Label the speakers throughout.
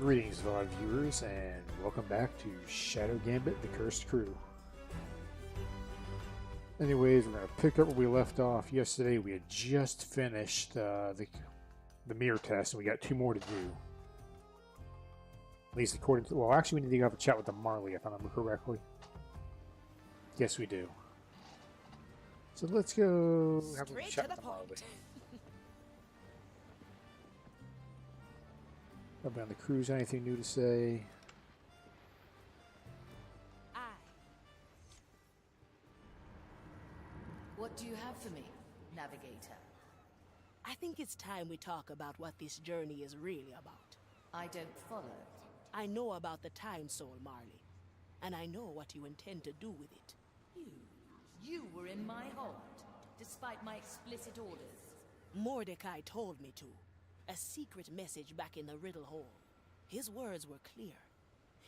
Speaker 1: Greetings, VOD viewers, and welcome back to Shadow Gambit the Cursed Crew. Anyways, we're going to pick up where we left off. Yesterday we had just finished the mirror test, and we got 2 more to do. At least according to... Well, actually we need to go have a chat with the Marley, if I remember correctly. Yes, we do. So let's go have a chat with the Marley. Nobody on the cruise, anything new to say?
Speaker 2: Aye.
Speaker 3: What do you have for me, Navigator?
Speaker 2: I think it's time we talk about what this journey is really about.
Speaker 3: I don't follow.
Speaker 2: I know about the Time Soul, Marley. And I know what you intend to do with it.
Speaker 3: You were in my hold, despite my explicit orders.
Speaker 2: Mordecai told me to. A secret message back in the Riddle Hole. His words were clear.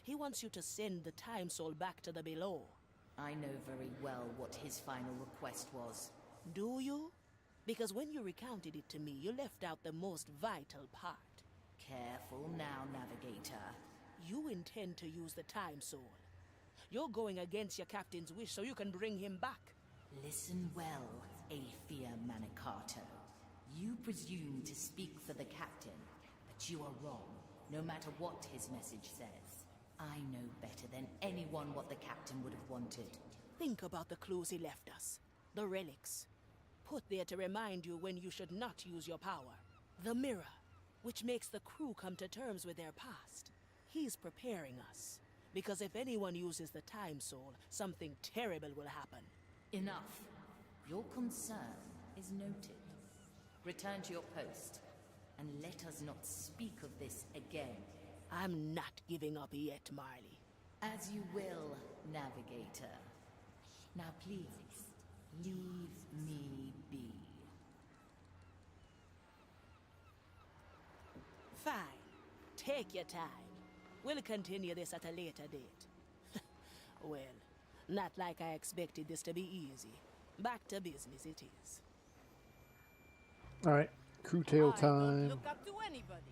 Speaker 2: He wants you to send the Time Soul back to the below.
Speaker 3: I know very well what his final request was.
Speaker 2: Do you? Because when you recounted it to me, you left out the most vital part.
Speaker 3: Careful now, Navigator.
Speaker 2: You intend to use the Time Soul. You're going against your captain's wish so you can bring him back.
Speaker 3: Listen well, Aethia Manicato. You presume to speak for the captain, but you are wrong, no matter what his message says. I know better than anyone what the captain would have wanted.
Speaker 2: Think about the clues he left us. The relics. Put there to remind you when you should not use your power. The mirror, which makes the crew come to terms with their past. He's preparing us. Because if anyone uses the Time Soul, something terrible will happen.
Speaker 3: Enough. Your concern is noted. Return to your post, and let us not speak of this again.
Speaker 2: I'm not giving up yet, Marley.
Speaker 3: As you will, Navigator. Now please, leave me be.
Speaker 2: Fine. Take your time. We'll continue this at a later date. Well, not like I expected this to be easy. Back to business it is.
Speaker 1: Alright, crew tale time.
Speaker 4: Look up to anybody.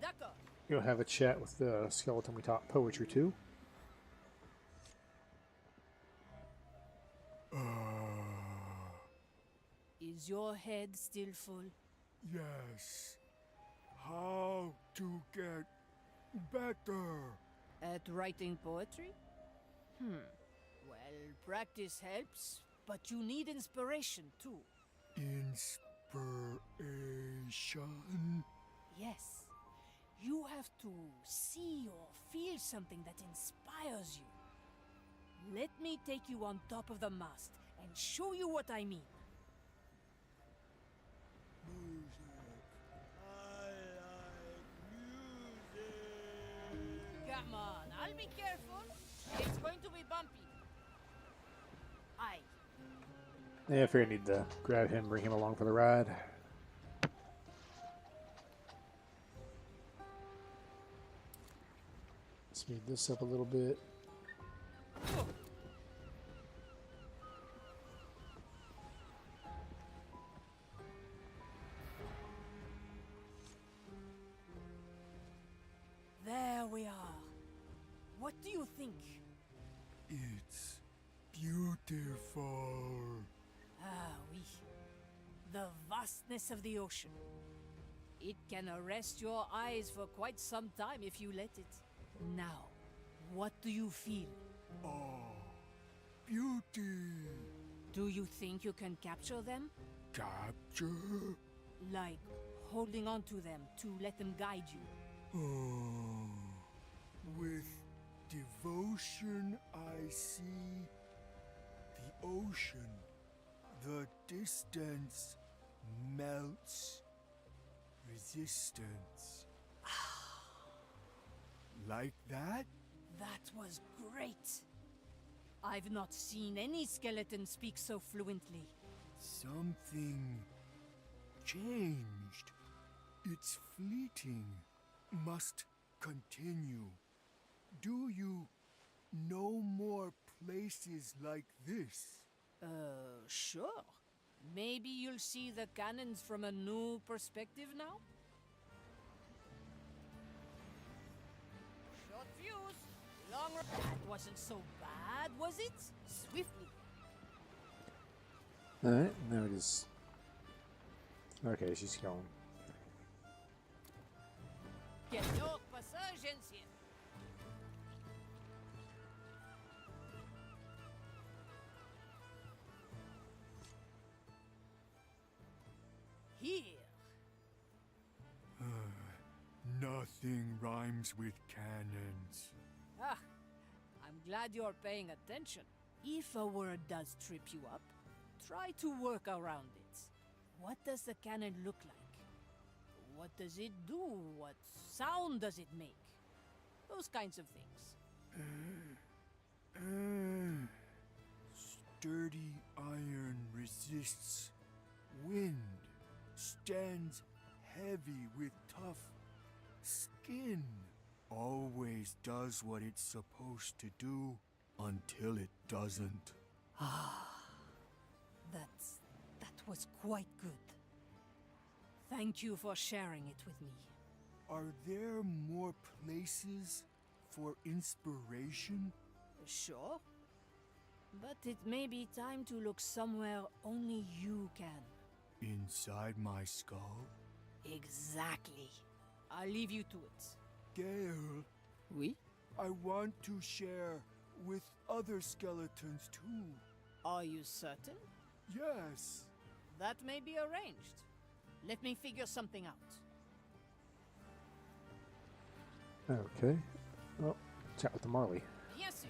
Speaker 4: D'accord.
Speaker 1: You'll have a chat with the skeleton we taught poetry to.
Speaker 4: Is your head still full?
Speaker 5: Yes. How to get better?
Speaker 4: At writing poetry? Well, practice helps, but you need inspiration too.
Speaker 5: Inspiration?
Speaker 4: Yes. You have to see or feel something that inspires you. Let me take you on top of the mast and show you what I mean.
Speaker 5: Music. I like music.
Speaker 4: Come on, I'll be careful. It's going to be bumpy. Aye.
Speaker 1: Yeah, I figured I need to grab him, bring him along for the ride. Speed this up a little bit.
Speaker 4: There we are. What do you think?
Speaker 5: It's beautiful.
Speaker 4: Ah, oui. The vastness of the ocean. It can arrest your eyes for quite some time if you let it. Now, what do you feel?
Speaker 5: Oh, beauty.
Speaker 4: Do you think you can capture them?
Speaker 5: Capture?
Speaker 4: Like holding on to them to let them guide you?
Speaker 5: Oh, with devotion I see the ocean. The distance melts resistance. Like that?
Speaker 4: That was great. I've not seen any skeleton speak so fluently.
Speaker 5: Something changed. It's fleeting. Must continue. Do you know more places like this?
Speaker 4: Sure. Maybe you'll see the cannons from a new perspective now? That wasn't so bad, was it? Swiftly.
Speaker 1: Alright, now it is. Okay, she's going.
Speaker 4: Get your passagens here. Here.
Speaker 5: Nothing rhymes with cannons.
Speaker 4: Ah, I'm glad you're paying attention. If a word does trip you up, try to work around it. What does the cannon look like? What does it do? What sound does it make? Those kinds of things.
Speaker 5: Sturdy iron resists wind, stands heavy with tough skin. Always does what it's supposed to do until it doesn't.
Speaker 4: That was quite good. Thank you for sharing it with me.
Speaker 5: Are there more places for inspiration?
Speaker 4: Sure. But it may be time to look somewhere only you can.
Speaker 5: Inside my skull?
Speaker 4: Exactly. I'll leave you to it.
Speaker 5: Gale,
Speaker 4: Oui?
Speaker 5: I want to share with other skeletons too.
Speaker 4: Are you certain?
Speaker 5: Yes.
Speaker 4: That may be arranged. Let me figure something out.
Speaker 1: Okay. Well, chat with the Marley.
Speaker 4: Bien sûr.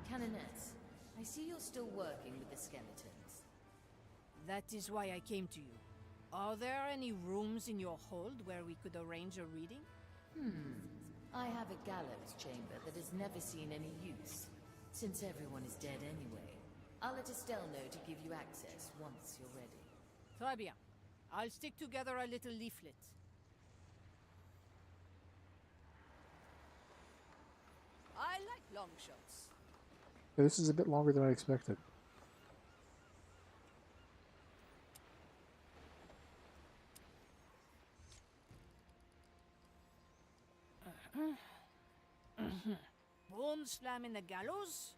Speaker 3: Canoness, I see you're still working with the skeletons.
Speaker 4: That is why I came to you. Are there any rooms in your hold where we could arrange a reading?
Speaker 3: I have a gallows chamber that has never seen any use, since everyone is dead anyway. I'll let Estelle know to give you access once you're ready.
Speaker 4: Très bien. I'll stick together a little leaflet. I like long shots.
Speaker 1: Yeah, this is a bit longer than I expected.
Speaker 4: Bone slam in the gallows.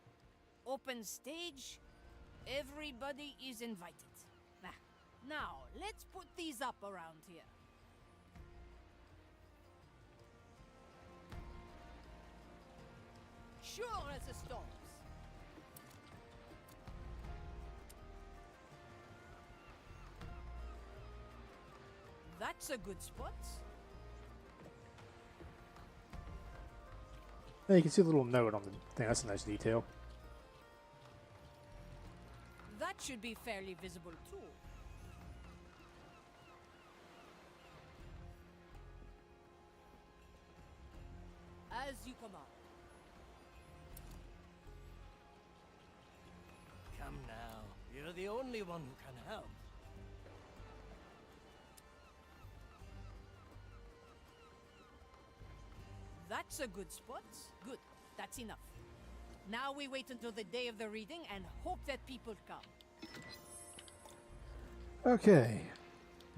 Speaker 4: Open stage. Everybody is invited. Now, let's put these up around here. Sure as the storms. That's a good spot.
Speaker 1: Yeah, you can see a little note on the thing. That's a nice detail.
Speaker 4: That should be fairly visible too. As you command.
Speaker 6: Come now, you're the only one who can help.
Speaker 4: That's a good spot. Good. That's enough. Now we wait until the day of the reading and hope that people come.
Speaker 1: Okay.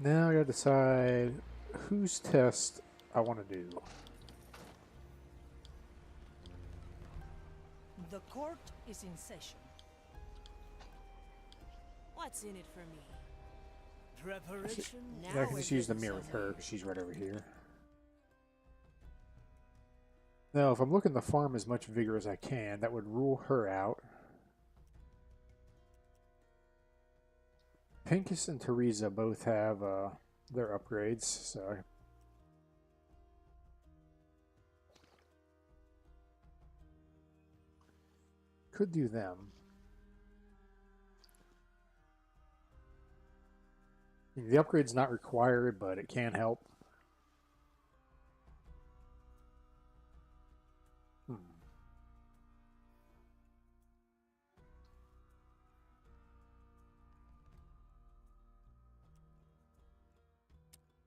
Speaker 1: Now I gotta decide whose test I want to do.
Speaker 2: The court is in session. What's in it for me?
Speaker 6: Preparation?
Speaker 1: Yeah, I can just use the mirror with her because she's right over here. Now, if I'm looking to farm as much vigor as I can, that would rule her out. Pincus and Teresa both have their upgrades, so I could do them. The upgrade's not required, but it can help.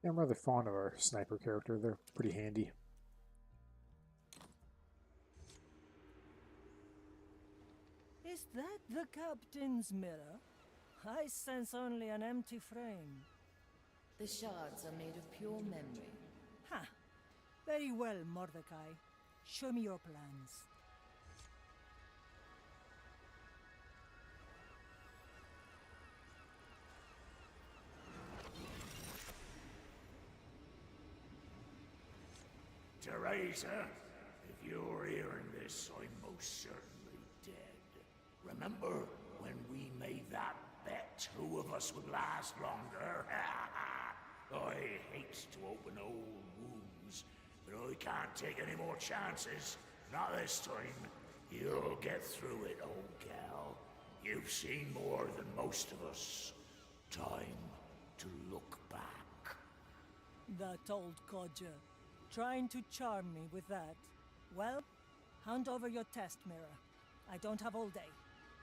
Speaker 1: Yeah, I'm rather fond of our sniper character. They're pretty handy.
Speaker 6: Is that the captain's mirror? I sense only an empty frame.
Speaker 3: The shards are made of pure memory.
Speaker 4: Ha! Very well, Mordecai. Show me your plans.
Speaker 7: Teresa, if you're hearing this, I'm most certainly dead. Remember when we made that bet who of us would last longer? I hate to open old wounds, but I can't take any more chances. Not this time. You'll get through it, old gal. You've seen more than most of us. Time to look back.
Speaker 4: That old codger. Trying to charm me with that. Well, hand over your test mirror. I don't have all day.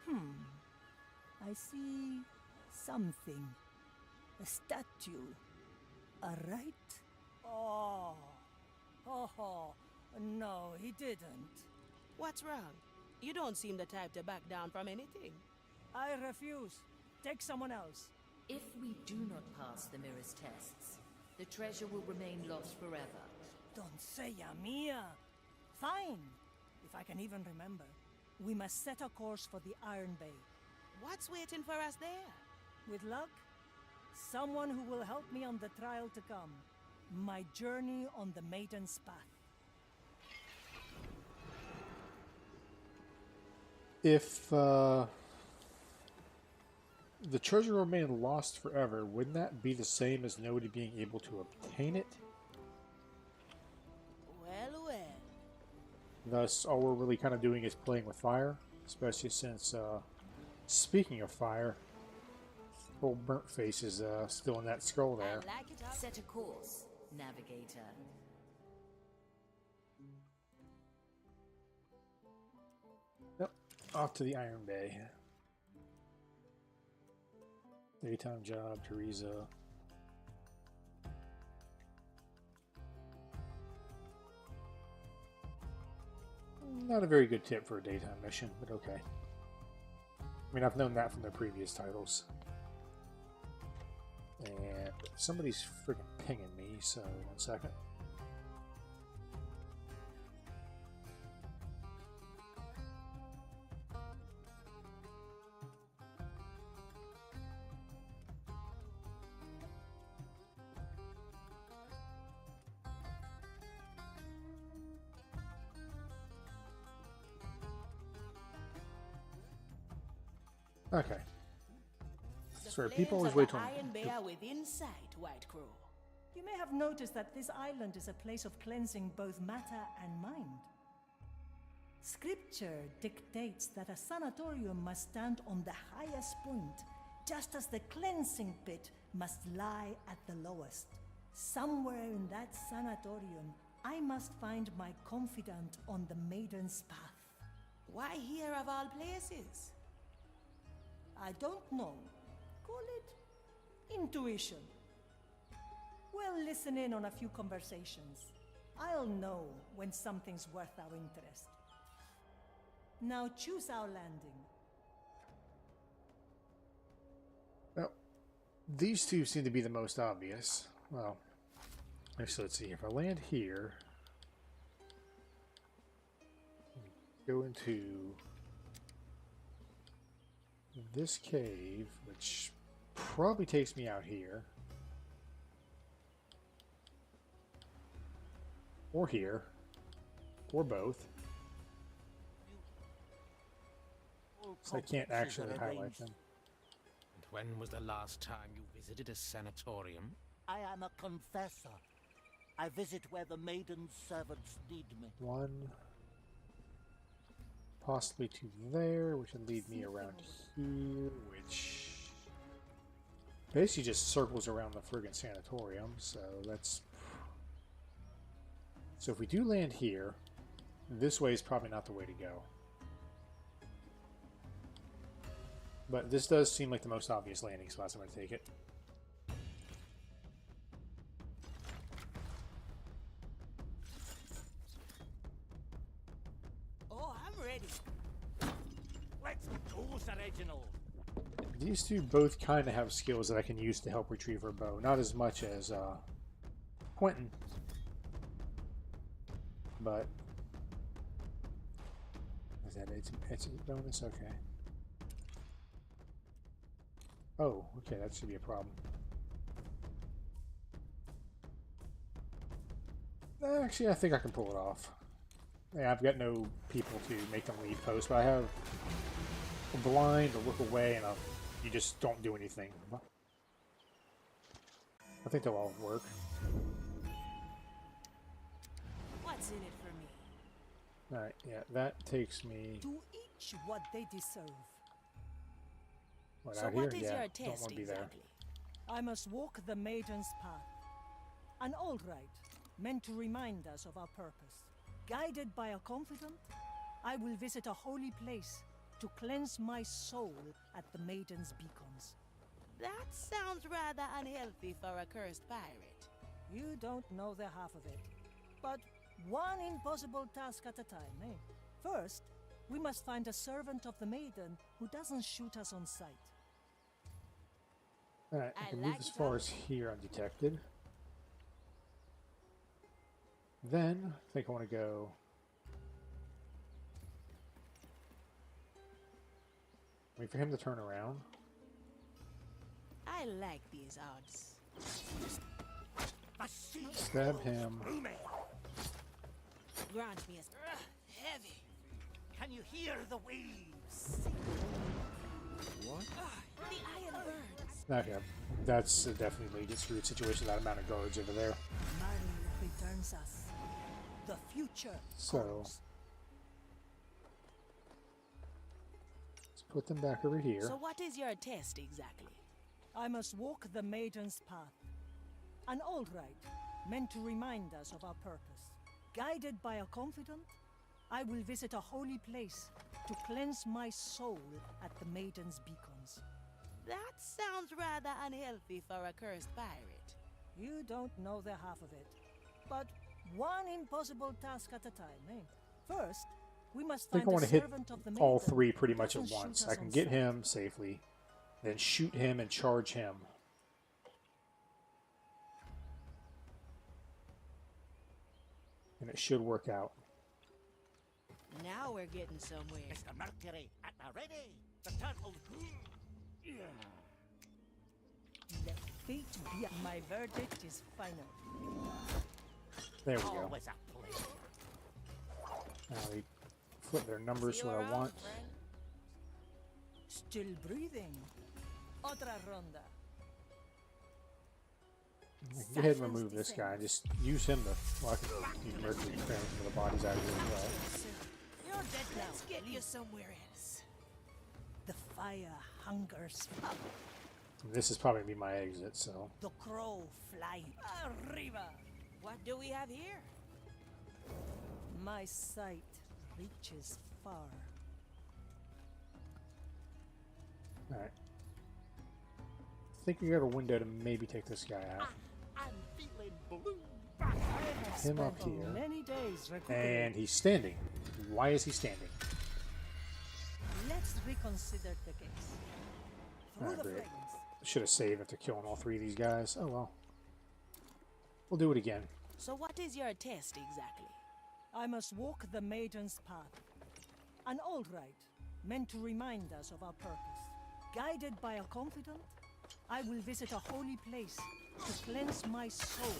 Speaker 4: I see something. A statue. A right? Oh. No, he didn't.
Speaker 2: What's wrong? You don't seem the type to back down from anything.
Speaker 4: I refuse. Take someone else.
Speaker 3: If we do not pass the mirror's tests, the treasure will remain lost forever.
Speaker 4: Don't say Mia. Fine. If I can even remember. We must set a course for the Iron Bay.
Speaker 2: What's waiting for us there?
Speaker 4: With luck, someone who will help me on the trial to come. My journey on the Maiden's Path.
Speaker 1: If the treasure remained lost forever, wouldn't that be the same as nobody being able to obtain it?
Speaker 2: Well.
Speaker 1: Thus, all we're really kind of doing is playing with fire, especially since, speaking of fire, old burnt face is still in that scroll there.
Speaker 2: I like it up.
Speaker 3: Set a course, navigator.
Speaker 1: Yep, off to the Iron Bay. Daytime job, Teresa. Not a very good tip for a daytime mission, but okay. I mean, I've known that from their previous titles. And somebody's freaking pinging me, so 1 second. Okay. Sorry, people always wait till...
Speaker 2: Iron Bay are within sight, White Crow.
Speaker 4: You may have noticed that this island is a place of cleansing both matter and mind. Scripture dictates that a sanatorium must stand on the highest point, just as the cleansing pit must lie at the lowest. Somewhere in that sanatorium, I must find my confidant on the Maiden's Path.
Speaker 2: Why here of all places?
Speaker 4: I don't know. Call it intuition. We'll listen in on a few conversations. I'll know when something's worth our interest. Now choose our landing.
Speaker 1: Well, these two seem to be the most obvious. Well, actually, let's see. If I land here, go into this cave, which probably takes me out here. Or here. Or both. So I can't actually highlight them.
Speaker 8: And when was the last time you visited a sanatorium?
Speaker 6: I am a confessor. I visit where the maiden's servants need me.
Speaker 1: One. Possibly to there, which would lead me around here, which basically just circles around the friggin' sanatorium, so that's... So if we do land here, this way is probably not the way to go. But this does seem like the most obvious landing spot, so I'm going to take it.
Speaker 6: Oh, I'm ready. Let's go, Sir Reginald.
Speaker 1: These two both kind of have skills that I can use to help retrieve her bow. Not as much as Quentin, but is that it's a bonus? Okay. Oh, okay, that should be a problem. Actually, I think I can pull it off. Yeah, I've got no people to make them leave post, but I have a blind, a look away, and you just don't do anything. I think they'll all work.
Speaker 4: What's in it for me?
Speaker 1: Alright, yeah, that takes me...
Speaker 9: To each what they deserve.
Speaker 1: What,
Speaker 2: So
Speaker 1: out
Speaker 2: what
Speaker 1: here?
Speaker 2: is
Speaker 1: Yeah,
Speaker 2: your
Speaker 1: don't
Speaker 2: test
Speaker 1: want to be there.
Speaker 2: exactly?
Speaker 9: I must walk the maiden's path. An old rite, meant to remind us of our purpose. Guided by a confidant, I will visit a holy place to cleanse my soul at the maiden's beacons.
Speaker 2: That sounds rather unhealthy for a cursed pirate.
Speaker 9: You don't know the half of it. But one impossible task at a time, eh? First, we must find a servant of the maiden who doesn't shoot us on sight.
Speaker 1: Alright, I
Speaker 2: I
Speaker 1: can move
Speaker 2: like
Speaker 1: as far as here undetected. Then, I think I want to go... Wait for him to turn around.
Speaker 2: I like these odds.
Speaker 1: Stab him.
Speaker 2: Grant me a heavy.
Speaker 6: Can you hear the waves?
Speaker 2: The iron burns.
Speaker 1: Okay, that's definitely a get screwed situation, that amount of guards over there.
Speaker 9: Maru returns us. The future
Speaker 1: So,
Speaker 9: calls.
Speaker 1: let's put them back over here.
Speaker 2: So what is your test exactly?
Speaker 9: I must walk the maiden's path. An old rite, meant to remind us of our purpose. Guided by a confidant, I will visit a holy place to cleanse my soul at the maiden's beacons.
Speaker 2: That sounds rather unhealthy for a cursed pirate.
Speaker 9: You don't know the half of it. But one impossible task at a time, eh? First, we must
Speaker 1: I think
Speaker 9: find
Speaker 1: I want
Speaker 9: a
Speaker 1: to hit
Speaker 9: servant of the
Speaker 1: all
Speaker 9: maiden
Speaker 1: three pretty
Speaker 9: who
Speaker 1: much at
Speaker 9: doesn't shoot
Speaker 1: once.
Speaker 9: us
Speaker 1: I can
Speaker 9: on
Speaker 1: get
Speaker 9: sight.
Speaker 1: him safely, then shoot him and charge him. And it should work out.
Speaker 2: Now we're getting somewhere.
Speaker 6: Mr. Mercury, at the ready. The turtle.
Speaker 9: Let fate be. My verdict is final.
Speaker 1: There we go.
Speaker 6: Always a pleasure.
Speaker 1: Now they flip their numbers
Speaker 2: See
Speaker 1: to
Speaker 2: you
Speaker 1: what I
Speaker 2: around,
Speaker 1: want.
Speaker 2: friend.
Speaker 9: Still breathing. Otra ronda.
Speaker 1: Go ahead and remove this guy. Just use him to... Well, I can use Mercury to clear some of the bodies out of here as well.
Speaker 9: You're dead now.
Speaker 2: Let's get you somewhere else.
Speaker 9: The fire hungers up.
Speaker 1: This is probably going to be my exit, so...
Speaker 9: The crow flying. Arriba.
Speaker 2: What do we have here?
Speaker 9: My sight reaches far.
Speaker 1: Alright. I think we got a window to maybe take this guy out.
Speaker 6: I'm feeling blue.
Speaker 9: I have
Speaker 1: Him up
Speaker 9: spent
Speaker 1: here.
Speaker 9: many days recuperating.
Speaker 1: And he's standing. Why is he standing?
Speaker 9: Let's reconsider the case. Through
Speaker 1: Alright,
Speaker 9: the
Speaker 1: great.
Speaker 9: flames.
Speaker 1: Should have saved after killing all three of these guys. Oh well. We'll do it again.
Speaker 2: So what is your test exactly?
Speaker 9: I must walk the maiden's path. An old rite, meant to remind us of our purpose. Guided by a confidant, I will visit a holy place to cleanse my soul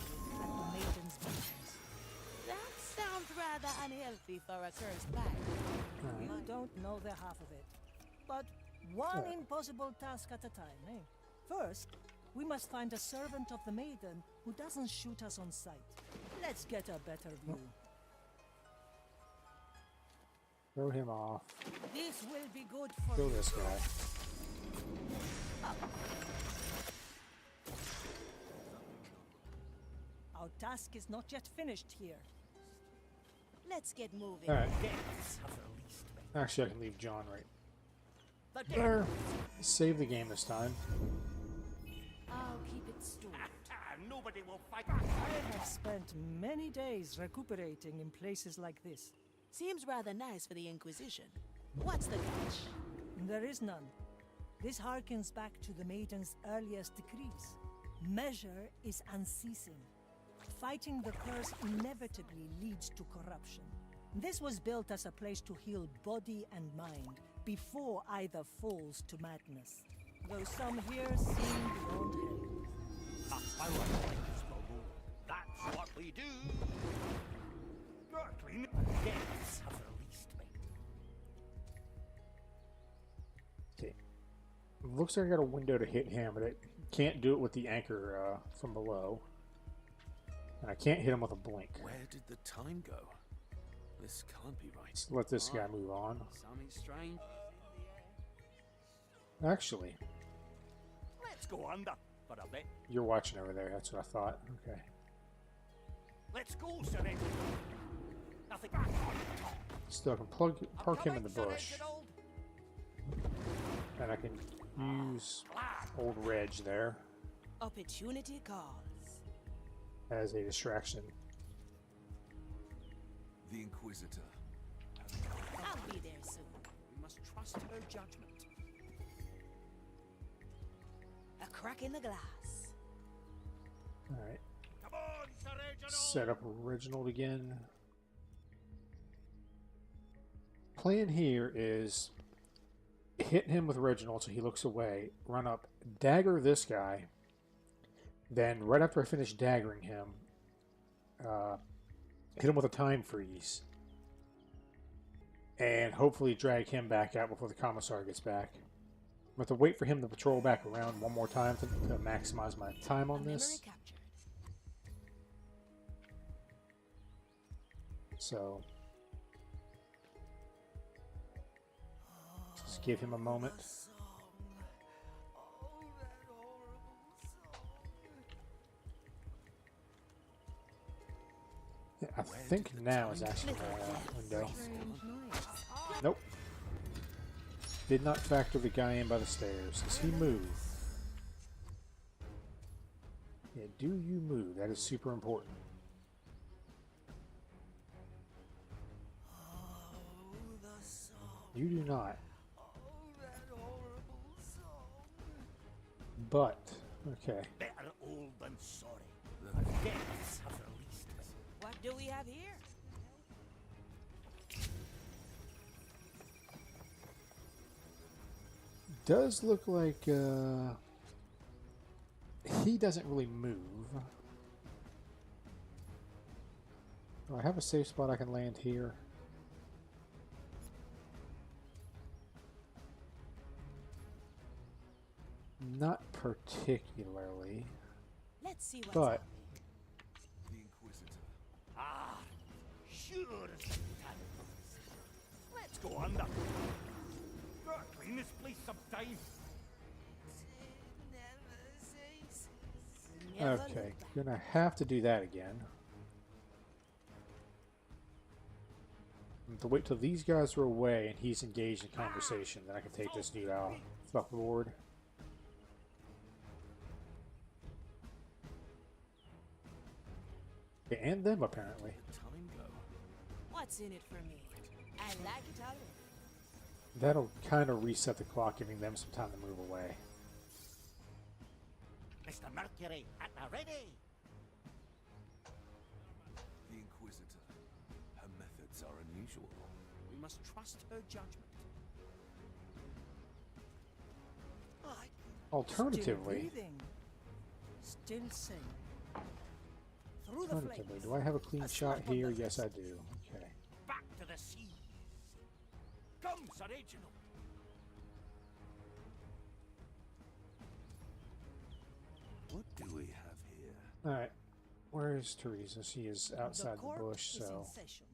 Speaker 9: at the maiden's beacons.
Speaker 2: That sounds rather unhealthy for a cursed pirate.
Speaker 9: You don't know the half of it. But one impossible task at a time, eh? First, we must find a servant of the maiden who doesn't shoot us on sight. Let's get a better view.
Speaker 1: Throw him off.
Speaker 9: This will be good for
Speaker 1: Kill
Speaker 9: you.
Speaker 1: this guy.
Speaker 9: Our task is not yet finished here.
Speaker 2: Let's get moving.
Speaker 1: Alright.
Speaker 6: Deaths have released me.
Speaker 1: Actually, I can leave John right
Speaker 6: The dead.
Speaker 1: there. Save the game this time.
Speaker 3: I'll keep it stored.
Speaker 6: Nobody will fight.
Speaker 9: I have spent many days recuperating in places like this.
Speaker 2: Seems rather nice for the Inquisition. What's the catch?
Speaker 9: There is none. This harkens back to the Maiden's earliest decrees. Measure is unceasing. Fighting the curse inevitably leads to corruption. This was built as a place to heal body and mind before either falls to madness. Though some here seem beyond help.
Speaker 6: That's what we do. Gurgling deaths have released me.
Speaker 1: Okay. Looks like I got a window to hit him, but I can't do it with the anchor from below. And I can't hit him with a blink.
Speaker 10: Where did the time go? This can't be right.
Speaker 1: Let's let this guy move on.
Speaker 10: Something strange.
Speaker 1: Actually,
Speaker 6: Let's go under for a bit.
Speaker 1: you're watching over there. That's what I thought. Okay.
Speaker 6: Let's go, Sir Reginald. Nothing.
Speaker 1: Still, I can park him in the bush. And I can use old Reg there
Speaker 2: Opportunity calls.
Speaker 1: as a distraction.
Speaker 10: The Inquisitor.
Speaker 2: I'll be there soon.
Speaker 10: We must trust her judgment.
Speaker 2: A crack in the glass.
Speaker 1: Alright.
Speaker 6: Come on, Sir Reginald.
Speaker 1: Set up Reginald again. Plan here is hit him with Reginald so he looks away, run up, dagger this guy, then right after I finish daggering him, hit him with a time freeze, and hopefully drag him back out before the commissar gets back. I'm going to have to wait for him to patrol back around one more time to maximize my time on this.
Speaker 2: Memory captured.
Speaker 1: So, just give him a moment. Yeah, I think now is actually my window. Nope. Did not factor the guy in by the stairs. Does he move? Yeah, do you move? That is super important. You do not. But, okay.
Speaker 6: Better old than sorry. Deaths have released me.
Speaker 2: What do we have here?
Speaker 1: Does look like he doesn't really move. Do I have a safe spot I can land here? Not particularly,
Speaker 2: Let's see what's
Speaker 1: but
Speaker 2: up.
Speaker 10: The Inquisitor.
Speaker 6: Ah, sure as the cannons. Let's go under. Gotta clean this place sometime.
Speaker 2: Never look
Speaker 1: okay,
Speaker 2: back.
Speaker 1: gonna have to do that again. I have to wait till these guys are away and he's engaged in conversation, then I can take this dude out off the board. Okay, and them apparently.
Speaker 10: Time go.
Speaker 2: What's in it for me? I like it already.
Speaker 1: That'll kind of reset the clock, giving them some time to move away.
Speaker 6: Mr. Mercury, at the ready.
Speaker 10: The Inquisitor. Her methods are unusual. We must trust her judgment.
Speaker 1: Alternatively,
Speaker 9: Still breathing. Still sane. Through the
Speaker 1: alternatively,
Speaker 9: flames.
Speaker 1: do I have a clean
Speaker 9: A
Speaker 1: shot
Speaker 9: slap on
Speaker 1: here?
Speaker 9: the
Speaker 1: Yes, I
Speaker 9: wrist.
Speaker 1: do. Okay.
Speaker 6: Back to the sea. Come, Sir Reginald.
Speaker 10: What do we have here?
Speaker 1: All right. Where is Teresa? She is outside the
Speaker 9: court
Speaker 1: bush,
Speaker 9: is in
Speaker 1: so
Speaker 9: session.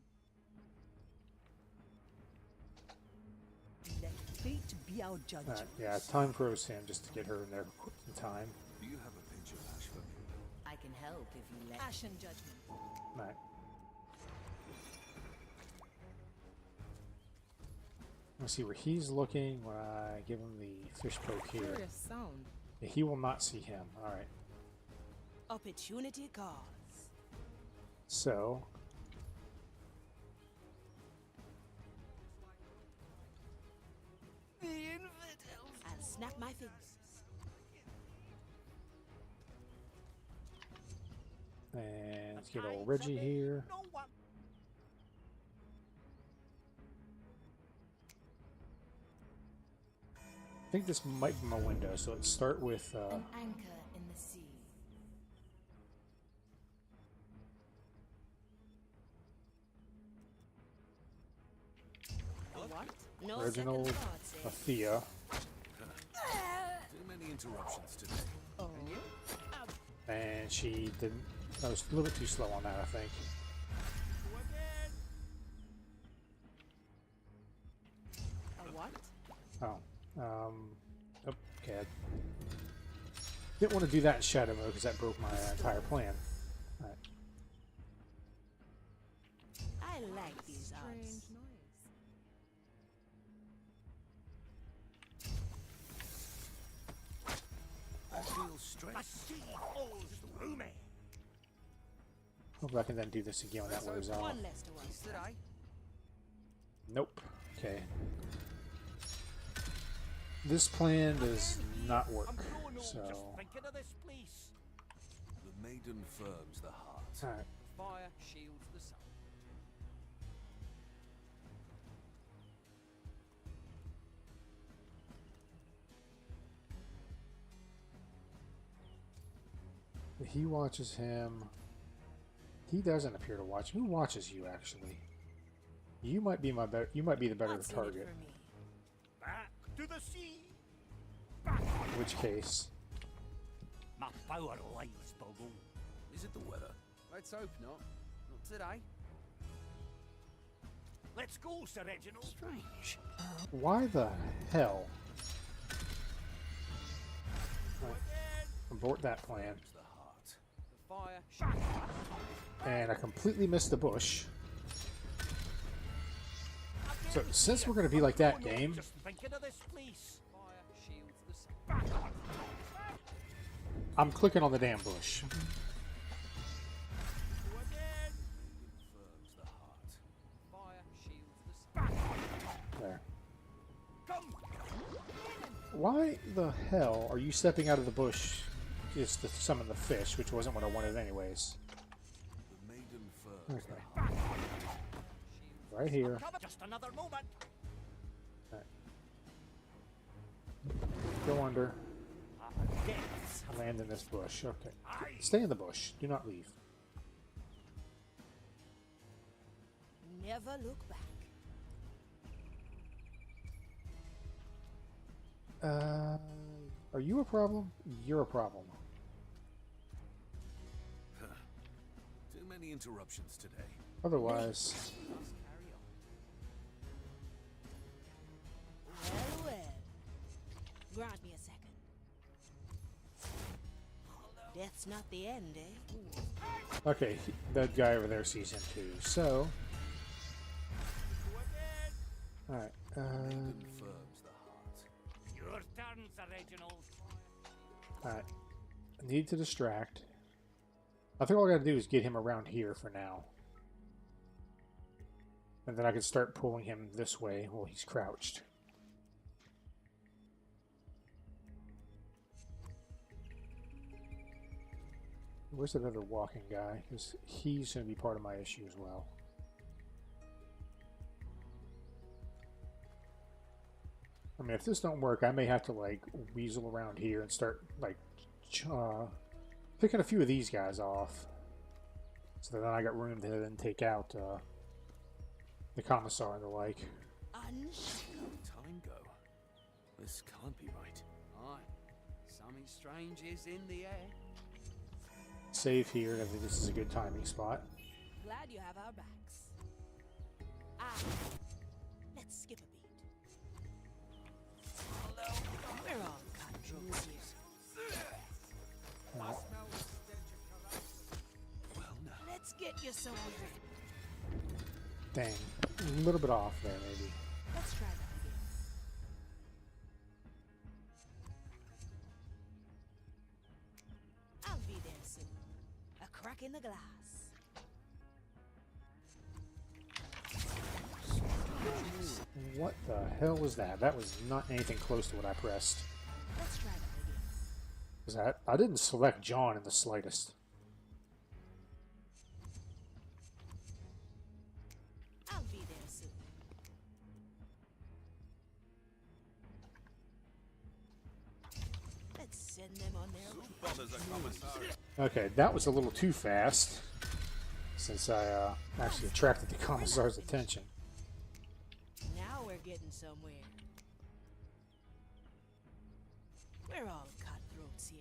Speaker 9: Let fate be our judge.
Speaker 1: all right, yeah, time froze him just to get her in there in time.
Speaker 10: Do you have a pinch of ash for me?
Speaker 3: I can help if you let
Speaker 9: Ashen judgment.
Speaker 1: All right. Let's see where he's looking when I give him the fish poke here.
Speaker 2: Curious sound.
Speaker 1: Yeah, he will not see him. All right.
Speaker 2: Opportunity calls.
Speaker 1: So,
Speaker 2: I'll Snap my fingers.
Speaker 1: And let's get old Reggie here.
Speaker 6: No one.
Speaker 1: I think this might be my window, so let's start with
Speaker 3: An anchor in the sea.
Speaker 2: What? No
Speaker 1: Reginald,
Speaker 2: second thoughts, eh?
Speaker 1: Athea,
Speaker 10: Too many interruptions today.
Speaker 2: Oh.
Speaker 1: and she didn't. I was a little bit too slow on that, I think.
Speaker 2: A what?
Speaker 1: Oh, okay. I didn't want to do that in shadow mode because that broke my entire plan. Alright.
Speaker 2: I like these odds.
Speaker 10: I feel strange.
Speaker 6: The sea falls through me.
Speaker 1: Hope I can then do this again when that wears off.
Speaker 2: One less to worry.
Speaker 10: Today.
Speaker 1: Nope. Okay. This plan does not work.
Speaker 6: I'm growing old
Speaker 1: So,
Speaker 6: just thinking of this place.
Speaker 10: The maiden firms the heart.
Speaker 1: alright.
Speaker 8: Fire shields the sun.
Speaker 1: He watches him. He doesn't appear to watch. Who watches you actually? You might be my better. You might be the better
Speaker 2: What's in it
Speaker 1: target.
Speaker 2: for me?
Speaker 6: Back to the sea.
Speaker 1: In which case,
Speaker 6: My power lies below.
Speaker 10: Is it the weather?
Speaker 8: Let's hope not. Not today.
Speaker 6: Let's go, Sir Reginald.
Speaker 8: Strange.
Speaker 1: why the hell? Right. Abort that plan.
Speaker 10: Firms the heart.
Speaker 8: The fire shields.
Speaker 1: And I completely missed the bush. So since we're going to be like that game,
Speaker 6: Just thinking of this place.
Speaker 8: Fire shields the sun.
Speaker 1: I'm clicking on the damn bush.
Speaker 10: Maiden firms the heart.
Speaker 8: Fire shields the sun.
Speaker 1: There.
Speaker 6: Come.
Speaker 1: Why the hell are you stepping out of the bush just to summon the fish, which wasn't what I wanted anyways?
Speaker 10: The maiden firms
Speaker 1: Okay.
Speaker 10: the heart.
Speaker 1: Right here.
Speaker 6: Come. Just another moment.
Speaker 1: Go under.
Speaker 6: Deaths.
Speaker 1: Land in this bush. Okay.
Speaker 6: Aye.
Speaker 1: Stay in the bush. Do not leave.
Speaker 2: Never look back.
Speaker 1: Are you a problem? You're a problem.
Speaker 10: Too many interruptions today.
Speaker 1: Otherwise,
Speaker 8: Must carry on.
Speaker 2: Well, well. Grant me a second. Death's not the end, eh?
Speaker 1: okay, that guy over there sees him too. So, alright.
Speaker 10: Maiden firms the heart.
Speaker 6: Your turn, Sir Reginald.
Speaker 1: Alright. I need to distract. I think all I gotta do is get him around here for now. And then I can start pulling him this way while he's crouched. Where's that other walking guy? Because he's going to be part of my issue as well. I mean, if this don't work, I may have to, like, weasel around here and start, like, picking a few of these guys off. So that then I got room to then take out the commissar and the like.
Speaker 10: Time go. This can't be right.
Speaker 8: Aye. Something strange is in the air.
Speaker 1: Save here. I think this is a good timing spot.
Speaker 2: Glad you have our backs. Let's skip a beat. We're all controls here.
Speaker 1: Alright.
Speaker 10: Well, now.
Speaker 2: Let's get you somewhere.
Speaker 1: Dang. A little bit off there, maybe.
Speaker 2: Let's try that again. I'll be there soon. A crack in the glass.
Speaker 1: What the hell was that? That was not anything close to what I pressed. Because I didn't select John in the slightest.
Speaker 2: I'll be there soon. Let's send them on their way.
Speaker 10: Bothers a commissar.
Speaker 1: Okay, that was a little too fast, since I actually attracted the commissar's attention.
Speaker 2: Now we're getting somewhere. We're all cutthroats here.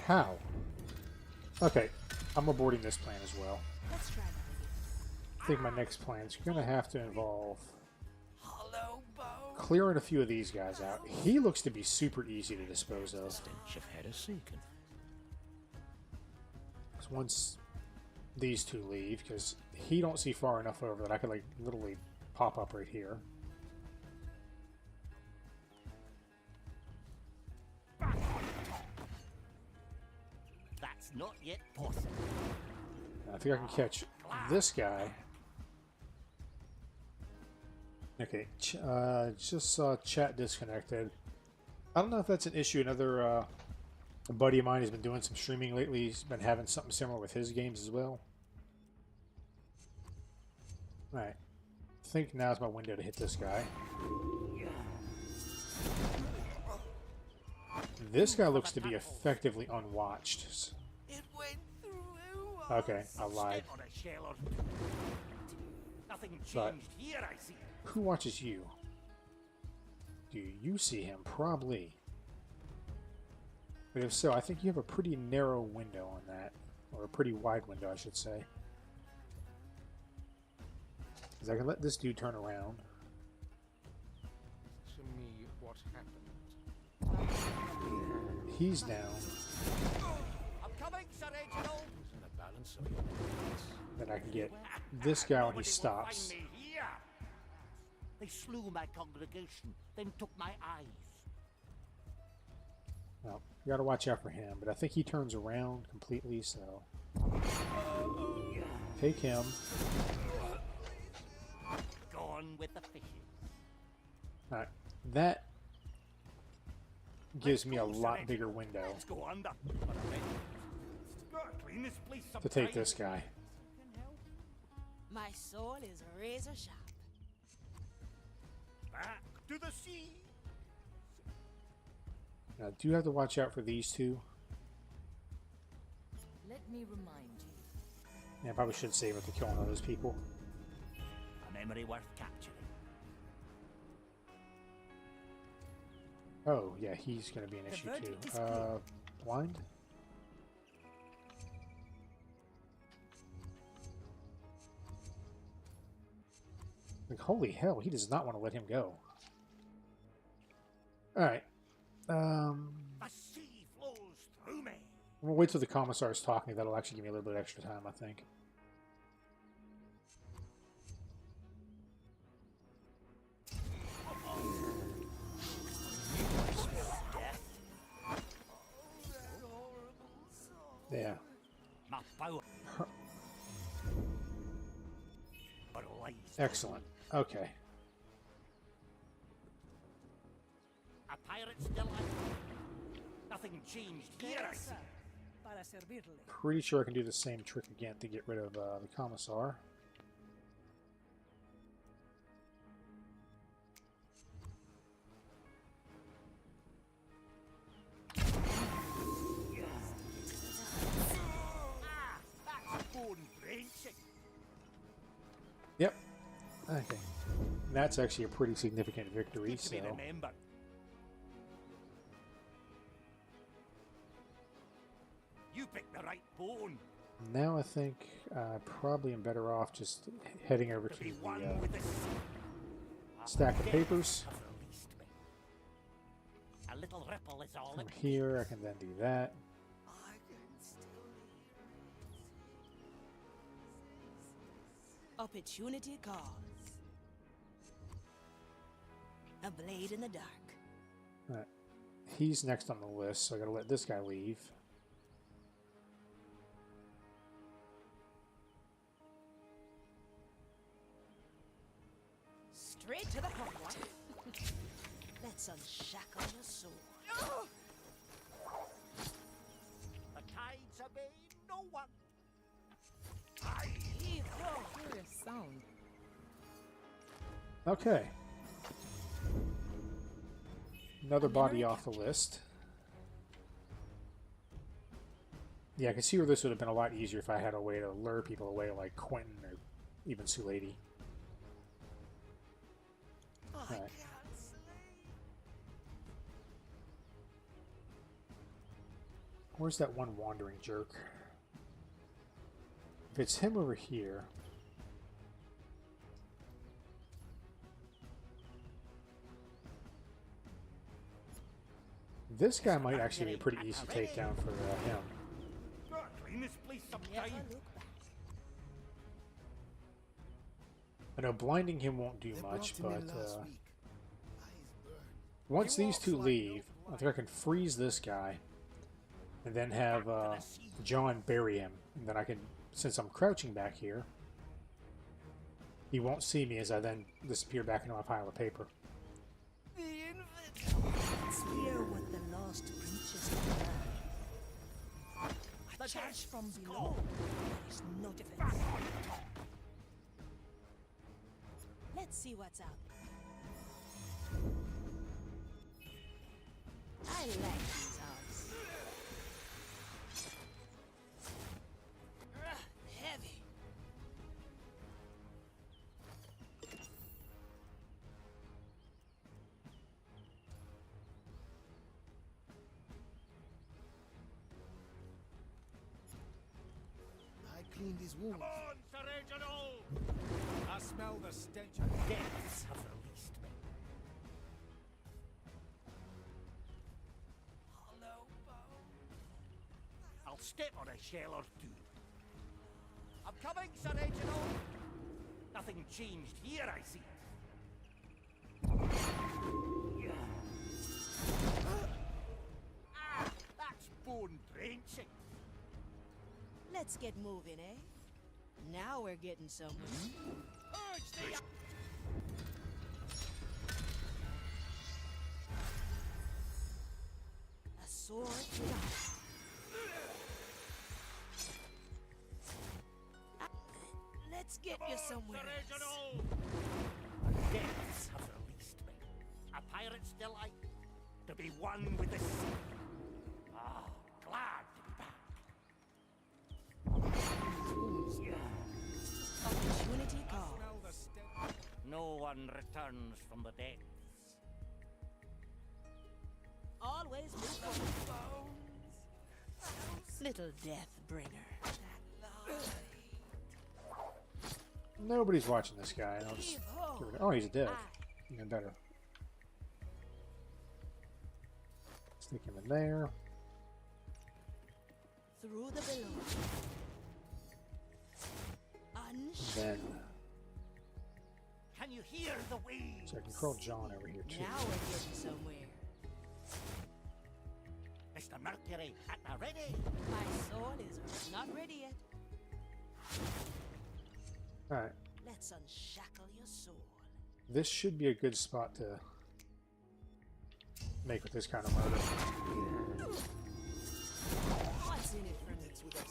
Speaker 1: How? Okay, I'm aborting this plan as well.
Speaker 2: Let's try that again.
Speaker 1: I think my next plan is going to have to involve clearing a few of these guys out. He looks to be super easy to dispose of.
Speaker 7: Stench of heresy.
Speaker 1: So once these two leave, because he don't see far enough over that I could like literally pop up right here.
Speaker 6: That's not yet possible.
Speaker 1: I think I can catch this guy. Okay, just saw chat disconnected. I don't know if that's an issue. Another a buddy of mine has been doing some streaming lately. He's been having something similar with his games as well. Alright. I think now's my window to hit this guy. This guy looks to be effectively unwatched.
Speaker 6: It went through.
Speaker 1: Okay, I lied.
Speaker 6: On a shell or nothing
Speaker 1: But-
Speaker 6: changed here, I see.
Speaker 1: Who watches you? Do you see him? Probably. But if so, I think you have a pretty narrow window on that. Or a pretty wide window, I should say. Because I can let this dude turn around.
Speaker 8: To me, what happened?
Speaker 1: He's down.
Speaker 6: I'm coming, Sir Reginald.
Speaker 8: And the balance of your efforts.
Speaker 1: Then I can get this guy when he
Speaker 6: Nobody will
Speaker 1: stops.
Speaker 6: find me here. They slew my congregation, then took my eyes.
Speaker 1: Well, you gotta watch out for him, but I think he turns around completely, so... Take him.
Speaker 6: Gone with the fishes.
Speaker 1: Alright, that gives me a lot bigger window
Speaker 6: Let's go under. Gotta clean this place
Speaker 1: to take
Speaker 6: sometime.
Speaker 1: this guy.
Speaker 2: My soul is razor sharp.
Speaker 6: Back to the sea.
Speaker 1: Now, do you have to watch out for these two?
Speaker 3: Let me remind you.
Speaker 1: Yeah, I probably should save it to kill one of those people.
Speaker 6: A memory worth capturing.
Speaker 1: Oh, yeah, he's going to be an issue too. Blind? Like, holy hell, he does not want to let him go. Alright.
Speaker 6: The sea flows through me.
Speaker 1: I'm going to wait till the commissar's talking. That'll actually give me a little bit extra time, I think. Yeah.
Speaker 6: My power.
Speaker 1: Excellent. Okay.
Speaker 6: A pirate still alive. Nothing changed here, I see.
Speaker 9: Para servirle.
Speaker 1: Pretty sure I can do the same trick again to get rid of the commissar.
Speaker 6: That's bone wrenching.
Speaker 1: Yep. Okay. That's actually a pretty significant victory,
Speaker 6: Good to be
Speaker 1: so...
Speaker 6: remembered. You picked the right bone.
Speaker 1: Now I think I probably am better off just heading over to
Speaker 6: Be
Speaker 1: the
Speaker 6: one with the sea.
Speaker 1: stack of papers.
Speaker 6: Have released me. A little ripple is all
Speaker 1: From
Speaker 6: it
Speaker 1: here, I can then do that.
Speaker 6: I can still
Speaker 2: Opportunity calls. A blade in the dark.
Speaker 1: Alright. He's next on the list, so I gotta let this guy leave.
Speaker 2: Straight to the point. Let's unshackle your soul.
Speaker 6: The tides obey no one.
Speaker 4: Curious sound.
Speaker 1: Okay. Another body off the list. Yeah, I can see where this would have been a lot easier if I had a way to lure people away like Quentin or even Sulady. Right. Where's that one wandering jerk? If it's him over here... This guy might actually be a pretty easy takedown for him.
Speaker 6: Clean this place up time.
Speaker 1: I know blinding him won't do much, but once these two leave, I think I can freeze this guy and then have John bury him. And then I can, since I'm crouching back here, he won't see me as I then disappear back into my pile of paper.
Speaker 9: Let's hear what the lost preachers have learned. A charge from below. There is no defense.
Speaker 2: Let's see what's out. I like these odds. Heavy.
Speaker 11: I cleaned his wounds.
Speaker 6: Come on, Sir Reginald!
Speaker 10: I smell the stench of
Speaker 6: Deaths have released me.
Speaker 11: Hollow bone.
Speaker 6: I'll step on a shell or two. I'm coming, Sir Reginald! Nothing changed here, I see. That's bone drenching.
Speaker 2: Let's get moving, eh? Now we're getting somewhere.
Speaker 6: Urge the...
Speaker 2: A sword without. Let's get you somewhere else.
Speaker 6: Deaths have released me. A pirate's delight to be one with the sea. Ah, glad to be back.
Speaker 2: Opportunity calls.
Speaker 10: smell the stench.
Speaker 6: No one returns from the depths.
Speaker 2: Always move forward. Little death bringer.
Speaker 1: Nobody's watching this guy. And I'll just get rid of, oh, he's dead. Even better. Stick him in there.
Speaker 2: Through the below.
Speaker 1: Then,
Speaker 6: Can you hear the waves?
Speaker 1: so I can control John over here too.
Speaker 2: Now we're getting somewhere.
Speaker 6: Mr. Mercury at the ready.
Speaker 2: My soul is not ready yet.
Speaker 1: Alright,
Speaker 2: Let's unshackle your soul.
Speaker 1: this should be a good spot to make with this kind of murder.
Speaker 2: What's in it for me today?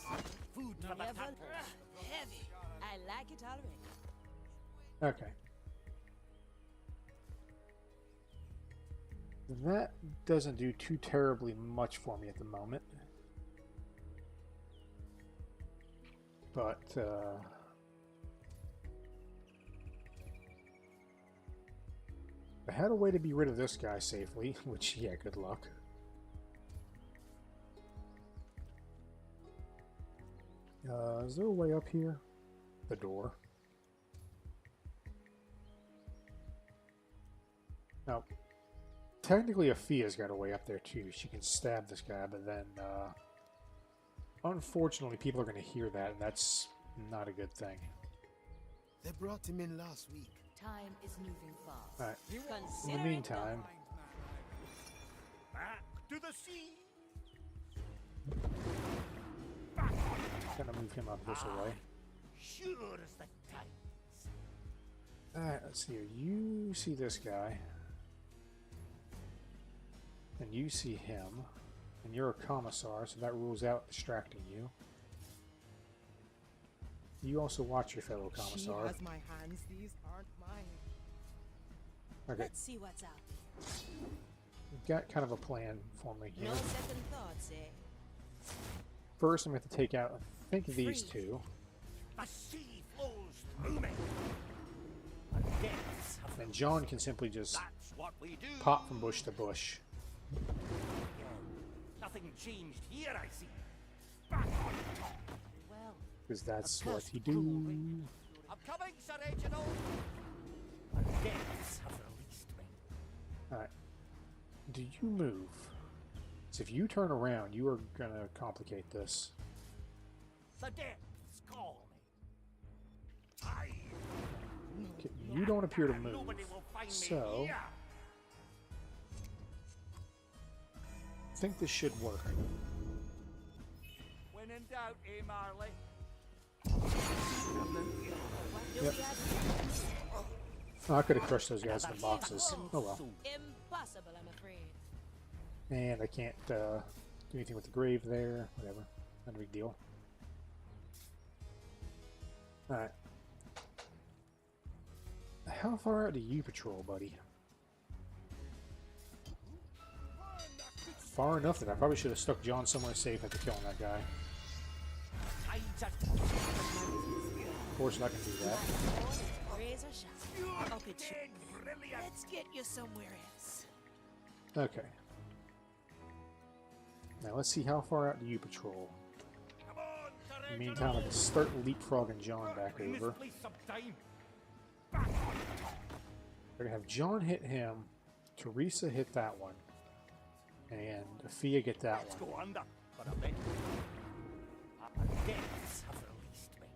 Speaker 6: Food for the
Speaker 2: Never
Speaker 6: tadpole.
Speaker 2: heavy. I like it already.
Speaker 1: Okay. That doesn't do too terribly much for me at the moment. But, I had a way to be rid of this guy safely, which, yeah, good luck. Is there a way up here? The door. Now, technically Afia's got a way up there too. She can stab this guy, but then, unfortunately, people are going to hear that, and that's not a good thing.
Speaker 11: They brought him in last week.
Speaker 3: Time is moving fast.
Speaker 1: Alright, in
Speaker 2: Consider
Speaker 1: the
Speaker 2: it
Speaker 1: meantime,
Speaker 6: Back to the sea.
Speaker 1: gonna move him up this way.
Speaker 6: Sure as the tides.
Speaker 1: Alright, let's let's see here. You see this guy. And you see him. And you're a commissar, so that rules out distracting you. You also watch your fellow commissar.
Speaker 12: She has my hands, these aren't mine.
Speaker 1: Okay.
Speaker 2: Let's see what's out there.
Speaker 1: We've got kind of a plan for me here.
Speaker 2: No second thoughts, eh?
Speaker 1: First, I'm going to take out, I think, these two.
Speaker 6: The sea flows through me.
Speaker 1: And John can simply just
Speaker 6: That's what we do.
Speaker 1: pop from bush to bush.
Speaker 6: Nothing changed here, I see. Back on top.
Speaker 2: Well,
Speaker 1: Because that's what he do.
Speaker 6: I'm coming, Sir Reginald. The depths have released me.
Speaker 1: Alright. Do you move? So if you turn around, you are going to complicate this.
Speaker 6: The depths call me.
Speaker 1: Okay, you don't appear to move.
Speaker 6: Nobody will find me
Speaker 1: So,
Speaker 6: here.
Speaker 1: I think this should work.
Speaker 6: When in doubt, eh, Marley?
Speaker 1: Yep. Oh, I could have crushed those guys in the boxes. Oh well.
Speaker 2: impossible, I'm afraid.
Speaker 1: And I can't do anything with the grave there. Whatever. Not a big deal. Alright. How far out do you patrol, buddy? Far enough that I probably should have stuck John somewhere safe after killing that guy. Of course, I can do that.
Speaker 2: Razor sharp. Up it shoot. Let's get you somewhere else.
Speaker 1: Okay. Now let's see how far out do you patrol. In the meantime, I can start leapfrogging John back over. We're gonna have John hit him, Teresa hit that one, and Afia get that
Speaker 6: Let's
Speaker 1: one.
Speaker 6: go under for a bit. The depths have released me.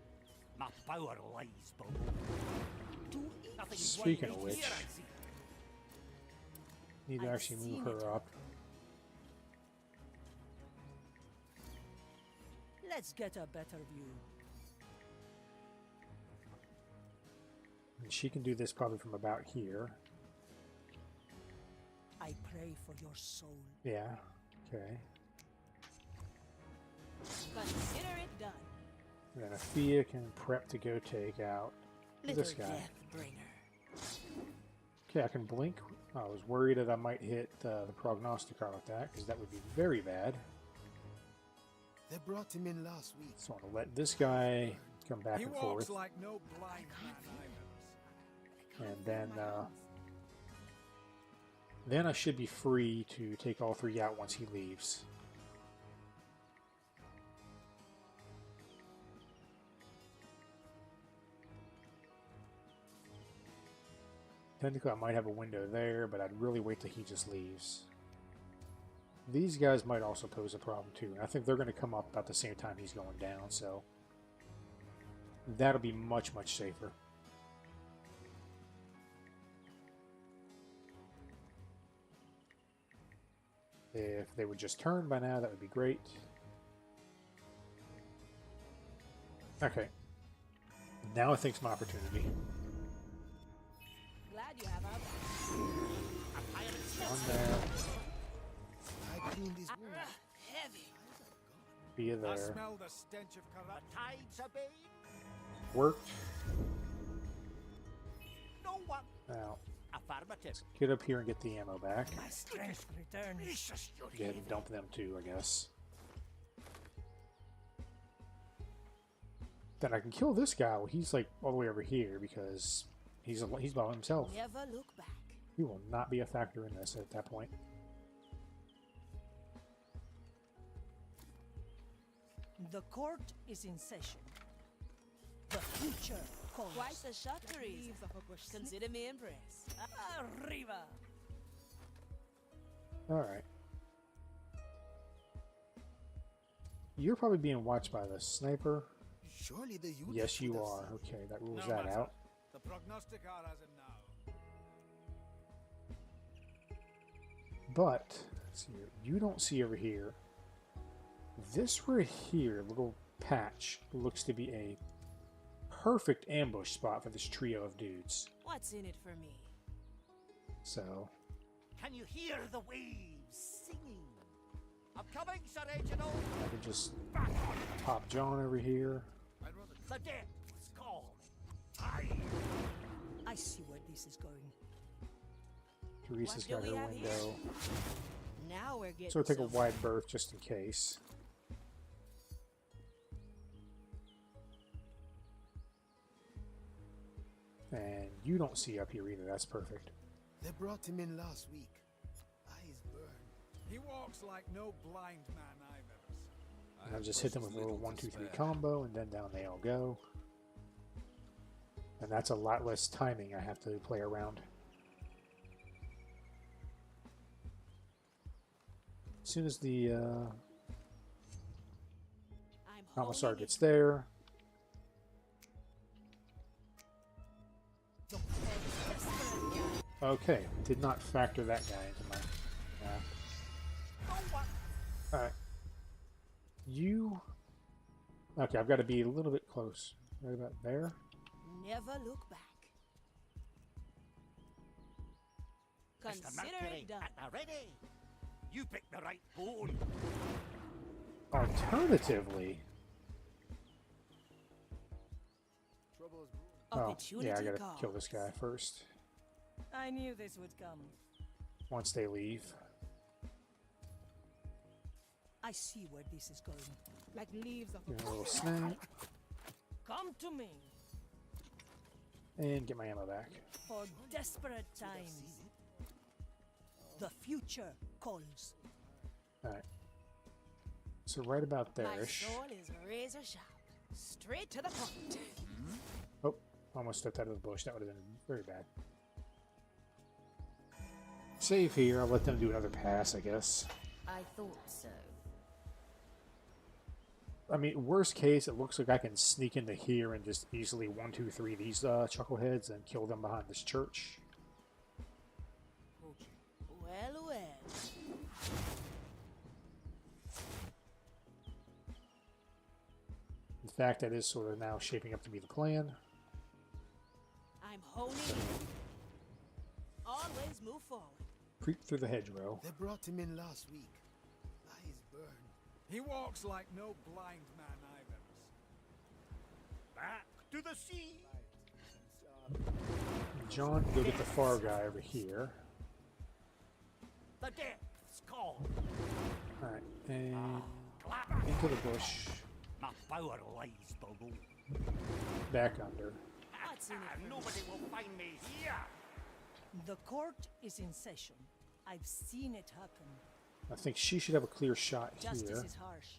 Speaker 6: My power lies below. Nothing
Speaker 1: Speaking of
Speaker 6: here,
Speaker 1: which,
Speaker 6: I see.
Speaker 1: need to actually move her up.
Speaker 9: Let's get a better view.
Speaker 1: And she can do this probably from about here.
Speaker 9: I pray for your soul.
Speaker 1: Yeah, okay.
Speaker 2: Consider it done.
Speaker 1: And then Afia can prep to go take out
Speaker 2: Little
Speaker 1: this guy.
Speaker 2: death bringer.
Speaker 1: Okay, I can blink. I was worried that I might hit the prognosticar with that, because that would be very bad.
Speaker 11: They brought him in last week.
Speaker 1: So I'm going to let this guy come back and forth.
Speaker 10: like no blind man
Speaker 1: And then I should be free to take all three out once he leaves. Technically, I might have a window there, but I'd really wait till he just leaves. These guys might also pose a problem too, and I think they're going to come up about the same time he's going down, so that'll be much, much safer. If they would just turn by now, that would be great. Okay. Now I think it's my opportunity.
Speaker 2: Glad you have our
Speaker 1: On there.
Speaker 11: I cleaned his wound.
Speaker 2: heavy.
Speaker 1: Be
Speaker 10: I
Speaker 1: there.
Speaker 10: smell the stench of corrupt.
Speaker 6: The tides obey.
Speaker 1: Worked.
Speaker 6: No one.
Speaker 1: Now,
Speaker 6: Affirmative.
Speaker 1: get up here and get the ammo back.
Speaker 9: My strength returns.
Speaker 1: Go ahead and dump them too, I guess. Then I can kill this guy. Well, he's like all the way over here because he's by himself.
Speaker 2: Never look back.
Speaker 1: He will not be a factor in this at that point.
Speaker 9: The court is in session. The future calls.
Speaker 2: Quite a shot, Teresa. Consider me impressed.
Speaker 9: Arriba!
Speaker 1: Alright. You're probably being watched by the sniper.
Speaker 11: Surely the youth
Speaker 1: Yes,
Speaker 11: should
Speaker 1: you
Speaker 11: have
Speaker 1: are.
Speaker 11: seen.
Speaker 1: Okay, that rules
Speaker 10: No
Speaker 1: that
Speaker 10: matter.
Speaker 1: out.
Speaker 10: The prognosticar has him now.
Speaker 1: But, let's see here. You don't see over here. This right here, little patch, looks to be a perfect ambush spot for this trio of dudes.
Speaker 2: What's in it for me?
Speaker 1: So,
Speaker 6: Can you hear the waves singing? I'm coming, Sir Reginald.
Speaker 1: I can just pop John over here.
Speaker 6: The depths call.
Speaker 9: I see where this is going.
Speaker 1: Teresa's
Speaker 2: What
Speaker 1: got
Speaker 2: do we
Speaker 1: her
Speaker 2: have
Speaker 1: window.
Speaker 2: Now we're getting.
Speaker 1: So we'll take a
Speaker 2: somewhere.
Speaker 1: wide berth just in case. And you don't see up here either. That's perfect.
Speaker 11: They brought him in last week. Eyes burned.
Speaker 10: He walks like no blind man I've ever seen.
Speaker 1: And I'll just hit them with a little 1-2-3 combo, and then down they all go. And that's a lot less timing I have to play around. As soon as the Commissar gets there, okay, did not factor that guy into my. Alright. You. Okay, I've got to be a little bit close. Right about there.
Speaker 2: Never look back.
Speaker 6: Mr.
Speaker 2: Consider
Speaker 6: Mercury
Speaker 2: it done.
Speaker 6: at the ready. You picked the right bone.
Speaker 1: Alternatively. Oh,
Speaker 2: Opportunity
Speaker 1: yeah, I gotta
Speaker 2: calls.
Speaker 1: kill this guy first.
Speaker 9: I knew this would come.
Speaker 1: Once they leave.
Speaker 9: I see where this is going.
Speaker 2: Like leaves of
Speaker 1: Give him a little snap.
Speaker 9: Come to me
Speaker 1: And get my ammo back.
Speaker 9: for desperate times. The future calls.
Speaker 1: Alright. So right about
Speaker 2: My
Speaker 1: there-ish.
Speaker 2: sword is razor sharp. Straight to the point.
Speaker 1: Oh, almost stepped out of the bush. That would have been very bad. Save here. I'll let them do another pass, I guess.
Speaker 3: I thought so.
Speaker 1: I mean, worst case, it looks like I can sneak into here and just easily 1-2-3 these chuckleheads and kill them behind this church.
Speaker 2: Well, well.
Speaker 1: In fact, that is sort of now shaping up to be the plan.
Speaker 2: I'm honing in. Always move forward.
Speaker 1: Creep through the hedgerow.
Speaker 11: They brought him in last week. Eyes burned.
Speaker 10: He walks like no blind man I've ever
Speaker 6: Back to the sea.
Speaker 1: John, go get the far guy over here.
Speaker 6: The depths call.
Speaker 1: Alright, and
Speaker 6: Glad
Speaker 1: into the bush.
Speaker 6: my power lies below.
Speaker 1: Back under.
Speaker 2: What's in it for me?
Speaker 6: Nobody will find me here.
Speaker 9: The court is in session. I've seen it happen.
Speaker 1: I think she should have a clear shot
Speaker 9: Justice
Speaker 1: here.
Speaker 9: is harsh.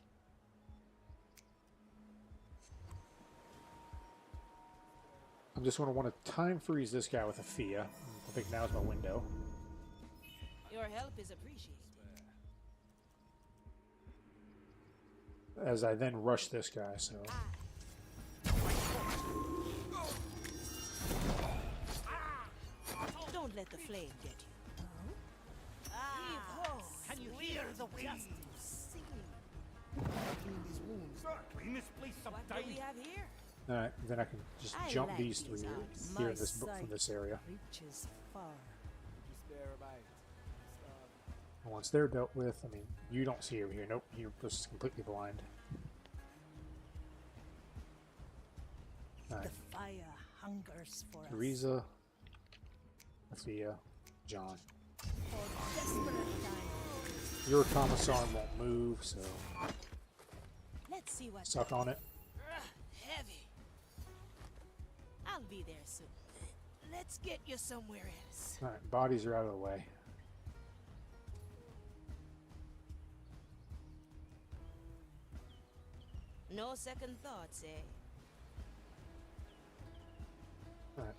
Speaker 1: I'm just going to want to time freeze this guy with a Fia. I think now's my window.
Speaker 2: Your help is appreciated.
Speaker 1: As I then rush this guy, so.
Speaker 2: Don't let the flame get you.
Speaker 6: Can you hear the waves singing?
Speaker 11: Clean these wounds.
Speaker 6: Clean this place
Speaker 2: What
Speaker 6: sometime.
Speaker 2: do we have here?
Speaker 1: Alright, then I can just
Speaker 2: I
Speaker 1: jump
Speaker 2: like
Speaker 1: these
Speaker 2: these
Speaker 1: three
Speaker 2: odds.
Speaker 1: here
Speaker 9: My
Speaker 1: in this book from
Speaker 9: sight
Speaker 1: this area.
Speaker 9: reaches far.
Speaker 1: And once they're dealt with, I mean, you don't see over here. Nope, you're just completely blind. Alright,
Speaker 9: The fire hungers for us.
Speaker 1: Teresa, Fia, John.
Speaker 9: For desperate times.
Speaker 1: Your commissar won't move, so
Speaker 2: Let's see what.
Speaker 1: suck on it.
Speaker 2: Heavy. I'll be there soon. Let's get you somewhere else.
Speaker 1: Alright, bodies are out of the way.
Speaker 2: No second thoughts, eh?
Speaker 1: Alright.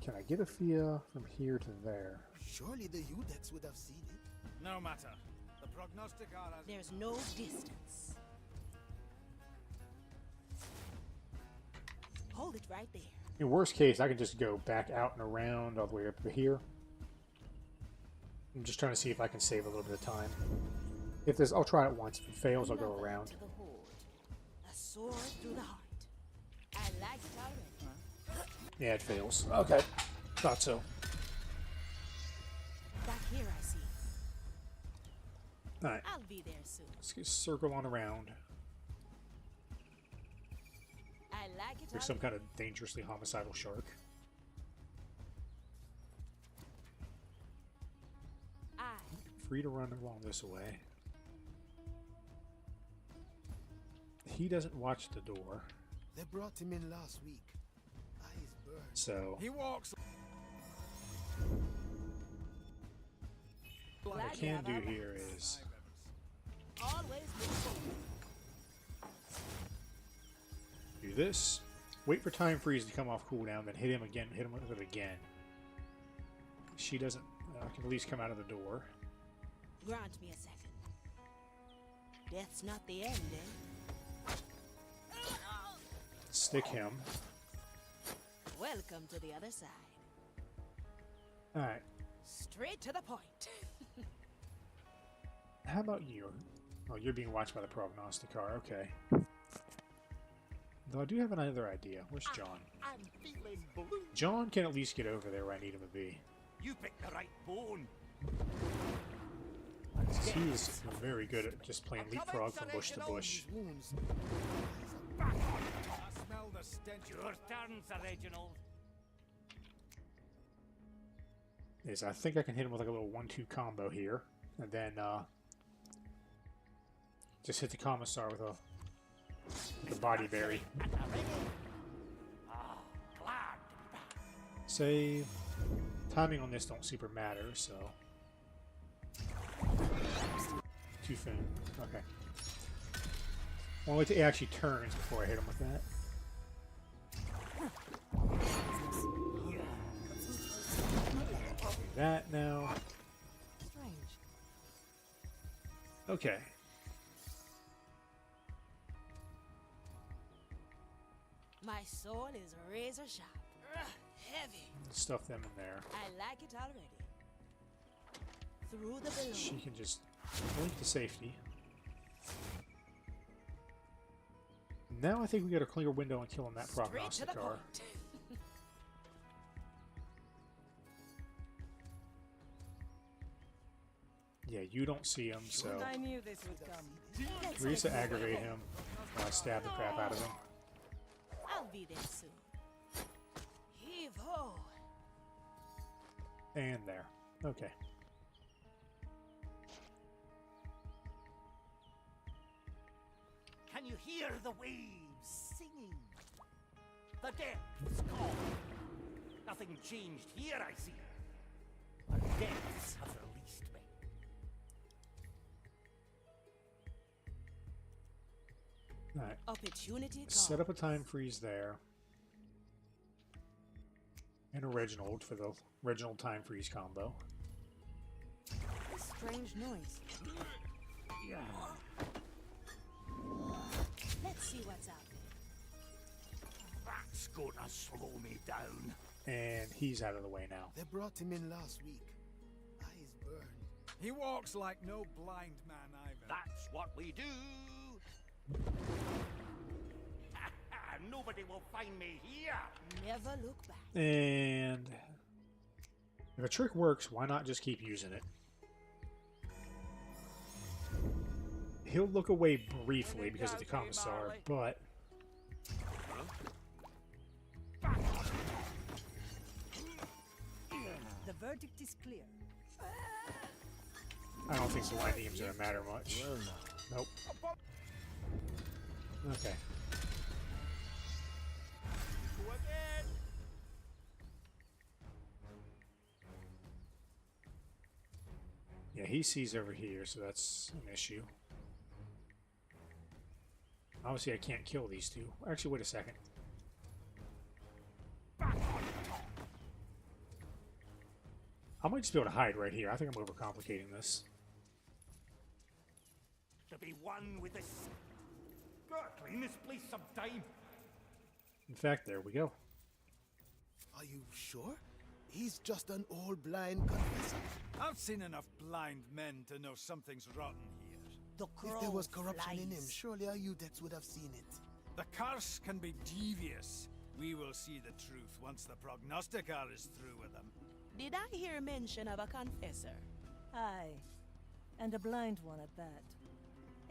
Speaker 1: Can I get a Fia from here to there?
Speaker 11: Surely the Udex would have seen it.
Speaker 10: No matter. The prognostic are as
Speaker 2: There's no distance. Hold it right there.
Speaker 1: In worst case, I can just go back out and around all the way up to here. I'm just trying to see if I can save a little bit of time. If this, I'll try it once. If it fails, I'll go
Speaker 2: Another
Speaker 1: around.
Speaker 2: to the horde. A sword through the heart. I like it already.
Speaker 1: Yeah, it fails. Okay. Thought so.
Speaker 2: Back here, I see.
Speaker 1: Alright.
Speaker 2: I'll be there soon.
Speaker 1: Let's just circle on around.
Speaker 2: I like it.
Speaker 1: There's some kind of dangerously homicidal shark. Free to run along this way. He doesn't watch the door.
Speaker 11: They brought him in last week. Eyes burned.
Speaker 1: So
Speaker 10: He walks.
Speaker 1: what I can do here is
Speaker 2: Always look forward.
Speaker 1: do this. Wait for time freeze to come off cooldown, then hit him again. Hit him with it again. She doesn't. I can at least come out of the door.
Speaker 2: Grant me a second. Death's not the end, eh?
Speaker 1: Stick him.
Speaker 2: Welcome to the other side.
Speaker 1: Alright.
Speaker 2: Straight to the point.
Speaker 1: How about you? Oh, you're being watched by the prognosticar. Okay. Though I do have another idea. Where's John?
Speaker 6: I'm feeling blue.
Speaker 1: John can at least get over there where I need him to be.
Speaker 6: You picked the right bone.
Speaker 1: He's very good at just playing leapfrog from bush to bush.
Speaker 11: Wounds.
Speaker 10: I smell the stench.
Speaker 6: Your turn, Sir Reginald.
Speaker 1: Is I think I can hit him with like a little 1-2 combo here, and then just hit the commissar with a body berry.
Speaker 6: Ah, glad to be back.
Speaker 1: Save. Timing on this don't super matter, so too soon. Okay. I want to wait till he actually turns before I hit him with that. Do that now.
Speaker 2: Strange.
Speaker 1: Okay.
Speaker 2: My soul is razor sharp. Heavy.
Speaker 1: Stuff them in there.
Speaker 2: I like it already. Through the balloon.
Speaker 1: She can just blink to safety. Now I think we got a clear window and killing that
Speaker 2: Straight to the
Speaker 1: prognosticar.
Speaker 2: point.
Speaker 1: Yeah, you don't see him, so
Speaker 9: I knew this would come.
Speaker 1: Risa aggravate him while I stab the crap out of him.
Speaker 2: I'll be there soon. Heave ho.
Speaker 1: And there. Okay.
Speaker 6: Can you hear the waves singing? The depths call. Nothing changed here, I see. The depths have released me.
Speaker 1: Alright.
Speaker 2: Opportunity
Speaker 1: Set up a time freeze there. And a Reginald for the Reginald time freeze combo.
Speaker 2: Strange noise.
Speaker 6: Yeah.
Speaker 2: Let's see what's out
Speaker 6: That's gonna slow me down.
Speaker 1: And he's out of the way now.
Speaker 11: They brought him in last week. Eyes burned.
Speaker 10: He walks like no blind man either.
Speaker 6: That's what we do. Nobody will find me here.
Speaker 2: there. Never look back.
Speaker 1: And if a trick works, why not just keep using it? He'll look away briefly because of the commissar, but
Speaker 9: The verdict is clear.
Speaker 1: I don't think Selenium's gonna matter much. Nope. Okay.
Speaker 6: Go again.
Speaker 1: Yeah, he sees over here, so that's an issue. Obviously, I can't kill these two. Actually, wait a second. I might just be able to hide right here. I think I'm overcomplicating this.
Speaker 6: To be one with this. Gotta clean this place sometime.
Speaker 1: In fact, there we go.
Speaker 11: Are you sure? He's just an old blind confessor.
Speaker 10: I've seen enough blind men to know something's rotten here.
Speaker 9: The
Speaker 11: If there was
Speaker 9: crow
Speaker 11: corruption in him,
Speaker 9: flies.
Speaker 11: surely our Udex would have seen it.
Speaker 10: The curse can be devious,
Speaker 5: We will see the truth once the prognosticar is through with them.
Speaker 2: Did I hear mention of a confessor?
Speaker 9: Aye. And a blind one at that.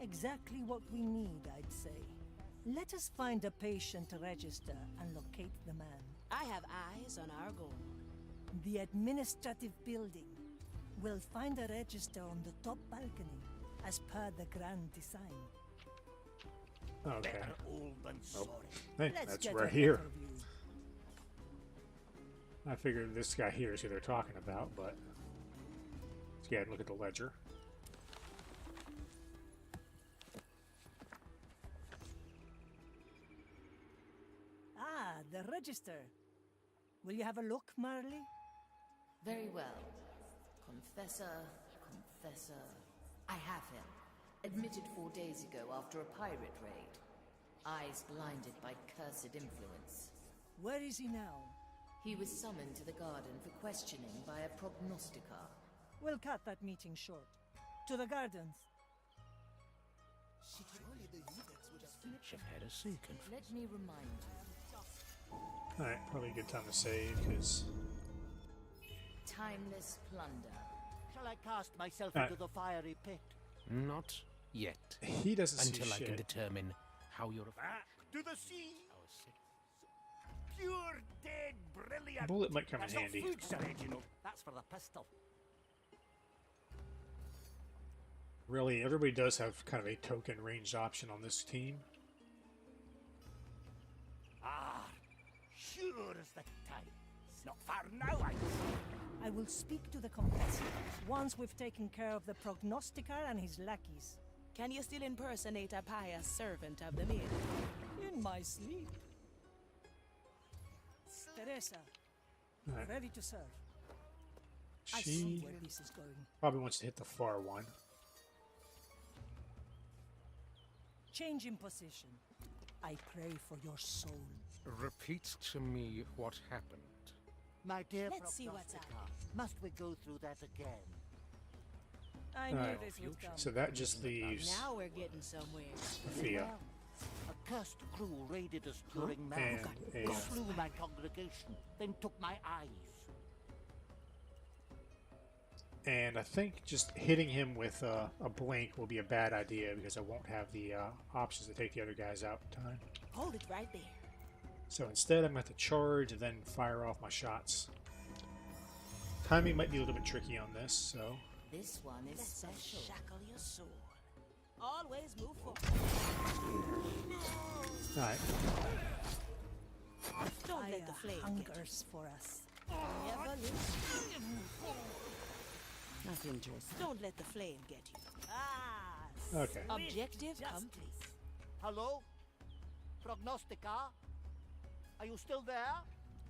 Speaker 9: Exactly what we need, I'd say. Let us find a patient register and locate the man.
Speaker 2: I have eyes on our goal.
Speaker 9: The administrative building. We'll find a register on the top balcony, as per the grand design.
Speaker 1: Okay.
Speaker 6: Better old than sorry.
Speaker 1: Hey,
Speaker 9: Let's
Speaker 1: that's
Speaker 9: get
Speaker 1: right
Speaker 9: a
Speaker 1: here.
Speaker 9: better view.
Speaker 1: I figured this guy here is who they're talking about, but let's go ahead and look at the ledger.
Speaker 9: Ah, the register. Will you have a look, Marley?
Speaker 3: Very well. Confessor, confessor. I have him. Admitted 4 days ago after a pirate raid. Eyes blinded by cursed influence.
Speaker 9: Where is he now?
Speaker 3: He was summoned to the garden for questioning by a prognosticar.
Speaker 9: We'll cut that meeting short. To the gardens.
Speaker 11: Surely the Eudex would have
Speaker 8: Should have had a second.
Speaker 3: Let me remind you.
Speaker 1: Alright, probably a good time to save, because...
Speaker 3: Timeless plunder.
Speaker 6: Shall I cast myself
Speaker 1: Alright.
Speaker 6: into the fiery pit?
Speaker 8: Not yet.
Speaker 1: He doesn't see
Speaker 8: Until I can
Speaker 1: shit.
Speaker 8: determine how you're...
Speaker 6: Back to the sea!
Speaker 8: Our sick-
Speaker 6: Pure, dead, brilliant!
Speaker 1: Bullet might come in
Speaker 6: That's
Speaker 1: handy.
Speaker 6: not food storage, you know. That's for the pistol.
Speaker 1: Really, everybody does have kind of a token ranged option on this team.
Speaker 6: Ah, sure as the time. It's not far now, I see.
Speaker 9: I will speak to the confessor once we've taken care of the prognosticar and his lackeys.
Speaker 2: Can you still impersonate a pious servant of the maiden?
Speaker 9: In my sleep. Teresa,
Speaker 1: Alright.
Speaker 9: ready to serve. I see
Speaker 1: She
Speaker 9: where this is going.
Speaker 1: probably wants to hit the far one.
Speaker 9: Change in position. I pray for your soul.
Speaker 8: Repeat to me what happened.
Speaker 6: My dear
Speaker 2: Let's see what's up.
Speaker 6: prognosticar, must we go through that again?
Speaker 9: I knew
Speaker 1: Alright.
Speaker 9: this would come.
Speaker 1: So that just leaves
Speaker 2: Now we're getting somewhere.
Speaker 1: Fia.
Speaker 6: A cursed crew raided us during
Speaker 1: And
Speaker 6: Malcolm.
Speaker 1: a,
Speaker 6: Slew my congregation, then took my eyes.
Speaker 1: and I think just hitting him with a blink will be a bad idea because I won't have the options to take the other guys out in time.
Speaker 2: Hold it right there.
Speaker 1: So instead I'm going to have to charge and then fire off my shots. Timing might be a little bit tricky on this, so...
Speaker 3: This one is
Speaker 2: Let's
Speaker 3: special.
Speaker 2: shackle your soul. Always move forward.
Speaker 1: Alright.
Speaker 2: Don't let the
Speaker 9: Fire
Speaker 2: flame get
Speaker 9: hungers for us.
Speaker 2: you. Never lose. Nothing, Joseph. Don't let the flame get you.
Speaker 9: Ah,
Speaker 1: Okay.
Speaker 2: Objective
Speaker 9: justice.
Speaker 2: complete.
Speaker 6: Hello? Prognostica? Are you still there?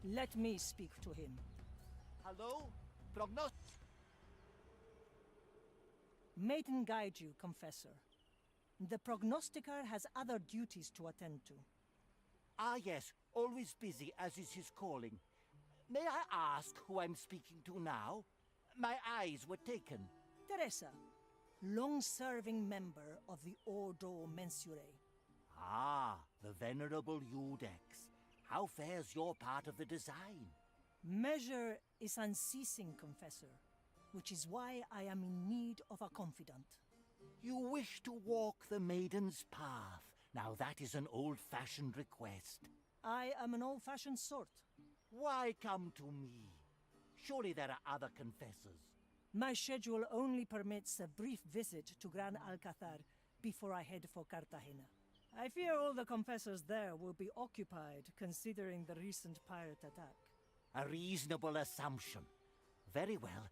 Speaker 9: let me speak to him.
Speaker 6: Hello? Prognost...
Speaker 9: Maiden guide you, Confessor. The prognosticar has other duties to attend to.
Speaker 6: Ah, yes. Always busy, as is his calling. May I ask who I'm speaking to now? My eyes were taken.
Speaker 9: Teresa, long-serving member of the Ordo Mensurae.
Speaker 6: Ah, the venerable Eudex. How fares your part of the design?
Speaker 9: Measure is unceasing, Confessor, which is why I am in need of a confidant.
Speaker 6: You wish to walk the maiden's path. Now that is an old-fashioned request.
Speaker 9: I am an old-fashioned sort.
Speaker 6: Why come to me? Surely there are other confessors.
Speaker 9: My schedule only permits a brief visit to Gran Alcazar before I head for Cartagena. I fear all the confessors there will be occupied, considering the recent pirate attack.
Speaker 6: A reasonable assumption. Very well.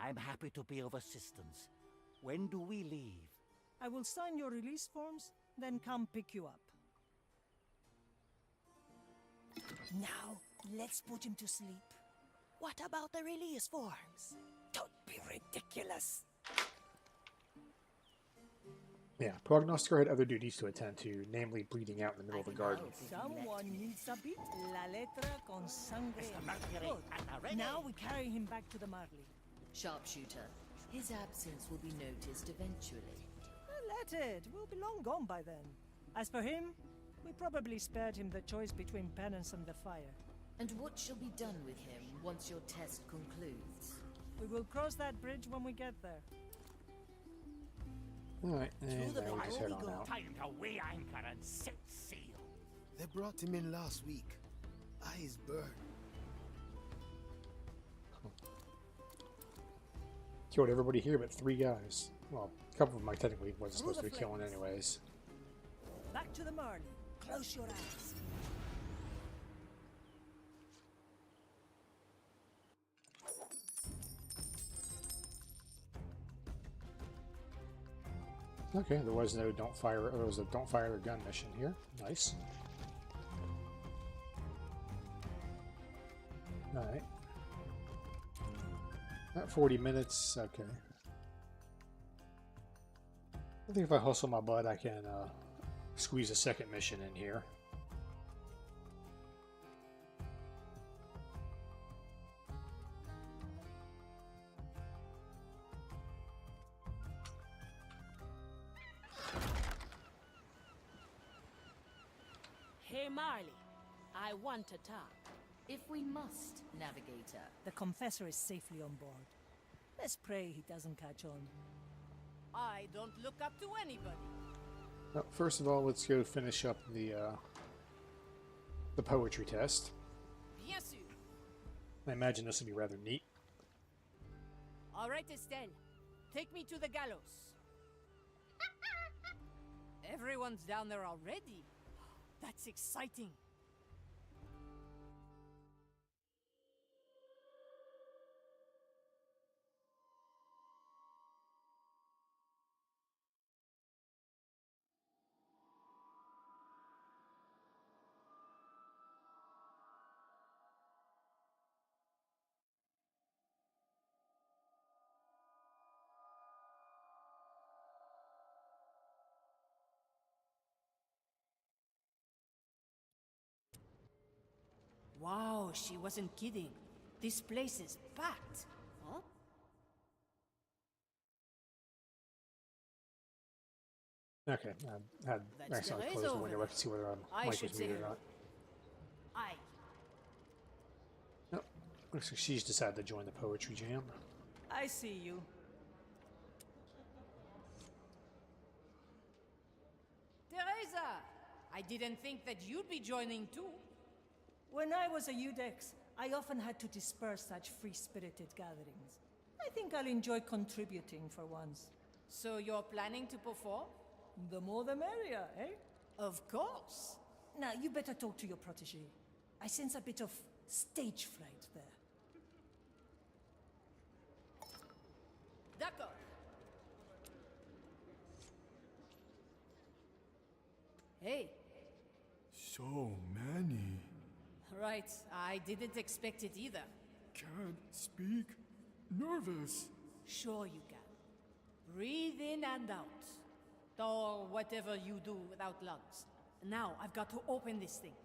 Speaker 6: I'm happy to be of assistance. When do we leave?
Speaker 9: I will sign your release forms, then come pick you up. Now, let's put him to sleep.
Speaker 2: What about the release forms?
Speaker 9: Don't be ridiculous.
Speaker 1: Yeah, Prognosticar had other duties to attend to, namely bleeding out in the middle of the garden.
Speaker 9: Someone needs a bit. La letra con sangre.
Speaker 6: Mr. Mercury
Speaker 9: Good.
Speaker 6: and Arene.
Speaker 9: Now we carry him back to the Marley.
Speaker 3: Sharpshooter. His absence will be noticed eventually.
Speaker 9: Let it. We'll be long gone by then. As for him, We probably spared him the choice between penance and the fire.
Speaker 3: And what shall be done with him once your test concludes?
Speaker 9: We will cross that bridge when we get there.
Speaker 1: Alright, and now we just head on out.
Speaker 6: Time to weigh anchor and set sail.
Speaker 11: They brought him in last week. Eyes burned.
Speaker 1: Killed everybody here but 3 guys. Well, a couple of them I technically wasn't supposed to be killing anyways.
Speaker 9: Back to the Marley. Close your eyes.
Speaker 1: Okay, there was no don't fire. There was a don't fire their gun mission here. Nice. All right. At 40 minutes. Okay. I think if I hustle my butt, I can squeeze a second mission in here.
Speaker 2: Hey, Marley. I want to talk.
Speaker 3: If we must, Navigator.
Speaker 9: The Confessor is safely on board. Let's pray he doesn't catch on.
Speaker 4: I don't look up to anybody.
Speaker 1: Well, first of all, let's go finish up the poetry test.
Speaker 4: Bien sûr.
Speaker 1: I imagine this will be rather neat.
Speaker 4: All right, Estelle. Take me to the gallows. Everyone's down there already. That's exciting. Wow, she wasn't kidding. This place is packed. Huh?
Speaker 1: Okay, I had accidentally closed the window. I can see whether my mic was muted or not.
Speaker 4: Aye.
Speaker 1: Nope. Looks like she's decided to join the poetry jam.
Speaker 9: I see you.
Speaker 4: Teresa! I didn't think that you'd be joining too.
Speaker 9: When I was a Udex, I often had to disperse such free-spirited gatherings. I think I'll enjoy contributing for once.
Speaker 4: So you're planning to perform?
Speaker 9: The more the merrier, eh?
Speaker 4: Of course.
Speaker 9: Now, you better talk to your protégé. I sense a bit of stage fright there.
Speaker 4: D'accord. Hey.
Speaker 5: So many.
Speaker 4: Right, I didn't expect it either.
Speaker 5: Can't speak. Nervous.
Speaker 4: Sure you can. Breathe in and out. Or whatever you do without lungs. Now, I've got to open this thing.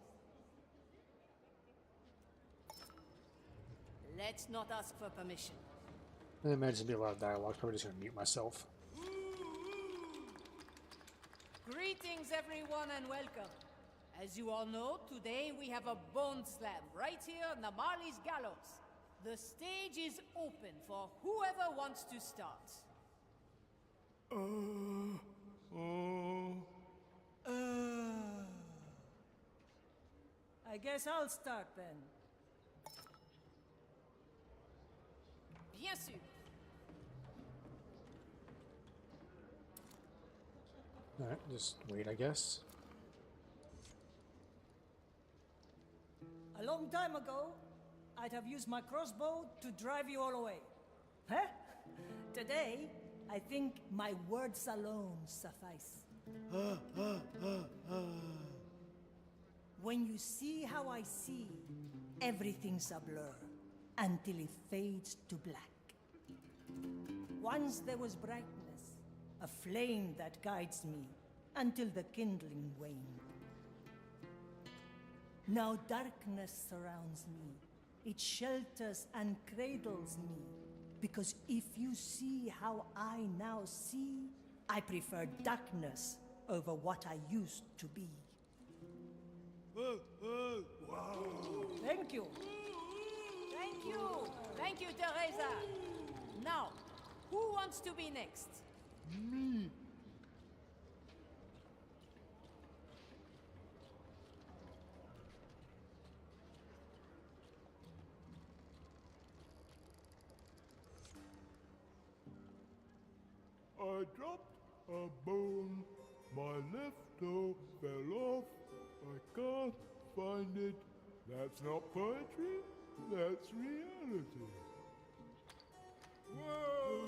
Speaker 4: Let's not ask for permission.
Speaker 1: I imagine there'll be a lot of dialogue. Probably just going to mute myself.
Speaker 4: Greetings, everyone, and welcome. As you all know, today we have a bone slam right here on the Marley's Gallows. The stage is open for whoever wants to start.
Speaker 9: I guess I'll start then.
Speaker 4: Bien sûr.
Speaker 1: Alright, just wait, I guess.
Speaker 9: A long time ago, I'd have used my crossbow to drive you all away. Huh? Today, I think my words alone suffice. When you see how I see, everything's a blur, until it fades to black. Once there was brightness, a flame that guides me, until the kindling waned. Now darkness surrounds me. It shelters and cradles me. Because if you see how I now see, I prefer darkness over what I used to be. Thank you.
Speaker 4: Thank you! Thank you, Teresa! Now, who wants to be next?
Speaker 5: Me. I dropped a bone. My left toe fell off. I can't find it. That's not poetry. That's reality. Whoa!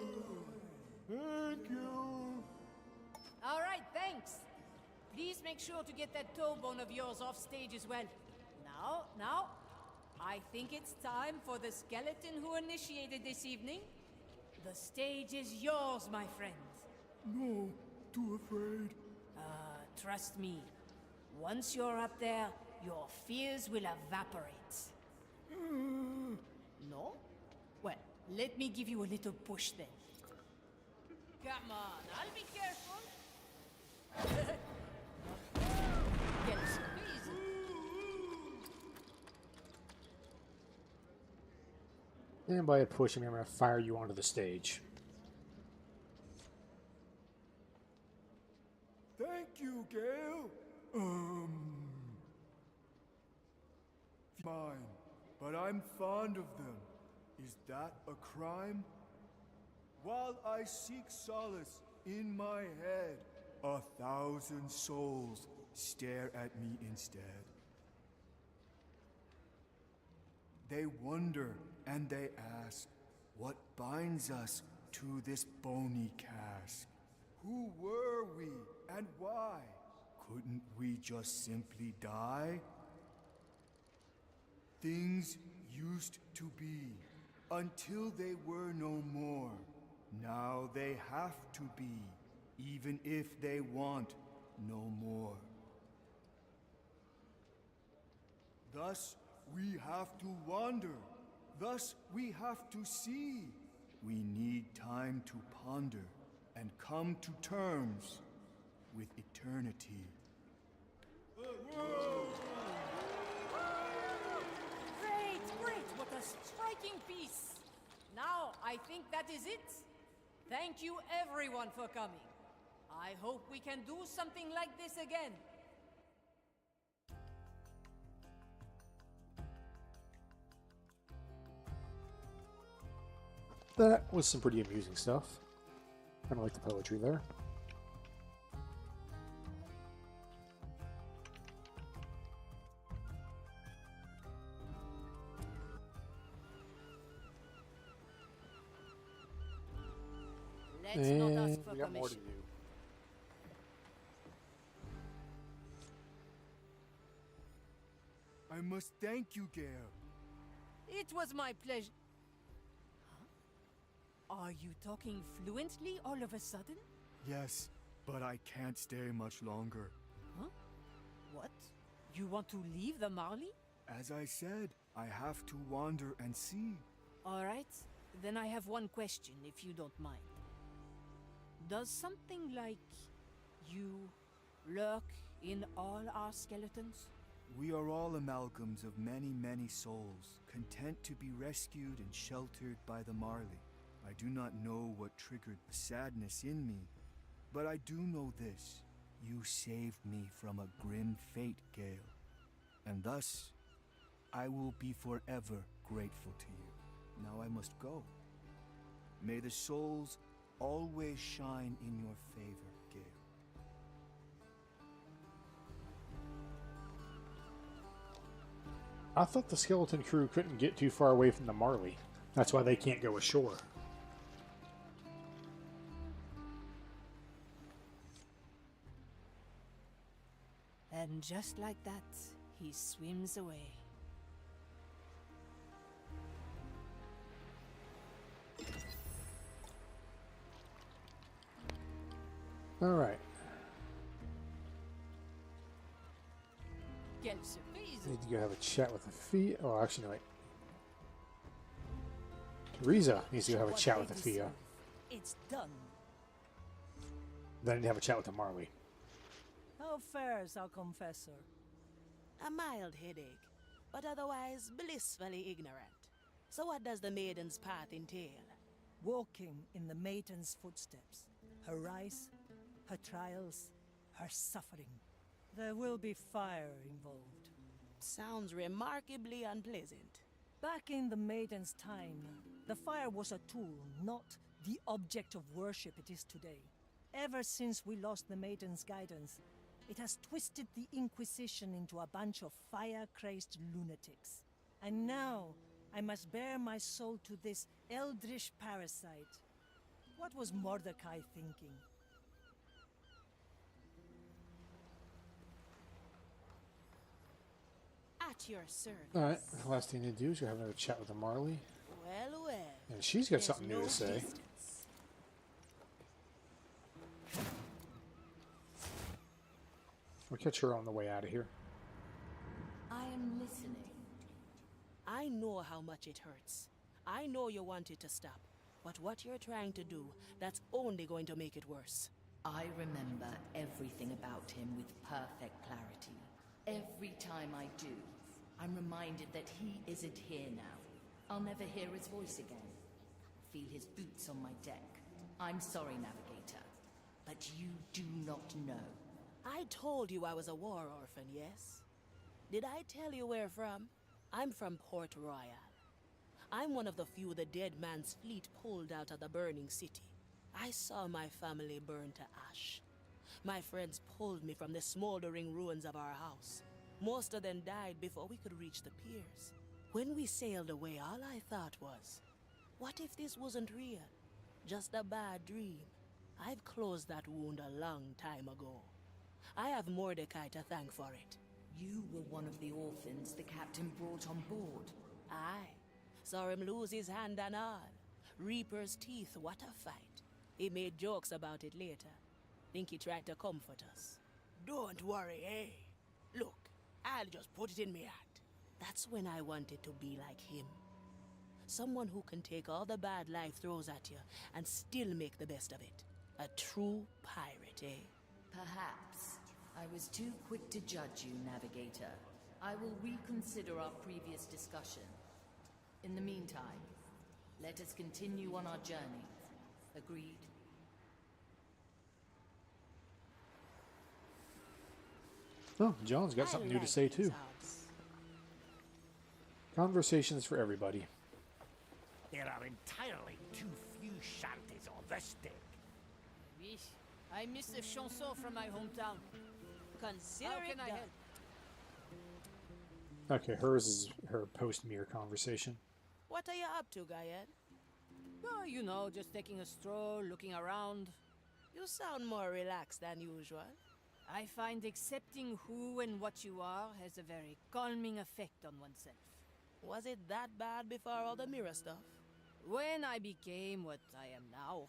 Speaker 5: Thank you.
Speaker 4: All right, thanks. Please make sure to get that toe bone of yours off stage as well. Now, I think it's time for the skeleton who initiated this evening. The stage is yours, my friend.
Speaker 5: No, too afraid.
Speaker 4: Trust me. Once you're up there, your fears will evaporate. No? Well, let me give you a little push then. Come on, I'll be careful. Get squeezed.
Speaker 1: And by pushing me, I'm going to fire you onto the stage.
Speaker 5: Thank you, Gale. Mine, but I'm fond of them. Is that a crime? While I seek solace in my head, 1,000 souls stare at me instead. They wonder and they ask, what binds us to this bony cask? Who were we and why? Couldn't we just simply die? Things used to be until they were no more. Now they have to be, even if they want no more. Thus we have to wander. Thus we have to see. We need time to ponder and come to terms with eternity.
Speaker 4: Great! What a striking piece! Now, I think that is it. Thank you everyone for coming. I hope we can do something like this again.
Speaker 1: That was some pretty amusing stuff. Kind of like the poetry there.
Speaker 4: Let's not ask for
Speaker 1: we got more to
Speaker 4: permission.
Speaker 1: do.
Speaker 5: I must thank you, Gale.
Speaker 4: It was my pleasure. Huh? Are you talking fluently all of a sudden?
Speaker 5: Yes, but I can't stay much longer.
Speaker 4: Huh? What? You want to leave the Marley?
Speaker 5: As I said, I have to wander and see.
Speaker 4: All right. Then I have one question, if you don't mind. Does something like you lurk in all our skeletons?
Speaker 5: We are all amalgams of many, many souls, content to be rescued and sheltered by the Marley. I do not know what triggered the sadness in me, but I do know this. You saved me from a grim fate, Gale. And thus, I will be forever grateful to you. Now I must go. May the souls always shine in your favor, Gale.
Speaker 1: I thought the skeleton crew couldn't get too far away from the Marley. That's why they can't go ashore.
Speaker 4: And just like that, he swims away.
Speaker 1: All right.
Speaker 4: Quelle surprise!
Speaker 1: Need to go have a chat with the Fia. Oh, actually, no, wait. Teresa needs to go have a chat with the Fia.
Speaker 9: It's done.
Speaker 1: Then I need to have a chat with the Marley.
Speaker 9: How fares our confessor?
Speaker 2: A mild headache, but otherwise blissfully ignorant. So what does the Maiden's Path entail?
Speaker 9: Walking in the Maiden's footsteps. Her rise, her trials, her suffering. There will be fire involved.
Speaker 2: Sounds remarkably unpleasant.
Speaker 9: Back in the Maiden's time, the fire was a tool, not the object of worship it is today. Ever since we lost the Maiden's guidance, it has twisted the Inquisition into a bunch of fire-crazed lunatics. And now, I must bare my soul to this eldritch parasite. What was Mordecai thinking?
Speaker 2: At your service.
Speaker 1: Alright, the last thing to do is go have another chat with the Marley.
Speaker 2: Well, well.
Speaker 1: And she's got
Speaker 2: There's
Speaker 1: something new
Speaker 2: no
Speaker 1: to say.
Speaker 2: distance.
Speaker 1: We'll catch her on the way out of here.
Speaker 3: I am listening.
Speaker 2: I know how much it hurts. I know you want it to stop. But what you're trying to do, that's only going to make it worse.
Speaker 3: I remember everything about him with perfect clarity. Every time I do, I'm reminded that he isn't here now. I'll never hear his voice again. Feel his boots on my deck. I'm sorry, Navigator, but you do not know.
Speaker 2: I told you I was a war orphan, yes? Did I tell you where from? I'm from Port Royal. I'm one of the few the dead man's fleet pulled out of the burning city. I saw my family burn to ash. My friends pulled me from the smoldering ruins of our house. Most of them died before we could reach the piers. When we sailed away, all I thought was, what if this wasn't real? Just a bad dream. I've closed that wound a long time ago. I have Mordecai to thank for it.
Speaker 3: You were one of the orphans the captain brought on board.
Speaker 2: Aye. Saw him lose his hand and all. Reaper's teeth, what a fight. He made jokes about it later. Think he tried to comfort us. Don't worry, eh? Look, I'll just put it in me heart. That's when I wanted to be like him. Someone who can take all the bad life throws at you and still make the best of it. A true pirate, eh?
Speaker 3: Perhaps. I was too quick to judge you, Navigator. I will reconsider our previous discussion. In the meantime, let us continue on our journey. Agreed?
Speaker 1: Oh, John's got something new to say too. Conversations for everybody.
Speaker 6: There are entirely too few shanties on this deck.
Speaker 4: Oui, I miss a chanson from my hometown.
Speaker 2: Consider
Speaker 4: How
Speaker 2: it
Speaker 4: can I
Speaker 2: done.
Speaker 4: help?
Speaker 1: Okay, hers is her post-mirror conversation.
Speaker 2: What are you up to, Gaia?
Speaker 4: Oh, you know, just taking a stroll, looking around.
Speaker 2: You sound more relaxed than usual.
Speaker 4: I find accepting who and what you are has a very calming effect on oneself.
Speaker 2: Was it that bad before all the mirror stuff?
Speaker 4: When I became what I am now,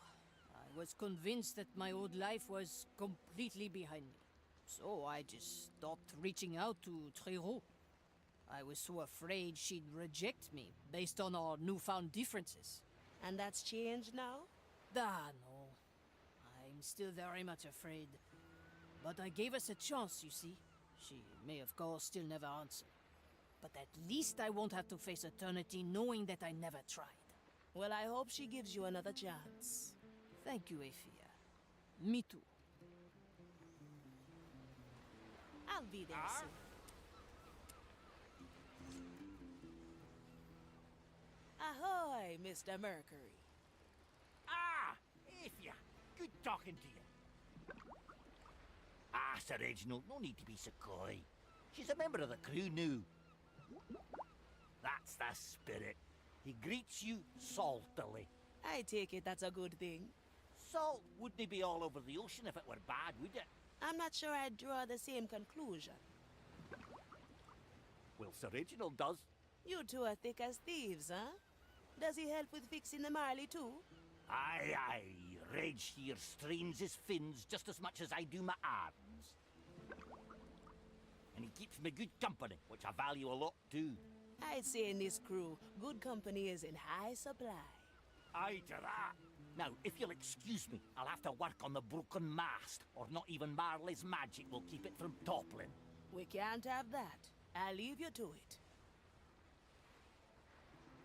Speaker 4: I was convinced that my old life was completely behind me. So I just stopped reaching out to Trero. I was so afraid she'd reject me based on our newfound differences.
Speaker 2: And that's changed now?
Speaker 4: Ah, no. I'm still very much afraid. But I gave us a chance, you see. She may, of course, still never answer. But at least I won't have to face eternity knowing that I never tried.
Speaker 2: Well, I hope she gives you another chance.
Speaker 4: Thank you, Aphia. Me too.
Speaker 2: I'll be there soon. Ahoy, Mr. Mercury.
Speaker 6: Ah, Aphia, good talking to you. Ah, Sir Reginald, no need to be so coy. She's a member of the crew now. That's the spirit. He greets you saltily.
Speaker 2: I take it that's a good thing.
Speaker 6: Salt wouldn't be all over the ocean if it were bad, would it?
Speaker 2: I'm not sure I'd draw the same conclusion.
Speaker 6: Well, Sir Reginald does.
Speaker 2: You two are thick as thieves, huh? Does he help with fixing the Marley too?
Speaker 6: Aye, aye. Reg here strains his fins just as much as I do my arms. And he keeps me good company, which I value a lot too.
Speaker 2: I'd say in this crew, good company is in high supply.
Speaker 6: Aye to that. Now, if you'll excuse me, I'll have to work on the broken mast, or not even Marley's magic will keep it from toppling.
Speaker 2: We can't have that. I'll leave you to it.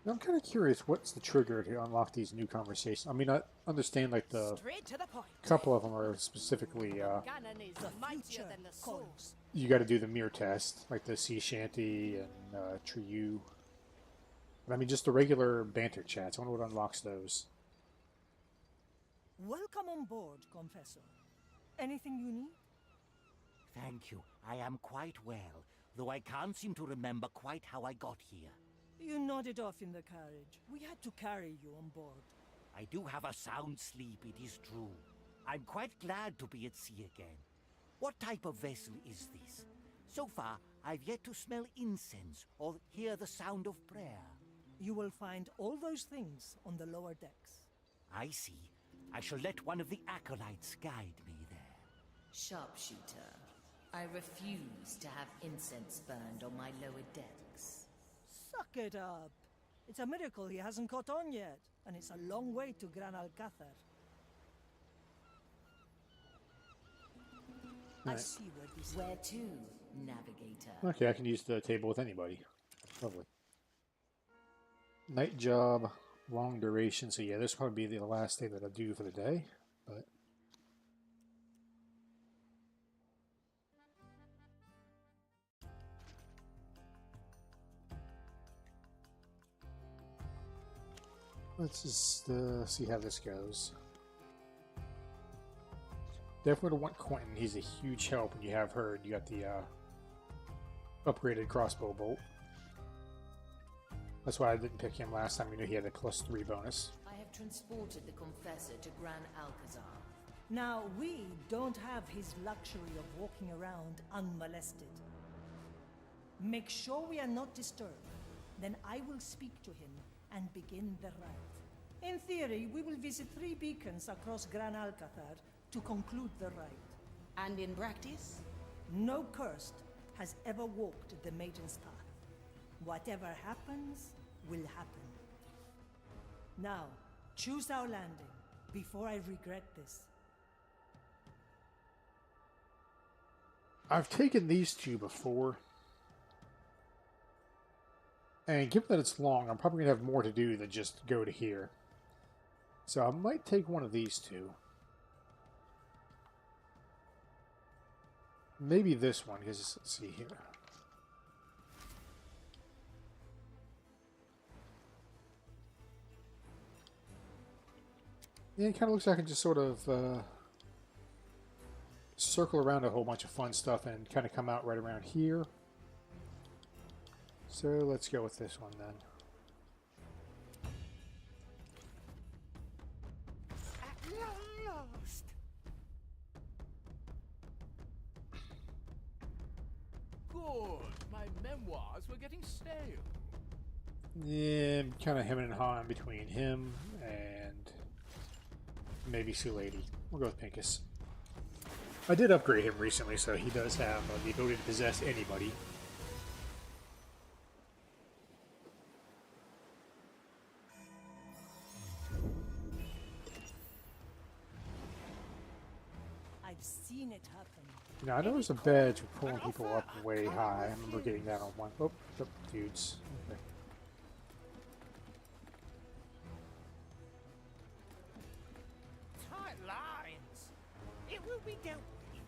Speaker 1: I'm kind of curious, what's the trigger to unlock these new conversations? I mean, I understand like the
Speaker 2: Straight to the point.
Speaker 1: couple of them are specifically
Speaker 4: Ganon is
Speaker 9: The
Speaker 4: mightier
Speaker 9: future
Speaker 4: than the soul.
Speaker 9: calls.
Speaker 1: you got to do the mirror test, like the sea shanty and Triyu. But I mean, just the regular banter chats. I wonder what unlocks those.
Speaker 9: Welcome on board, Confessor. Anything you need?
Speaker 6: Thank you. I am quite well, though I can't seem to remember quite how I got here.
Speaker 9: You nodded off in the carriage. We had to carry you on board.
Speaker 6: I do have a sound sleep, it is true. I'm quite glad to be at sea again. What type of vessel is this? So far, I've yet to smell incense or hear the sound of prayer.
Speaker 9: You will find all those things on the lower decks.
Speaker 6: I see. I shall let one of the acolytes guide me there.
Speaker 3: Sharpshooter, I refuse to have incense burned on my lower decks.
Speaker 9: Suck it up. It's a miracle he hasn't caught on yet, and it's a long way to Gran Alcázar. I
Speaker 1: Right.
Speaker 9: see where this is.
Speaker 3: Where to, navigator?
Speaker 1: Okay, I can use the table with anybody. Lovely. Night job, long duration. So yeah, this will probably be the last thing that I'll do for the day. But let's just see how this goes. Definitely want Quentin. He's a huge help when you have her. You got the upgraded crossbow bolt. That's why I didn't pick him last time. We knew he had a +3 bonus.
Speaker 3: I have transported the Confessor to Gran Alcázar.
Speaker 9: Now, we don't have his luxury of walking around unmolested. Make sure we are not disturbed. Then I will speak to him and begin the rite. In theory, we will visit 3 beacons across Gran Alcázar to conclude the rite.
Speaker 2: And in practice?
Speaker 9: No cursed has ever walked the Maiden's Path. Whatever happens, will happen. Now, choose our landing, before I regret this.
Speaker 1: I've taken these two before. And given that it's long, I'm probably going to have more to do than just go to here. So I might take one of these two. Maybe this one, because let's see here. Yeah, it kind of looks like I can just sort of circle around a whole bunch of fun stuff and kind of come out right around here. So let's go with this one then.
Speaker 6: At last!
Speaker 10: Good. My memoirs were getting stale.
Speaker 1: Yeah, kind of hemming and hawing between him and maybe Sue Lady. We'll go with Pincus. I did upgrade him recently, so he does have the ability to possess anybody.
Speaker 9: I've seen it happen.
Speaker 1: Now, I know there's a badge for pulling people up way high. I remember getting that on one. Oh, dudes. Okay.
Speaker 6: Tight lines! It will be dealt with.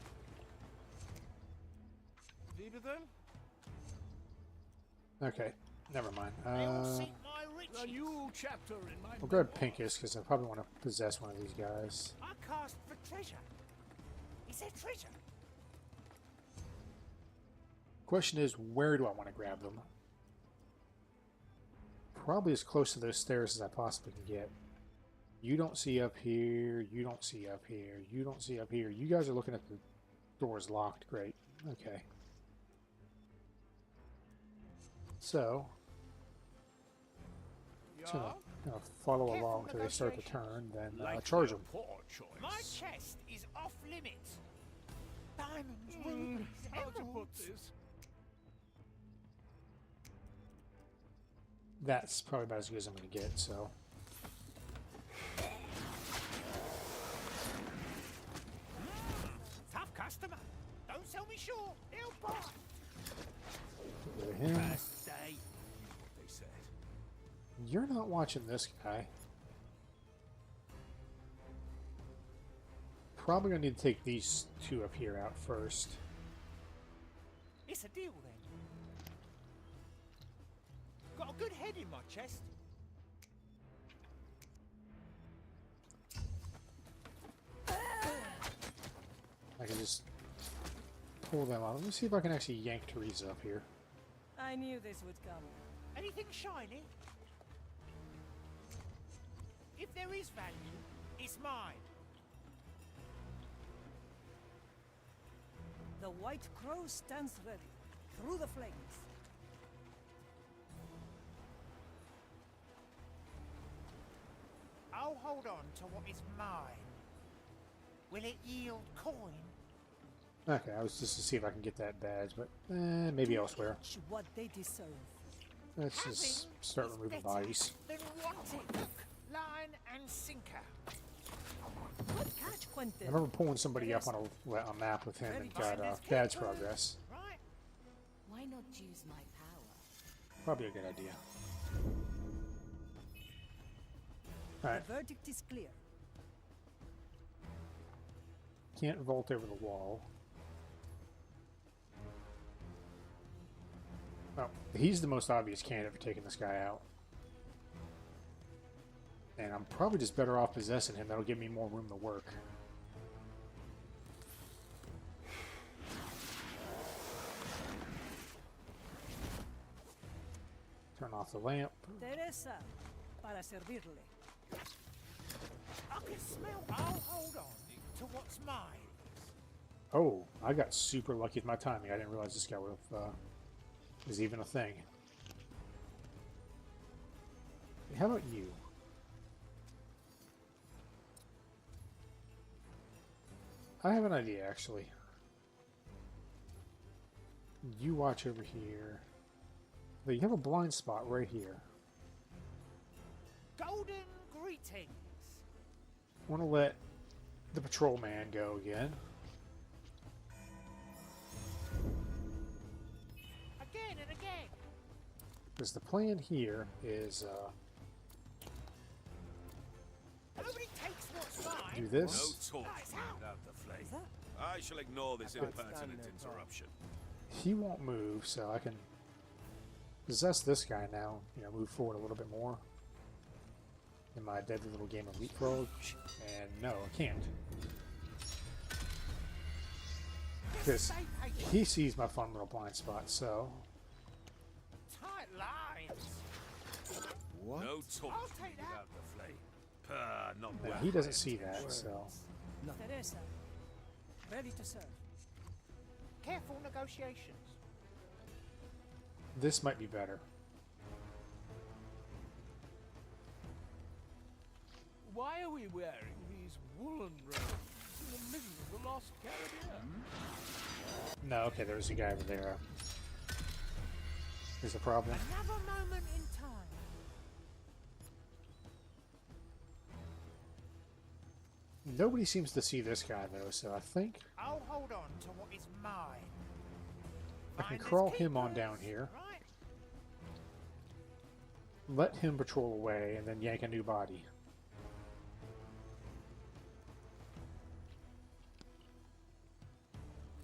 Speaker 10: Leave it then?
Speaker 1: Okay, never mind.
Speaker 6: They'll seek my
Speaker 10: A
Speaker 6: riches.
Speaker 10: new chapter in my
Speaker 1: We'll grab Pincus, because I probably want to possess one of these guys.
Speaker 6: I cast for treasure. Is there treasure?
Speaker 1: Question is, where do I want to grab them? Probably as close to those stairs as I possibly can get. You don't see up here, you don't see up here, you don't see up here. You guys are looking at the doors locked. Great. Okay. So, just gonna follow along until they start to turn, then charge them.
Speaker 10: Poor choice.
Speaker 6: My chest is off limits. Diamonds,
Speaker 10: Hmm,
Speaker 6: rubies,
Speaker 10: how to put
Speaker 6: emeralds.
Speaker 10: this?
Speaker 1: That's probably about as good as I'm going to get, so.
Speaker 6: Tough customer. Don't sell me short. He'll buy.
Speaker 1: him.
Speaker 10: First day. What they said.
Speaker 1: You're not watching this guy. Probably gonna need to take these two up here out first.
Speaker 6: It's a deal then. Got a good head in my chest.
Speaker 1: I can just pull them out. Let me see if I can actually yank Teresa up here.
Speaker 9: I knew this would come.
Speaker 6: Anything shiny? If there is value, it's mine.
Speaker 9: The White Crow stands ready. Through the flames.
Speaker 6: I'll hold on to what is mine. Will it yield coin?
Speaker 1: Okay, I was just to see if I can get that badge, but maybe elsewhere.
Speaker 9: Each what they deserve.
Speaker 1: Let's just start removing bodies.
Speaker 6: Then wanting. Line and sinker.
Speaker 9: Good catch, Quentin.
Speaker 1: I remember pulling somebody up on a map with him and got badge progress.
Speaker 6: Right.
Speaker 3: Why not use my power?
Speaker 1: Probably a good idea. Alright,
Speaker 9: The verdict is clear.
Speaker 1: can't vault over the wall. Well, he's the most obvious candidate for taking this guy out. And I'm probably just better off possessing him. That'll give me more room to work. Turn off the lamp.
Speaker 9: Teresa, para servirle.
Speaker 6: I can smell. I'll hold on to what's mine.
Speaker 1: Oh, I got super lucky with my timing. I didn't realize this guy was even a thing. How about you? I have an idea, actually. You watch over here. You have a blind spot right here.
Speaker 6: Golden greetings.
Speaker 1: Want to let the patrolman go again.
Speaker 6: Again and again.
Speaker 1: Because the plan here is
Speaker 6: Nobody takes what's mine.
Speaker 1: do
Speaker 10: No
Speaker 1: this.
Speaker 10: talk without the flame. I shall ignore this impertinent interruption.
Speaker 1: He won't move, so I can possess this guy now. You know, move forward a little bit more in my deadly little game of leapfrog. And no, I can't. Because he sees my fun little blind spot, so
Speaker 6: Tight lines.
Speaker 11: What?
Speaker 10: No talk
Speaker 6: I'll take that.
Speaker 10: without the flame. Not
Speaker 1: and
Speaker 10: well.
Speaker 1: he doesn't see that, so
Speaker 9: Teresa, ready to serve.
Speaker 6: Careful negotiations.
Speaker 1: this might be better.
Speaker 13: Why are we wearing these woolen robes in the middle of the Lost Caribbean?
Speaker 1: No, okay, there's a guy over there. There's a problem.
Speaker 6: Another moment in time.
Speaker 1: Nobody seems to see this guy, though, so I think
Speaker 6: I'll hold on to what is mine.
Speaker 1: I can
Speaker 6: Finders
Speaker 1: crawl him on
Speaker 6: keepers,
Speaker 1: down here.
Speaker 6: Right.
Speaker 1: Let him patrol away, and then yank a new body.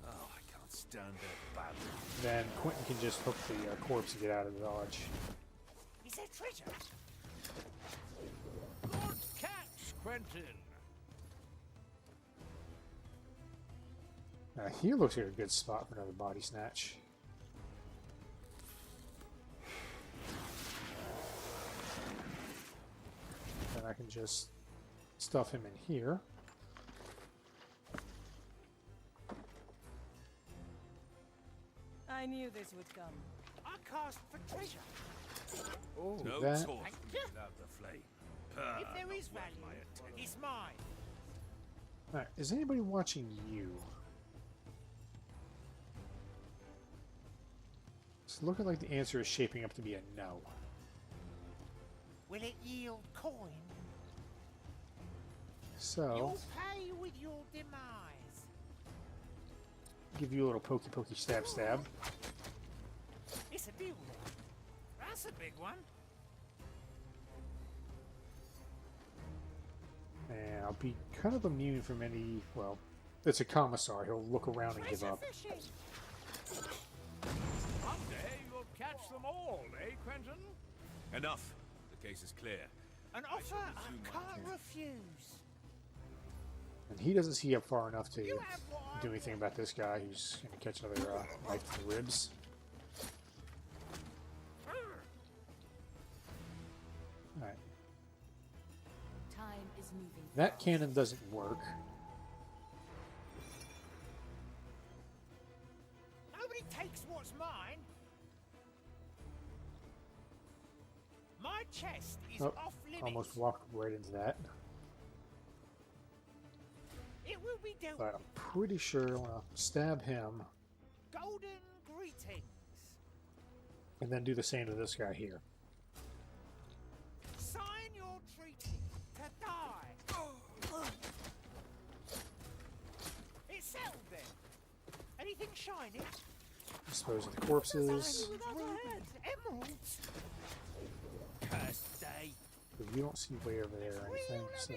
Speaker 10: Oh, I can't stand that battle.
Speaker 1: Then Quentin can just hook the corpse and get out of Dodge.
Speaker 6: Is there treasure?
Speaker 13: Good catch, Quentin.
Speaker 1: Here looks like a good spot for another body snatch. Then I can just stuff him in here.
Speaker 9: I knew this would come.
Speaker 6: I cast for treasure.
Speaker 11: Oh,
Speaker 10: No
Speaker 1: that-
Speaker 10: talk
Speaker 6: Thank you.
Speaker 10: without the flame.
Speaker 6: If there is
Speaker 10: not worth
Speaker 6: value,
Speaker 10: my attention.
Speaker 6: it's mine.
Speaker 1: Alright, is anybody watching you? It's looking like the answer is shaping up to be a no.
Speaker 6: Will it yield coin?
Speaker 1: So,
Speaker 6: You'll pay with your demise.
Speaker 1: give you a little pokey pokey stab stab.
Speaker 6: It's
Speaker 13: What's the deal then? That's a big one.
Speaker 1: And I'll be kind of immune from any, well, it's a commissar. He'll look around and give up.
Speaker 13: Someday you'll catch them all, eh, Quentin?
Speaker 10: Enough. The case is clear.
Speaker 13: An offer I can't refuse.
Speaker 1: And he doesn't see up far enough to do anything about this guy who's going to catch another knife to the ribs. Alright.
Speaker 3: Time is moving.
Speaker 1: That cannon doesn't work.
Speaker 13: Nobody takes what's mine. My chest is off limits.
Speaker 1: Almost walked right into that.
Speaker 13: It will be dealt
Speaker 1: But I'm pretty sure I'm going to stab him
Speaker 13: golden greetings.
Speaker 1: and then do the same to this guy here.
Speaker 13: Sign your treaty to die. It's settled then. Anything shiny?
Speaker 1: Dispose of the corpses.
Speaker 13: Emeralds. Cursed day.
Speaker 1: But you don't see way over there or anything, so...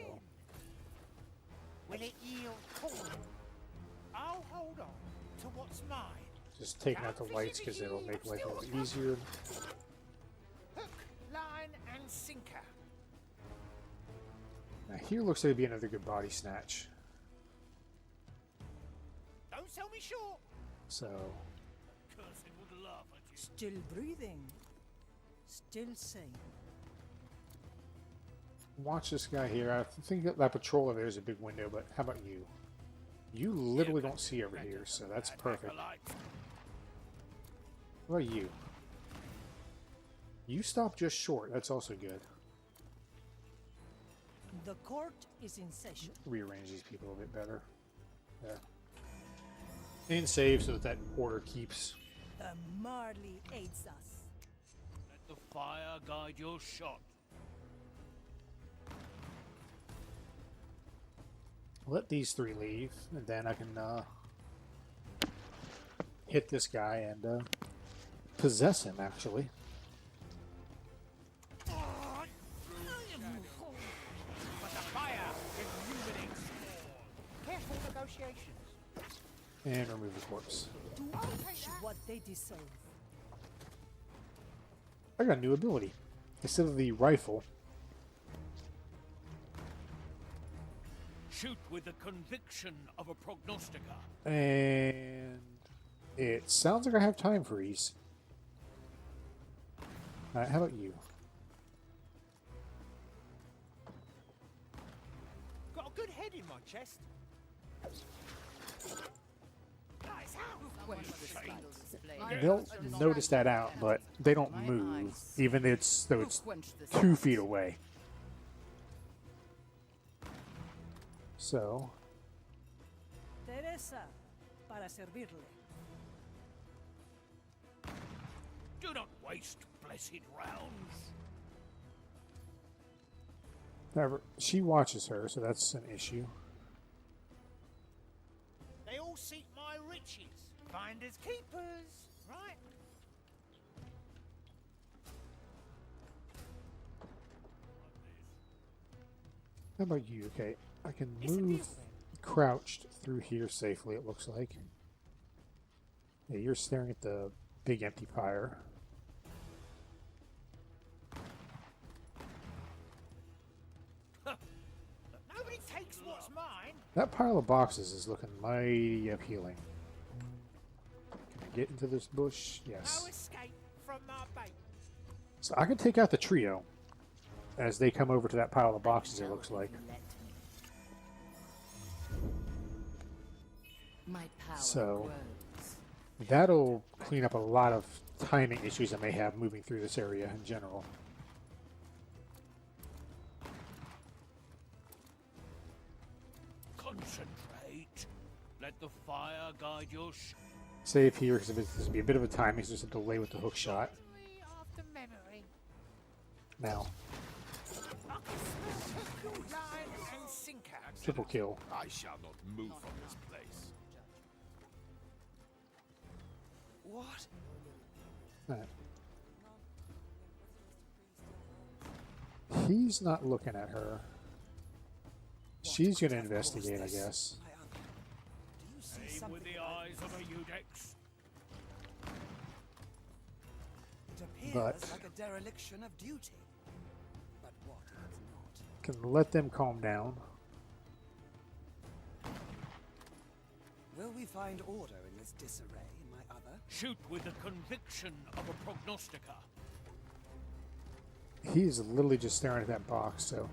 Speaker 13: Will it yield corn? I'll hold on to what's mine.
Speaker 1: Just taking out the lights because it'll make life a little easier.
Speaker 13: Hook, line, and sinker.
Speaker 1: Now here looks like it'd be another good body snatch.
Speaker 13: Don't sell me short.
Speaker 1: So...
Speaker 13: Cursed would laugh at you.
Speaker 9: Still breathing. Still sane.
Speaker 1: Watch this guy here. I think that patrol over there is a big window, but how about you? You literally don't see over here, so that's perfect. What about you? You stop just short. That's also good.
Speaker 9: The court is in session.
Speaker 1: Rearrange these people a bit better. There. And save so that that order keeps.
Speaker 9: The Marley aids us.
Speaker 13: Let the fire guide your shot.
Speaker 1: Let these three leave, and then I can hit this guy and possess him, actually.
Speaker 13: But the fire illuminates all. Careful negotiations.
Speaker 1: And remove the corpse.
Speaker 9: To outreach what they deserve.
Speaker 1: I got a new ability. Instead of the rifle,
Speaker 13: Shoot with the conviction of a prognosticator.
Speaker 1: and it sounds like I have time freeze. Alright, how about you?
Speaker 13: Got a good head in my chest.
Speaker 1: They'll notice that out, but they don't move, even though it's 2 feet away. So,
Speaker 9: Teresa, para servirle.
Speaker 13: Do not waste blessed rounds.
Speaker 1: however, she watches her, so that's an issue.
Speaker 13: They all seek my riches. Finders keepers, right?
Speaker 1: How about you? Okay, I can move crouched through here safely, it looks like. Yeah, you're staring at the big empty pyre.
Speaker 13: Nobody takes what's mine.
Speaker 1: That pile of boxes is looking mighty appealing. Can I get into this bush? Yes.
Speaker 13: No escape from my bait.
Speaker 1: So I can take out the trio as they come over to that pile of boxes, it looks like.
Speaker 3: My power
Speaker 1: So
Speaker 3: grows.
Speaker 1: that'll clean up a lot of timing issues I may have moving through this area in general.
Speaker 13: Concentrate. Let the fire guide your
Speaker 1: Save here because there's going to be a bit of a timing, so there's a delay with the hook shot.
Speaker 13: after memory.
Speaker 1: Now,
Speaker 13: Line and sinker.
Speaker 1: triple kill.
Speaker 10: I shall not move from this place.
Speaker 13: What?
Speaker 1: Alright. He's not looking at her. She's going to investigate, I guess.
Speaker 13: Aim with the eyes of a Eudex.
Speaker 14: It appears
Speaker 1: But
Speaker 14: like a dereliction of duty. But what is not?
Speaker 1: can let them calm down.
Speaker 14: Will we find order in this disarray in my other?
Speaker 13: Shoot with the conviction of a prognostica.
Speaker 1: He's literally just staring at that box, so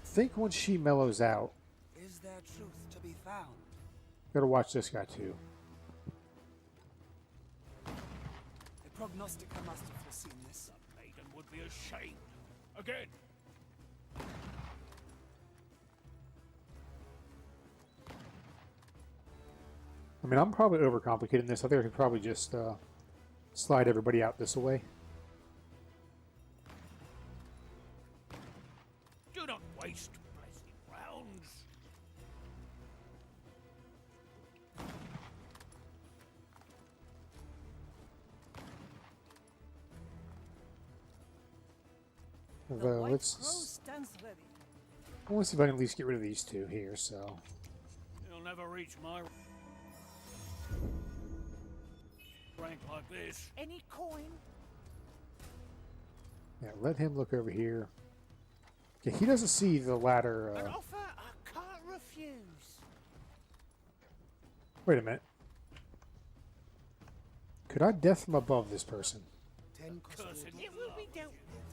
Speaker 1: I think once she mellows out,
Speaker 14: Is there truth to be found?
Speaker 1: gotta watch this guy too.
Speaker 14: The prognostica must have foreseen this.
Speaker 13: The maiden would be ashamed. Again.
Speaker 1: I mean, I'm probably overcomplicating this. I think I could probably just slide everybody out this way.
Speaker 13: Do not waste blessed rounds.
Speaker 1: Although,
Speaker 9: Crow
Speaker 1: let's...
Speaker 9: stands ready.
Speaker 1: I want to see if I can at least get rid of these two here, so...
Speaker 13: You'll never reach my rank like this.
Speaker 12: Any coin?
Speaker 1: Yeah, let him look over here. Yeah, he doesn't see the ladder.
Speaker 13: An offer I can't refuse.
Speaker 1: Wait a minute. Could I death from above this person?
Speaker 11: 10
Speaker 13: Cursed, it will be dealt with.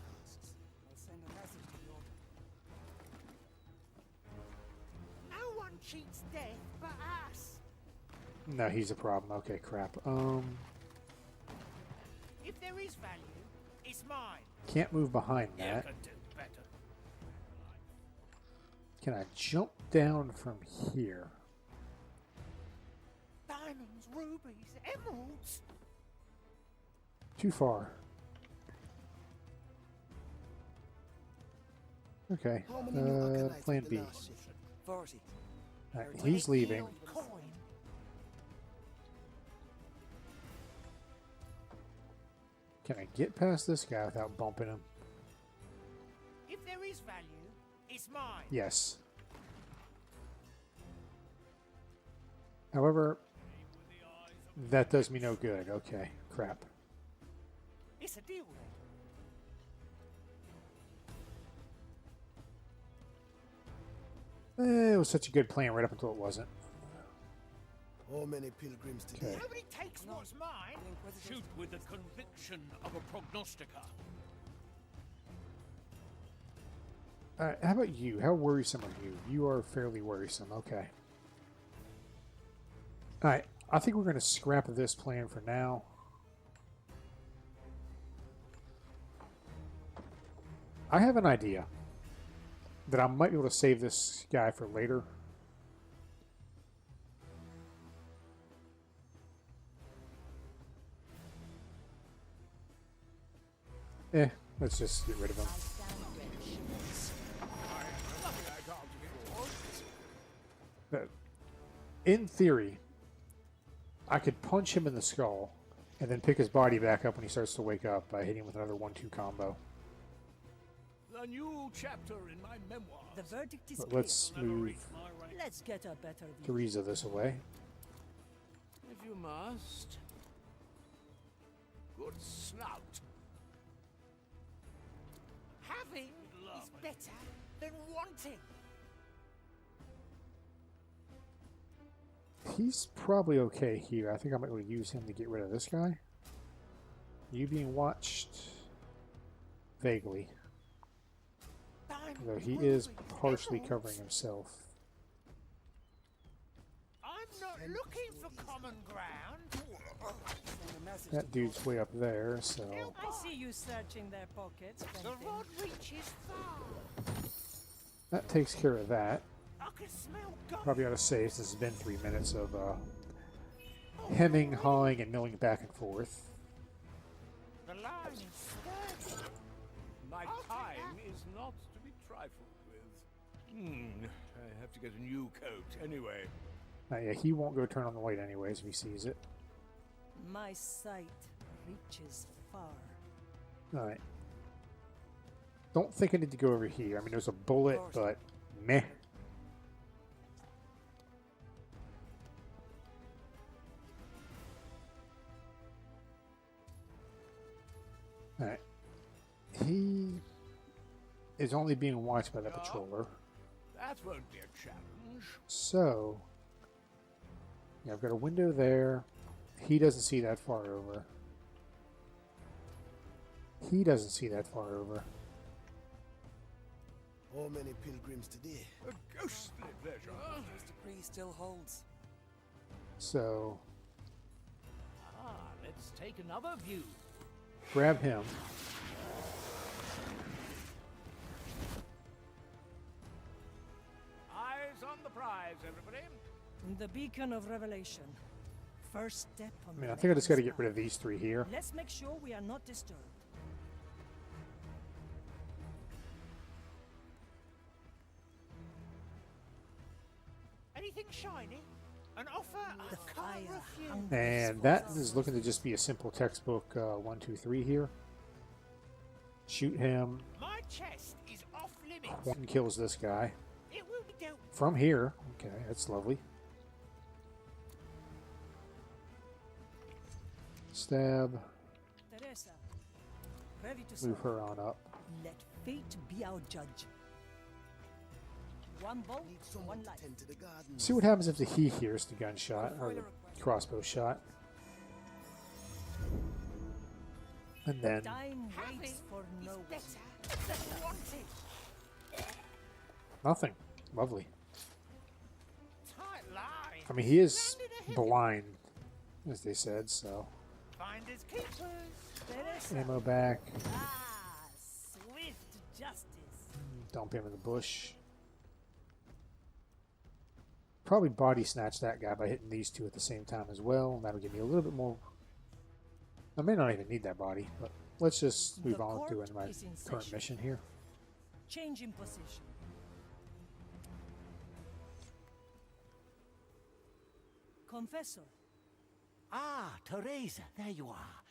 Speaker 14: I'll send a message to your...
Speaker 12: No one cheats death but us.
Speaker 1: No, he's a problem. Okay, crap.
Speaker 13: If there is value, it's mine.
Speaker 1: Can't move behind
Speaker 13: You
Speaker 1: that.
Speaker 13: can do better.
Speaker 1: Can I jump down from here?
Speaker 12: Diamonds, rubies, emeralds.
Speaker 1: Too far. Okay.
Speaker 11: How many new acolytes
Speaker 1: Plan
Speaker 11: did
Speaker 1: B.
Speaker 11: the last ship?
Speaker 14: 40.
Speaker 1: Alright, he's leaving.
Speaker 12: Coin.
Speaker 1: Can I get past this guy without bumping him?
Speaker 13: If there is value, it's mine.
Speaker 1: Yes. However, that does me no good. Okay, crap.
Speaker 13: It's a deal then.
Speaker 1: It was such a good plan right up until it wasn't.
Speaker 11: How many pilgrims today?
Speaker 1: Okay.
Speaker 13: Nobody takes what's mine. Shoot with the conviction of a prognostica.
Speaker 1: Alright, how about you? How worrisome are you? You are fairly worrisome. Okay. Alright, I think we're going to scrap this plan for now. I have an idea that I might be able to save this guy for later. Let's just get rid of him. But in theory, I could punch him in the skull and then pick his body back up when he starts to wake up by hitting him with another 1-2 combo.
Speaker 13: The new chapter in my memoir.
Speaker 9: The verdict is
Speaker 1: But
Speaker 9: clear.
Speaker 1: let's move
Speaker 9: Let's get a better view.
Speaker 1: Teresa this away.
Speaker 10: If you must. Good snout.
Speaker 12: Having is better than wanting.
Speaker 1: He's probably okay here. I think I might be able to use him to get rid of this guy. You being watched vaguely. Though he is partially covering himself.
Speaker 13: I'm not looking for common ground.
Speaker 1: That dude's way up there, so...
Speaker 9: I see you searching their pockets.
Speaker 13: The
Speaker 9: Quentin.
Speaker 13: rod reaches far.
Speaker 1: That takes care of that.
Speaker 13: I can smell gold.
Speaker 1: Probably ought to save since it's been 3 minutes of hemming, hawing, and milling back and forth.
Speaker 13: The line is sturdy.
Speaker 10: My time is not to be trifled with. I have to get a new coat anyway.
Speaker 1: Yeah, he won't go turn on the light anyways if he sees it.
Speaker 9: My sight reaches far.
Speaker 1: Alright. Don't think I need to go over here. I mean, there's a bullet, but meh. Alright. He is only being watched by the patroller.
Speaker 10: That won't be a challenge.
Speaker 1: So, yeah, I've got a window there. He doesn't see that far over. He doesn't see that far over.
Speaker 11: How many pilgrims today?
Speaker 10: A ghostly pleasure.
Speaker 14: This decree still holds.
Speaker 1: So,
Speaker 10: Let's take another view.
Speaker 1: grab him.
Speaker 10: Eyes on the prize, everybody.
Speaker 9: The beacon of revelation. First step on
Speaker 1: I mean,
Speaker 9: the
Speaker 1: I think I just got to
Speaker 9: Maiden's
Speaker 1: get rid of these three here.
Speaker 9: path. Let's make sure we are not disturbed.
Speaker 13: Anything shiny? An offer I can't refuse.
Speaker 1: And that is looking to just be a simple textbook 1, 2, 3 here. Shoot him.
Speaker 13: My chest is off limits.
Speaker 1: One kills this guy.
Speaker 13: It will be dealt.
Speaker 1: From here. Okay, that's lovely. Stab.
Speaker 9: Teresa, ready to
Speaker 1: Move
Speaker 9: serve.
Speaker 1: her on up.
Speaker 9: Let fate be our judge. One bolt,
Speaker 11: Need someone
Speaker 9: one
Speaker 11: to
Speaker 9: life.
Speaker 11: tend to the garden.
Speaker 1: See what happens if he hears the gunshot or the crossbow shot. And then
Speaker 9: Time waits for no one.
Speaker 13: Better than wanted.
Speaker 1: nothing. Lovely.
Speaker 13: Tight line.
Speaker 1: I mean, he is blind, as they said, so.
Speaker 13: Finders keepers.
Speaker 9: Teresa.
Speaker 1: Ammo back.
Speaker 9: Ah, swift justice.
Speaker 1: Dump him in the bush. Probably body snatch that guy by hitting these two at the same time as well. That'll give me a little bit more. I may not even need that body, but let's just move
Speaker 9: The
Speaker 1: on to
Speaker 9: court
Speaker 1: my
Speaker 9: is in
Speaker 1: current
Speaker 9: session.
Speaker 1: mission here.
Speaker 9: Change in position. Confessor,
Speaker 6: Ah, Teresa, there you are.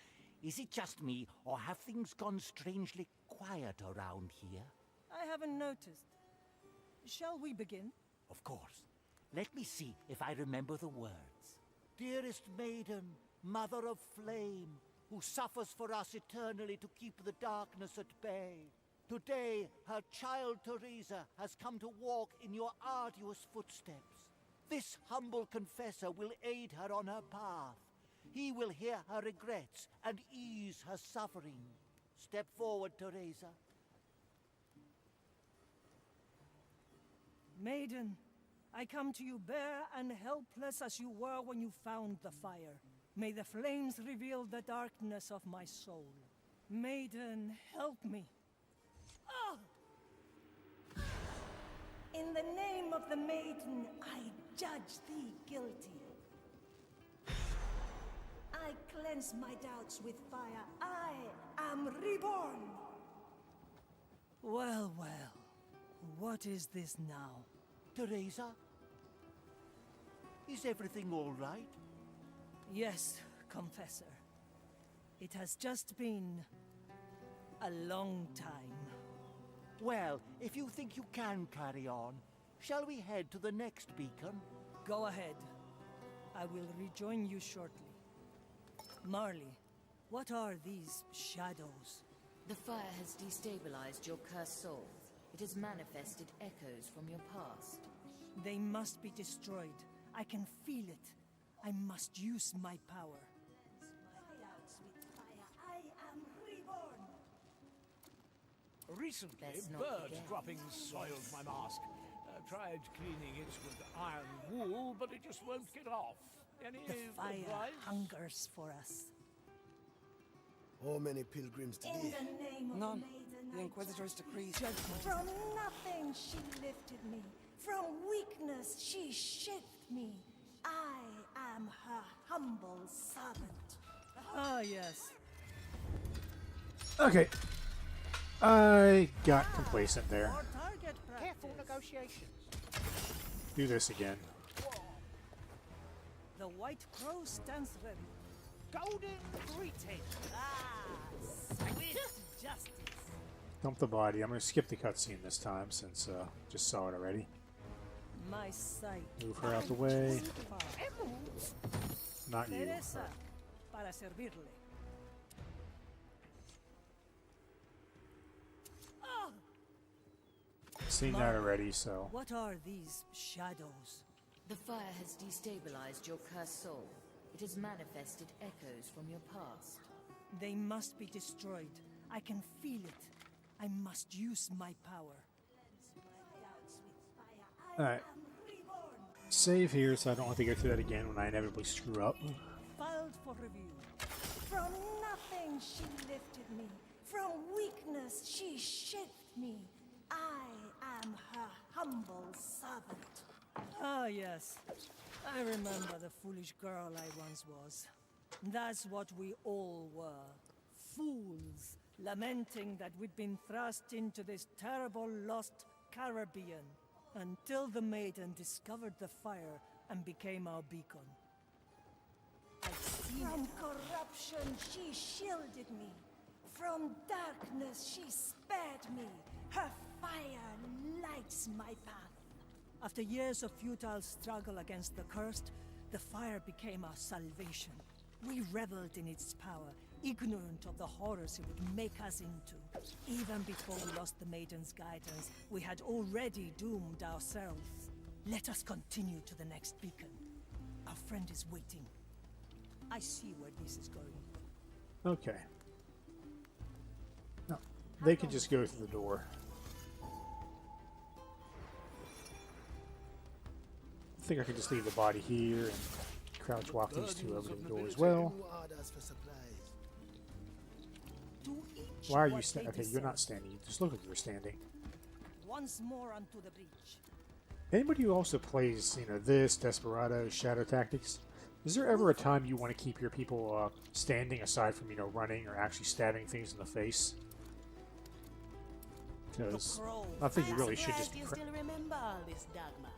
Speaker 6: Is it just me, or have things gone strangely quiet around here?
Speaker 9: I haven't noticed. Shall we begin?
Speaker 6: Of course. Let me see if I remember the words. Dearest maiden, mother of flame, who suffers for us eternally to keep the darkness at bay. Today, her child Teresa has come to walk in your arduous footsteps. This humble confessor will aid her on her path. He will hear her regrets and ease her suffering. Step forward, Teresa.
Speaker 9: Maiden, I come to you bare and helpless as you were when you found the fire. May the flames reveal the darkness of my soul. Maiden, help me. Ah! In the name of the maiden, I judge thee guilty. I cleanse my doubts with fire. I am reborn. Well, well. What is this now?
Speaker 6: Teresa? Is everything all right?
Speaker 9: Yes, Confessor. It has just been a long time.
Speaker 6: Well, if you think you can carry on, shall we head to the next beacon?
Speaker 9: Go ahead. I will rejoin you shortly. Marley, what are these shadows?
Speaker 3: The fire has destabilized your cursed soul. It has manifested echoes from your past.
Speaker 9: They must be destroyed. I can feel it. I must use my power. I am reborn.
Speaker 10: Recently,
Speaker 3: Let's not
Speaker 10: bird
Speaker 3: forget.
Speaker 10: droppings soiled my mask. Tried cleaning it with iron wool, but it just won't get off. Any
Speaker 9: The fire
Speaker 10: advice?
Speaker 9: hungers for us.
Speaker 11: How many pilgrims
Speaker 9: In
Speaker 11: today?
Speaker 9: the name of
Speaker 14: None.
Speaker 9: the maiden,
Speaker 14: The
Speaker 9: I
Speaker 14: Inquisitor's
Speaker 9: judge
Speaker 14: decree.
Speaker 9: judgment. From nothing she lifted me. From weakness she shaped me. I am her humble servant. Ah, yes.
Speaker 1: Okay. I got complacent there.
Speaker 9: More target
Speaker 13: Careful
Speaker 9: practice.
Speaker 13: negotiations.
Speaker 1: Do this again.
Speaker 9: The White Crow stands ready.
Speaker 13: golden greeting.
Speaker 9: Swift justice.
Speaker 1: Dump the body. I'm going to skip the cutscene this time since just saw it already.
Speaker 9: My sight.
Speaker 1: Move her out the way. Not you.
Speaker 9: Teresa, para servirle.
Speaker 1: Seen that already, so.
Speaker 9: What are these shadows?
Speaker 3: The fire has destabilized your cursed soul. It has manifested echoes from your past.
Speaker 9: They must be destroyed. I can feel it. I must use my power.
Speaker 1: Alright. Save here so I don't have to go through that again when I inevitably screw up.
Speaker 9: Filed for review. From nothing she lifted me. From weakness she shaped me. I am her humble servant. Ah, yes. I remember the foolish girl I once was. That's what we all were. Fools, lamenting that we'd been thrust into this terrible lost Caribbean. Until the maiden discovered the fire and became our beacon. From corruption she shielded me. From darkness she spared me. Her fire lights my path. After years of futile struggle against the cursed, the fire became our salvation. We reveled in its power, ignorant of the horrors it would make us into. Even before we lost the maiden's guidance, we had already doomed ourselves. Let us continue to the next beacon. Our friend is waiting. I see where this is going.
Speaker 1: Okay. No, they can just go through the door. I think I can just leave the body here and crouch walk these two over to the door as well. Why are you standing? Okay, you're not standing. You just look like you're standing.
Speaker 9: Once more onto the breach.
Speaker 1: Anybody who also plays, this, Desperados, Shadow Tactics, is there ever a time you want to keep your people standing aside from, running or actually stabbing things in the face? Because I think you really should just...
Speaker 2: You still remember all this, Dagma?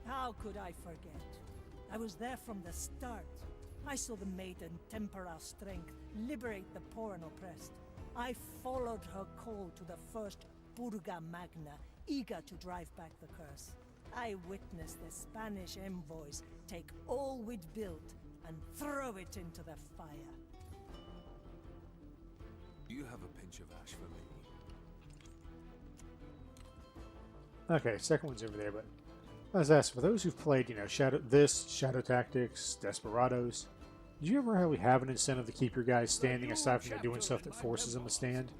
Speaker 9: How could I forget? I was there from the start. I saw the maiden temper our strength, liberate the poor and oppressed. I followed her call to the first Purga Magna, eager to drive back the curse. I witnessed the Spanish envoys take all we'd built and throw it into the fire.
Speaker 15: You have a pinch of ash for me.
Speaker 1: Okay, second one's over there, but I was asked, for those who've played, Shadow Tactics, Desperados, did you ever really have an incentive to keep your guys standing aside from doing stuff that forces them to stand?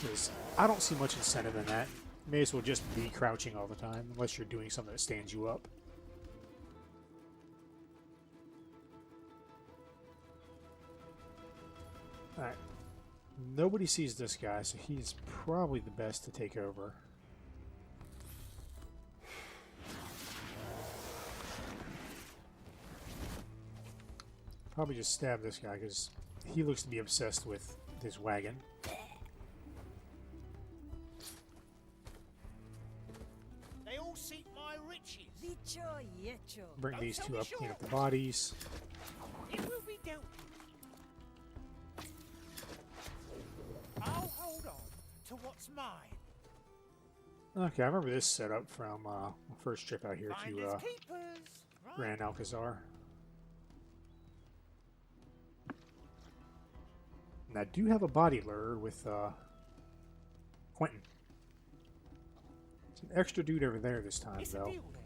Speaker 1: Because I don't see much incentive in that. You may as well just be crouching all the time, unless you're doing something that stands you up. Alright. Nobody sees this guy, so he's probably the best to take over. Probably just stab this guy, because he looks to be obsessed with his wagon.
Speaker 13: They all seek my riches.
Speaker 1: Bring these two up, clean up the bodies.
Speaker 13: It will be dealt with. I'll hold on to what's mine.
Speaker 1: Okay, I remember this setup from my first trip out here to
Speaker 13: Finders keepers, right?
Speaker 1: Grand Alcazar. And I do have a body lure with Quentin. It's an extra dude over there this time,
Speaker 13: It's a
Speaker 1: though.
Speaker 13: deal then.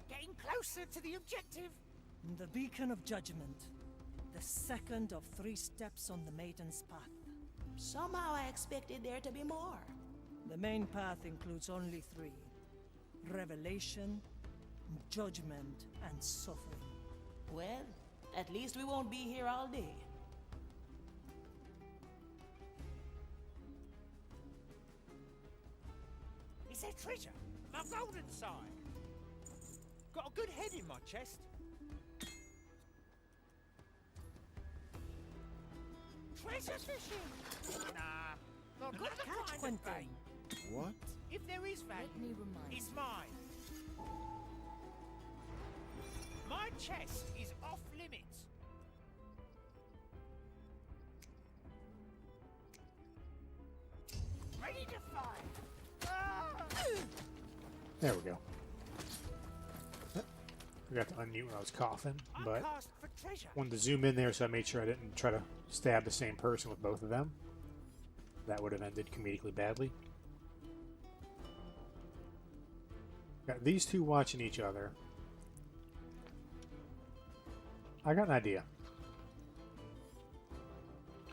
Speaker 13: Getting closer to the objective.
Speaker 9: The beacon of judgment. The second of 3 steps on the maiden's path.
Speaker 2: Somehow I expected there to be more.
Speaker 9: The main path includes only 3. Revelation, judgment, and suffering.
Speaker 2: Well, at least we won't be here all day.
Speaker 13: It's a treasure. My golden side. Got a good head in my chest. Treasure fishing. Nah, not good
Speaker 9: Catch one thing.
Speaker 11: What?
Speaker 13: If there is value,
Speaker 3: Let me remind
Speaker 13: it's
Speaker 3: you.
Speaker 13: mine. My chest is off limits. Ready to fight. Ah!
Speaker 1: There we go. Forgot to unmute when I was coughing, but
Speaker 13: Cast for treasure.
Speaker 1: wanted to zoom in there, so I made sure I didn't try to stab the same person with both of them. That would have ended comedically badly. Got these two watching each other. I got an idea.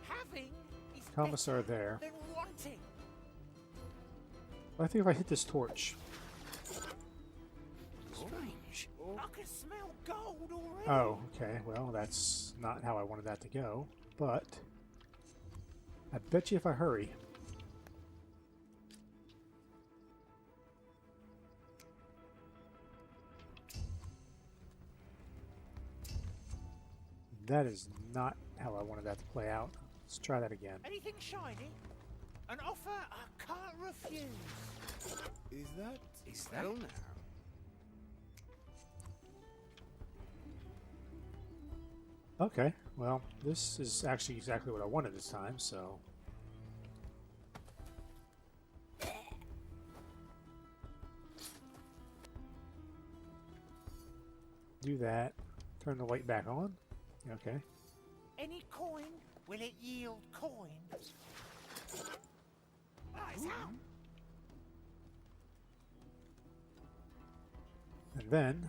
Speaker 13: Having is
Speaker 1: Commissar there.
Speaker 13: better than wanting.
Speaker 1: I think if I hit this torch.
Speaker 13: Strange. I can smell gold already.
Speaker 1: Oh, okay. Well, that's not how I wanted that to go. But I bet you if I hurry. That is not how I wanted that to play out. Let's try that again.
Speaker 13: Anything shiny? An offer I can't refuse.
Speaker 15: Is that now?
Speaker 1: Okay, well, this is actually exactly what I wanted this time, so... Do that. Turn the light back on. Okay.
Speaker 13: Any coin? Will it yield coin? It's out.
Speaker 1: And then...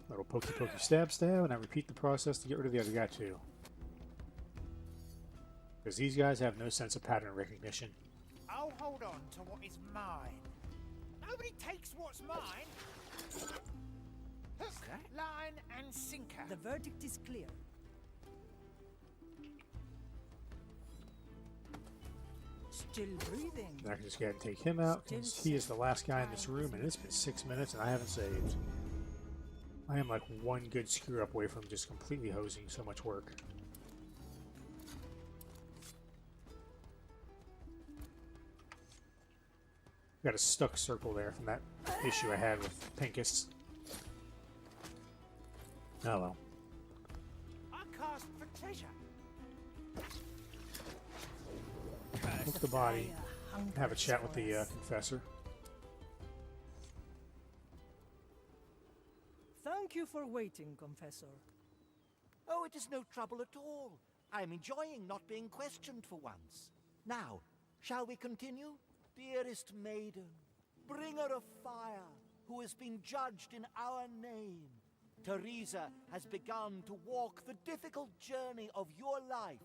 Speaker 1: little pokey pokey stab stab, and I repeat the process to get rid of the other guy too. Because these guys have no sense of pattern recognition.
Speaker 13: I'll hold on to what is mine. Nobody takes what's mine. Hook, line, and sinker.
Speaker 9: The verdict is clear. Still breathing.
Speaker 1: And I can just go ahead and take him out, because he is the last guy in this room, and it's been 6 minutes and I haven't saved. I am like one good screw up away from just completely hosing so much work. Got a stuck circle there from that issue I had with Pincus. Oh well.
Speaker 13: I cast for treasure.
Speaker 1: Look the body. Have a chat with the confessor.
Speaker 9: Thank you for waiting, Confessor.
Speaker 6: Oh, it is no trouble at all. I'm enjoying not being questioned for once. Now, shall we continue? Dearest maiden, bringer of fire, who has been judged in our name, Teresa has begun to walk the difficult journey of your life.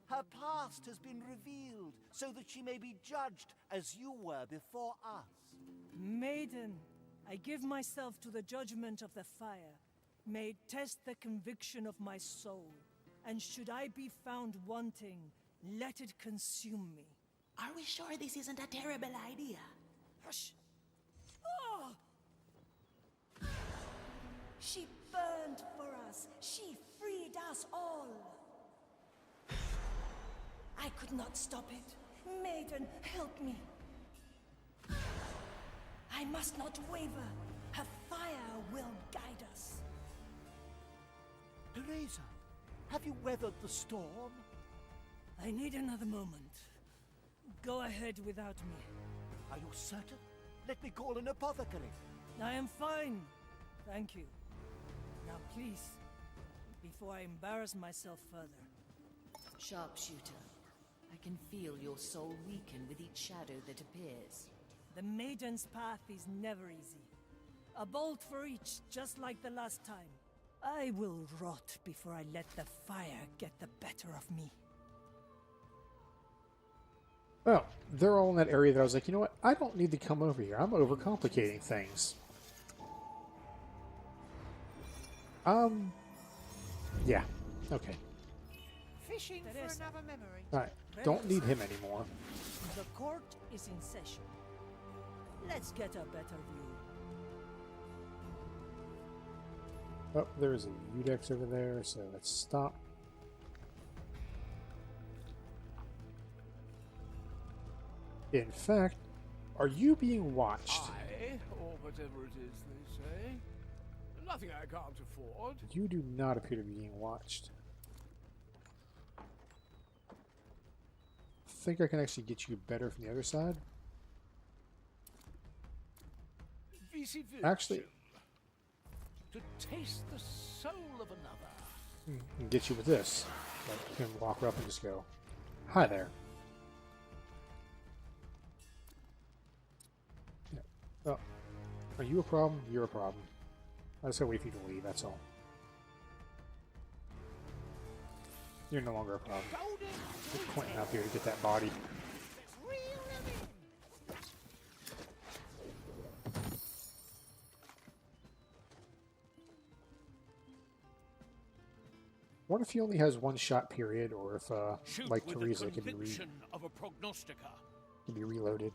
Speaker 6: Her past has been revealed so that she may be judged as you were before us.
Speaker 9: Maiden, I give myself to the judgment of the fire. May it test the conviction of my soul. And should I be found wanting, let it consume me.
Speaker 2: Are we sure this isn't a terrible idea?
Speaker 9: Hush! Oh! She burned for us. She freed us all. I could not stop it. Maiden, help me. I must not waver. Her fire will guide us.
Speaker 6: Teresa, have you weathered the storm?
Speaker 9: I need another moment. Go ahead without me.
Speaker 6: Are you certain? Let me call an apothecary.
Speaker 9: I am fine. Thank you. Now please, before I embarrass myself further.
Speaker 3: Sharpshooter, I can feel your soul weaken with each shadow that appears.
Speaker 9: The Maiden's path is never easy. A bolt for each, just like the last time. I will rot before I let the fire get the better of me.
Speaker 1: Well, they're all in that area that I was like, you know what? I don't need to come over here. I'm overcomplicating things. Yeah. Okay.
Speaker 13: Fishing for another memory.
Speaker 1: Alright. Don't need him anymore.
Speaker 9: The court is in session. Let's get a better view.
Speaker 1: Oh, there's a Udex over there, so let's stop. In fact, are you being watched?
Speaker 10: I, or whatever it is they say. Nothing I can't afford.
Speaker 1: You do not appear to be being watched. I think I can actually get you better from the other side. Actually,
Speaker 10: to taste the soul of another.
Speaker 1: I can get you with this. Like, you can walk up and just go, "Hi there." Yeah. Oh, are you a problem? You're a problem. I just gotta wait for you to leave. That's all. You're no longer a problem. Get Quentin up here to get that body. What if he only has one shot period, or if, like Teresa, it can be reloaded?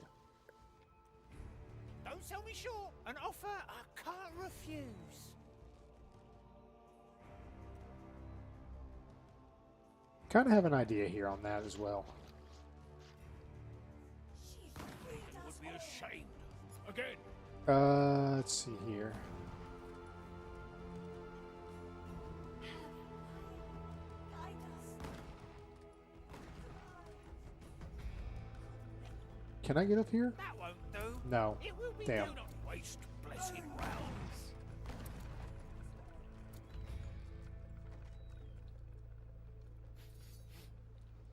Speaker 13: Don't sell me short. An offer I can't refuse.
Speaker 1: Kind of have an idea here on that as well.
Speaker 10: Would be ashamed. Again.
Speaker 1: Let's see here. Can I get up here?
Speaker 13: That won't do.
Speaker 1: No.
Speaker 13: It will be
Speaker 1: Damn.
Speaker 13: do not waste blessed realms.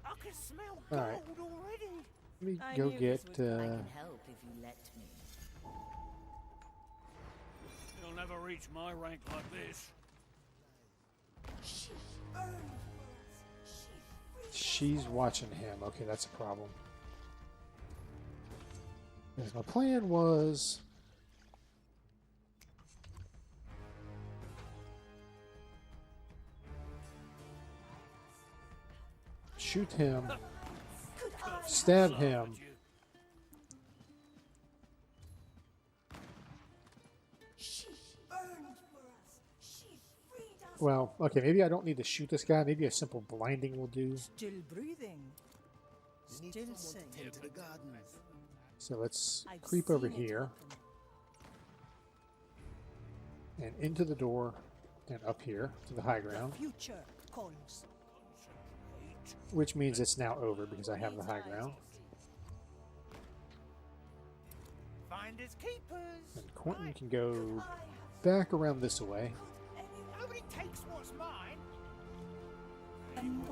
Speaker 13: I can smell gold
Speaker 1: All right.
Speaker 13: already.
Speaker 1: Let me go get.
Speaker 3: I can help if you let me.
Speaker 10: You'll never reach my rank like this.
Speaker 1: She's watching him. Okay, that's a problem. Because my plan was shoot him, stab him, well, okay, maybe I don't need to shoot this guy. Maybe a simple blinding will do.
Speaker 9: Still breathing. Still safe.
Speaker 11: Into the garden.
Speaker 1: So let's creep over here and into the door and up here to the high ground,
Speaker 9: Future calls.
Speaker 1: which means it's now over because I have the high ground.
Speaker 13: Finders keepers.
Speaker 1: And Quentin can go back around this way.
Speaker 13: Nobody takes what's mine.
Speaker 1: And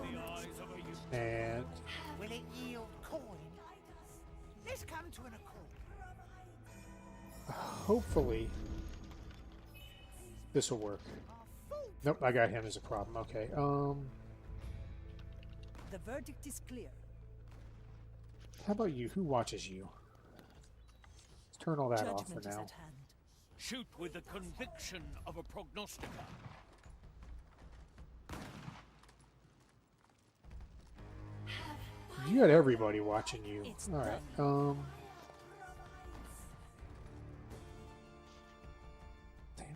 Speaker 13: Will it yield coin? Let's come to an accord.
Speaker 1: hopefully this will work. Nope, I got him as a problem. Okay.
Speaker 9: The verdict is clear.
Speaker 1: How about you? Who watches you? Let's turn all that off for
Speaker 9: Judgment is
Speaker 1: now.
Speaker 9: at hand.
Speaker 10: Shoot with the conviction of a prognosticator.
Speaker 1: You got everybody watching you.
Speaker 9: It's
Speaker 1: All right. Damn.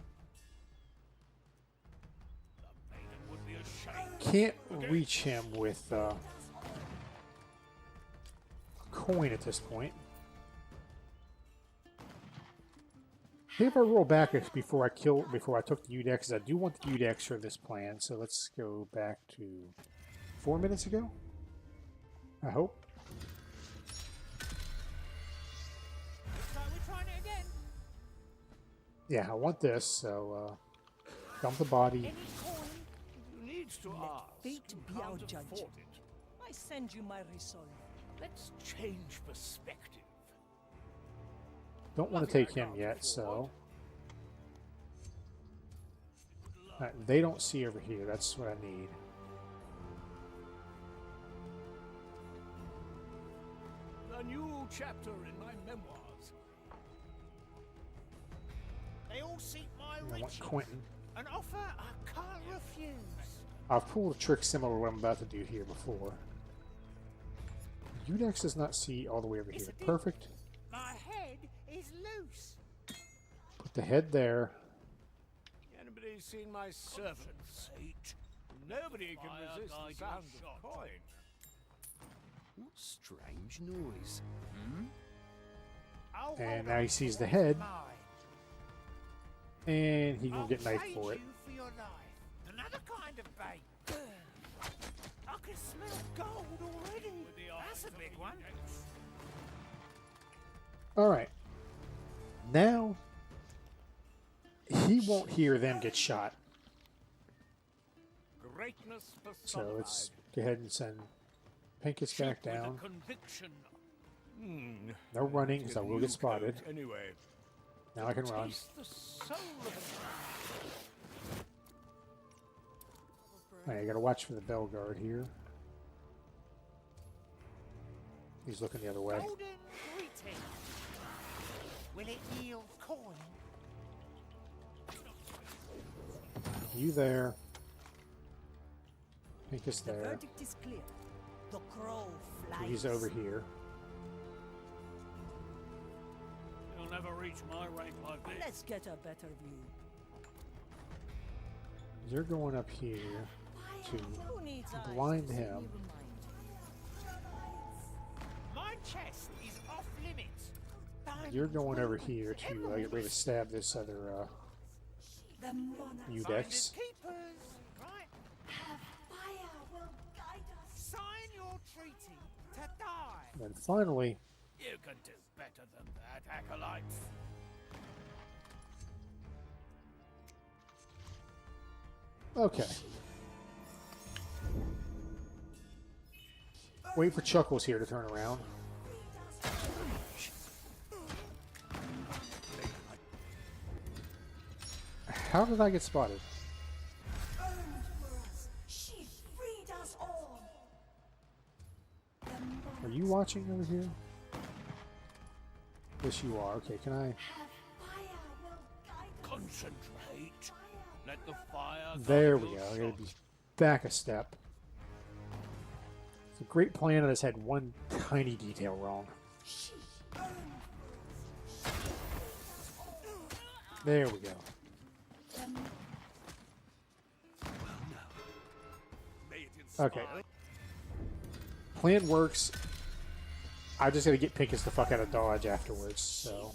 Speaker 1: Can't reach him with coin at this point. Maybe if I roll back before I took the Udex, 'cause I do want the Udex for this plan. So let's go back to 4 minutes ago. I hope.
Speaker 13: Looks like we're trying it again.
Speaker 1: Yeah, I want this. So dump the body.
Speaker 13: Any coin?
Speaker 10: You need to ask.
Speaker 9: Fate
Speaker 10: You
Speaker 9: be
Speaker 10: can't
Speaker 9: our judge.
Speaker 10: afford it.
Speaker 9: I send you my resolve.
Speaker 10: Let's change perspective.
Speaker 1: Don't want to take him yet, so they don't see over here. That's what I need.
Speaker 10: A new chapter in my memoirs.
Speaker 13: They all seek my
Speaker 1: I want
Speaker 13: riches.
Speaker 1: Quentin.
Speaker 13: An offer I can't refuse.
Speaker 1: I've pulled a trick similar to what I'm about to do here before. Udex does not see all the way over here. Perfect.
Speaker 13: My head is loose.
Speaker 1: Put the head there.
Speaker 10: Anybody seen my servants? Nobody can resist the sound of coin.
Speaker 14: What strange noise?
Speaker 13: I'll
Speaker 1: And
Speaker 13: hold
Speaker 1: now
Speaker 13: on
Speaker 1: he
Speaker 13: to
Speaker 1: sees the
Speaker 13: what's
Speaker 1: head.
Speaker 13: mine.
Speaker 1: And he gonna get knifed for it.
Speaker 13: You for your life. Another kind of bait. I can smell gold already. That's a big one.
Speaker 1: Alright. Now, he won't hear them get shot. So let's go ahead and send Pincus back down. No running, because I will get spotted.
Speaker 10: Anyway.
Speaker 1: Now I can run. Alright, I gotta watch for the bell guard here. He's looking the other way.
Speaker 13: Golden greeting. Will it yield coin?
Speaker 1: You there. Pincus
Speaker 9: The
Speaker 1: there.
Speaker 9: verdict is clear. The crow flies.
Speaker 1: He's over here.
Speaker 16: You'll never reach my rank like this.
Speaker 9: Let's get a better view.
Speaker 1: You're going up here to
Speaker 9: Who needs eyes
Speaker 1: blind
Speaker 9: to see
Speaker 1: him.
Speaker 9: me remind?
Speaker 13: My chest is off limits.
Speaker 1: You're going over here to get ready to stab this other
Speaker 9: The monarchs
Speaker 1: Udex.
Speaker 13: Keepers, right?
Speaker 9: fire will guide us.
Speaker 13: Sign your treaty to die.
Speaker 1: And finally,
Speaker 16: You can do better than that, acolytes.
Speaker 1: okay. Wait for Chuckles here to turn around. How did I get spotted?
Speaker 9: She freed us all.
Speaker 1: Are you watching over here? Yes, you are. Okay, can I?
Speaker 16: Concentrate. Let the fire.
Speaker 1: There
Speaker 16: guide
Speaker 1: we
Speaker 16: your
Speaker 1: go. I gotta
Speaker 16: shot.
Speaker 1: be back a step. It's a great plan, and I just had one tiny detail wrong. There we go. Okay. Plan works. I just gotta get Pincus the fuck out of dodge afterwards, so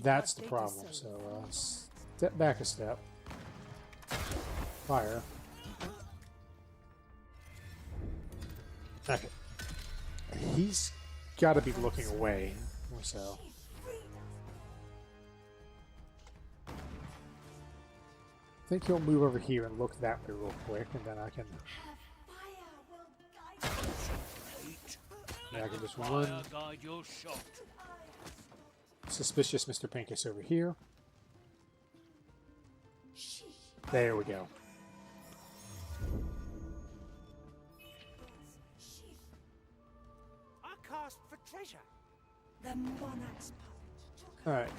Speaker 1: that's the problem. So step back a step. Fire. Okay. He's gotta be looking away, so. I think he'll move over here and look that way real quick, and then I can. Yeah, I can just run.
Speaker 16: Fire guide your shot.
Speaker 1: Suspicious Mr. Pincus over here. There we go.
Speaker 13: I cast for treasure.
Speaker 9: The monarch's
Speaker 1: Alright.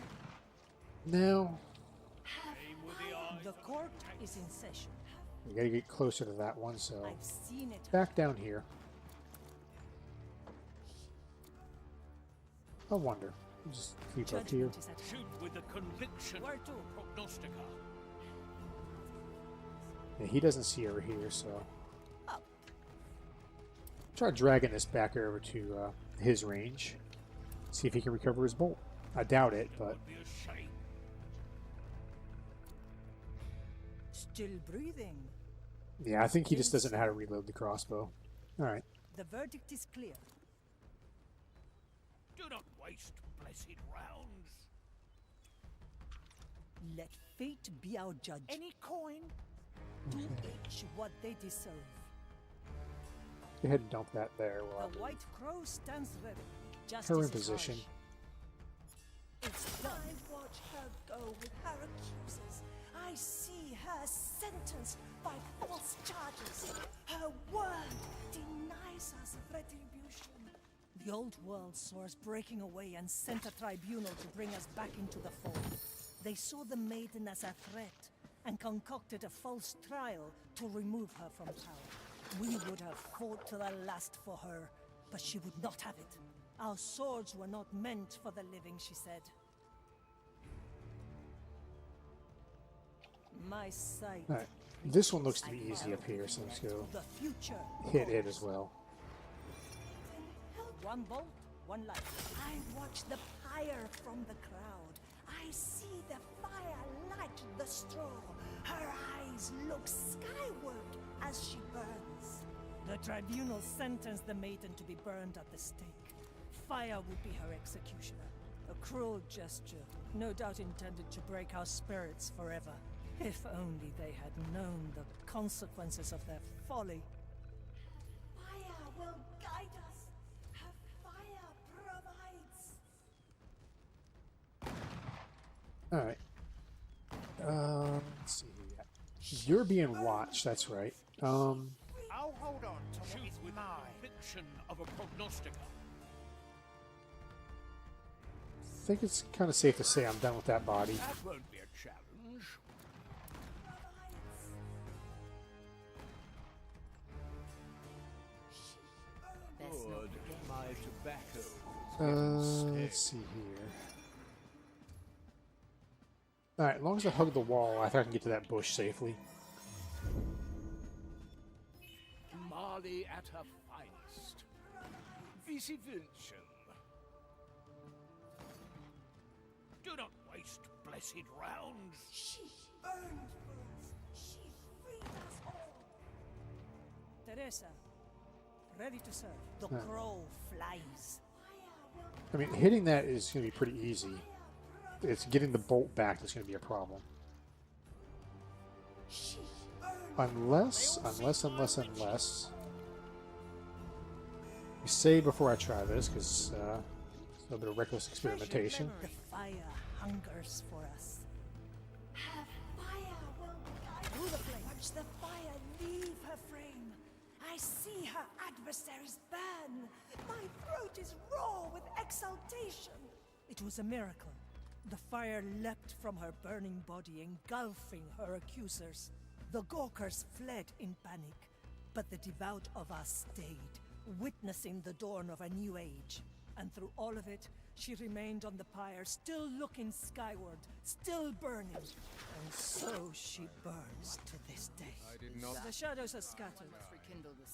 Speaker 1: Now,
Speaker 9: The court is in session.
Speaker 1: we gotta get closer to that one, so.
Speaker 9: I've seen it.
Speaker 1: Back down here. I wonder. Just creep up here.
Speaker 16: Shoot with the conviction.
Speaker 9: Where to?
Speaker 16: Prognostica.
Speaker 1: Yeah, he doesn't see over here, so. Try dragging this back over to his range. See if he can recover his bolt. I doubt it, but.
Speaker 16: Be a shame.
Speaker 9: Still breathing.
Speaker 1: Yeah, I think he just doesn't know how to reload the crossbow. Alright.
Speaker 9: The verdict is clear.
Speaker 16: Do not waste blessed rounds.
Speaker 9: Let fate be our judge.
Speaker 13: Any coin?
Speaker 9: To each what they deserve.
Speaker 1: Go ahead and dump that there. While
Speaker 9: The white crow stands ready. Justice
Speaker 1: her in
Speaker 9: is
Speaker 1: position.
Speaker 9: harsh. It's done. I watch her go with her accusers. I see her sentenced by false charges. Her word denies us retribution. The old world saw us breaking away and sent a tribunal to bring us back into the fold. They saw the maiden as a threat and concocted a false trial to remove her from power. We would have fought to the last for her, but she would not have it. Our swords were not meant for the living, she said. My sight.
Speaker 1: Alright. This one looks to be easy up here, so let's go
Speaker 9: The future.
Speaker 1: hit it as well.
Speaker 9: One bolt, one life. I watch the pyre from the crowd. I see the fire light the straw. Her eyes look skyward as she burns. The tribunal sentenced the maiden to be burned at the stake. Fire would be her executioner. A cruel gesture, no doubt intended to break our spirits forever. If only they had known the consequences of their folly. Fire will guide us. Her fire provides.
Speaker 1: Alright. Let's see who we got. You're being watched, that's right.
Speaker 13: I'll hold on to what is
Speaker 16: With
Speaker 13: mine.
Speaker 16: conviction of a prognostica.
Speaker 1: I think it's kind of safe to say I'm done with that body.
Speaker 10: That won't be a challenge. Good. My tobacco.
Speaker 1: Let's see here. Alright, as long as I hug the wall, I think I can get to that bush safely.
Speaker 10: Marley at her finest. Vici Vincent.
Speaker 16: Do not waste blessed rounds.
Speaker 9: She burned for us. She freed us all. Teresa, ready to serve. The crow flies.
Speaker 1: I mean, hitting that is going to be pretty easy. It's getting the bolt back that's going to be a problem. Unless... We say before I try this, because it's a little bit of reckless experimentation.
Speaker 9: The fire hungers for us. Her fire will guide through the flame. Watch the fire leave her frame. I see her adversaries burn. My throat is raw with exultation. It was a miracle. The fire leapt from her burning body, engulfing her accusers. The Gawkers fled in panic, but the devout of us stayed, witnessing the dawn of a new age. And through all of it, she remained on the pyre, still looking skyward, still burning. And so she burns to this day.
Speaker 8: I did not.
Speaker 9: The shadows are scattered.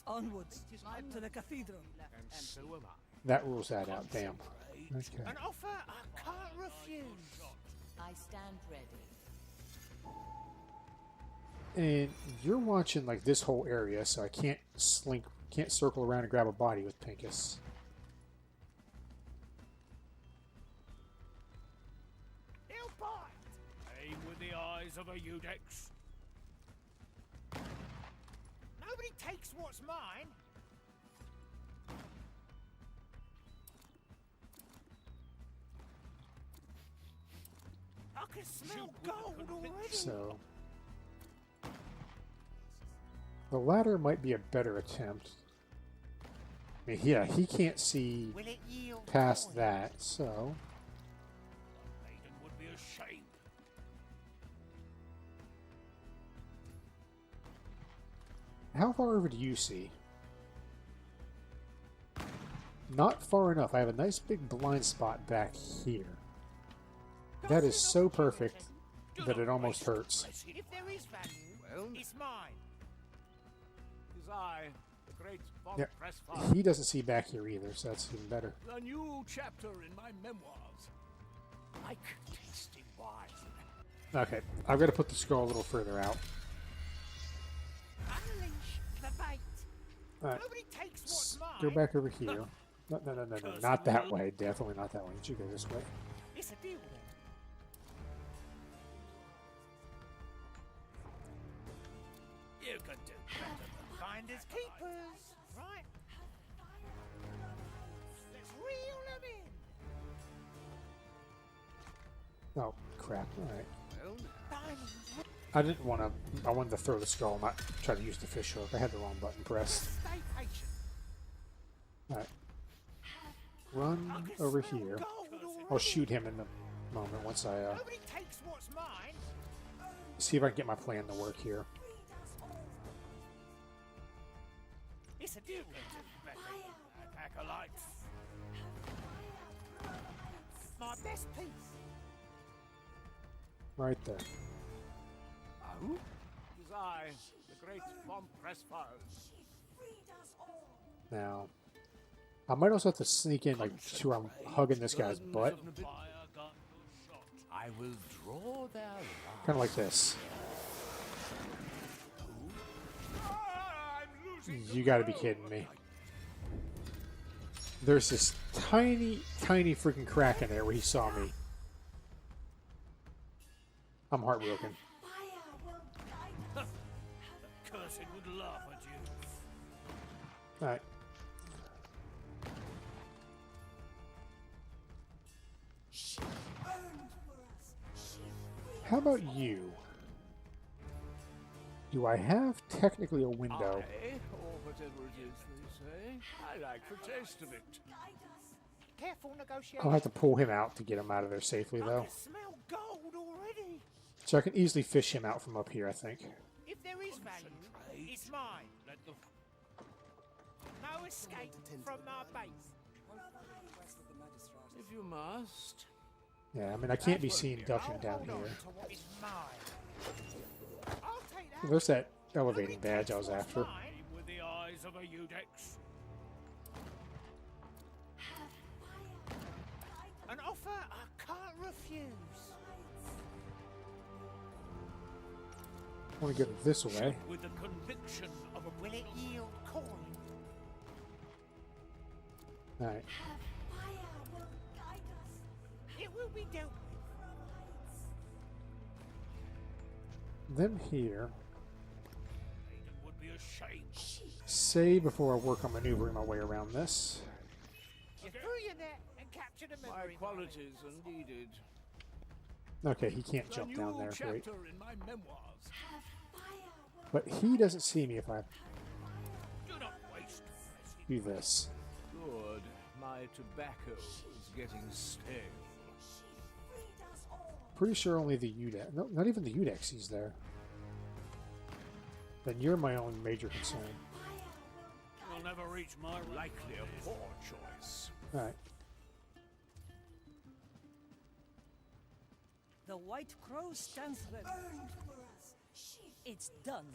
Speaker 9: Onwards, to the cathedral.
Speaker 8: And so am I.
Speaker 1: That rules that out, damn. Okay.
Speaker 13: An offer I can't refuse.
Speaker 3: I stand ready.
Speaker 1: And you're watching like this whole area, so I can't circle around and grab a body with Pincus.
Speaker 13: He'll bite.
Speaker 16: Aim with the eyes of a Eudex.
Speaker 13: Nobody takes what's mine. I can smell gold already.
Speaker 1: So the ladder might be a better attempt. I mean, yeah, he can't see
Speaker 13: Will it yield
Speaker 1: past
Speaker 13: joy?
Speaker 1: that, so
Speaker 16: Maiden would be ashamed.
Speaker 1: how far over do you see? Not far enough. I have a nice big blind spot back here. That is so perfect that it almost hurts.
Speaker 13: If there is value, it's mine.
Speaker 10: Is I, the great von
Speaker 1: Yep.
Speaker 10: Pressfire.
Speaker 1: He doesn't see back here either, so that's even better.
Speaker 10: A new chapter in my memoirs. Like tasting wine.
Speaker 1: Okay, I've got to put the skull a little further out.
Speaker 13: Unleash the bait.
Speaker 1: Alright,
Speaker 13: Nobody takes what's mine.
Speaker 1: go back over here. No, not that way. Definitely not that way. You should go this way.
Speaker 13: It's a deal then.
Speaker 16: You can do better than
Speaker 13: Finders keepers, right? Let's reel them in.
Speaker 1: Oh, crap. Alright.
Speaker 13: Diamonds.
Speaker 1: I didn't want to... I wanted to throw the skull, not try to use the fish hook. I had the wrong button pressed.
Speaker 13: Stay patient.
Speaker 1: Alright. Run over here. I'll shoot him in a moment once I
Speaker 13: Nobody takes what's mine.
Speaker 1: see if I can get my plan to work here.
Speaker 13: It's a deal.
Speaker 16: acolytes.
Speaker 13: My best piece.
Speaker 1: Right there.
Speaker 10: Oh? Is I, the great von Pressfire.
Speaker 1: Now, I might also have to sneak in, like, to where I'm hugging this guy's butt.
Speaker 10: I I will draw their love.
Speaker 1: Kind of like this. You gotta be kidding me. There's this tiny, tiny freaking crack in there where he saw me. I'm heartbroken.
Speaker 16: Cursed would laugh at you.
Speaker 1: Alright. How about you? Do I have technically a window?
Speaker 10: Or whatever it is they say. I like the taste of it.
Speaker 13: Careful negotiation.
Speaker 1: I'll have to pull him out to get him out of there safely,
Speaker 13: I
Speaker 1: though.
Speaker 13: can smell gold already.
Speaker 1: So I can easily fish him out from up here, I think.
Speaker 13: If there is value, it's mine. No escape from my base.
Speaker 10: If you must.
Speaker 1: Yeah, I mean, I can't be seen ducking down here.
Speaker 13: To what is mine. I'll take that.
Speaker 1: There's that elevating badge I was after.
Speaker 16: With the eyes of a Udex.
Speaker 13: An offer I can't refuse.
Speaker 1: I want to get this way.
Speaker 16: With the conviction of a
Speaker 13: will it yield coin?
Speaker 1: Alright.
Speaker 13: It will be dealt with.
Speaker 1: Them here.
Speaker 16: would be ashamed.
Speaker 1: Save before I work on maneuvering my way around this.
Speaker 13: You threw your net and captured a
Speaker 10: My
Speaker 13: memory.
Speaker 10: qualities are needed.
Speaker 1: Okay, he can't jump down there. Great.
Speaker 16: Chapter in my memoirs.
Speaker 1: But he doesn't see me if I
Speaker 16: Do not waste.
Speaker 1: do this.
Speaker 10: Good. My tobacco is getting stale.
Speaker 1: Pretty sure only the Udex. No, not even the Udex sees there. Then you're my only major concern.
Speaker 16: You'll never reach my
Speaker 10: Likely a poor choice.
Speaker 1: Alright.
Speaker 9: The White Crow stands ready. It's done.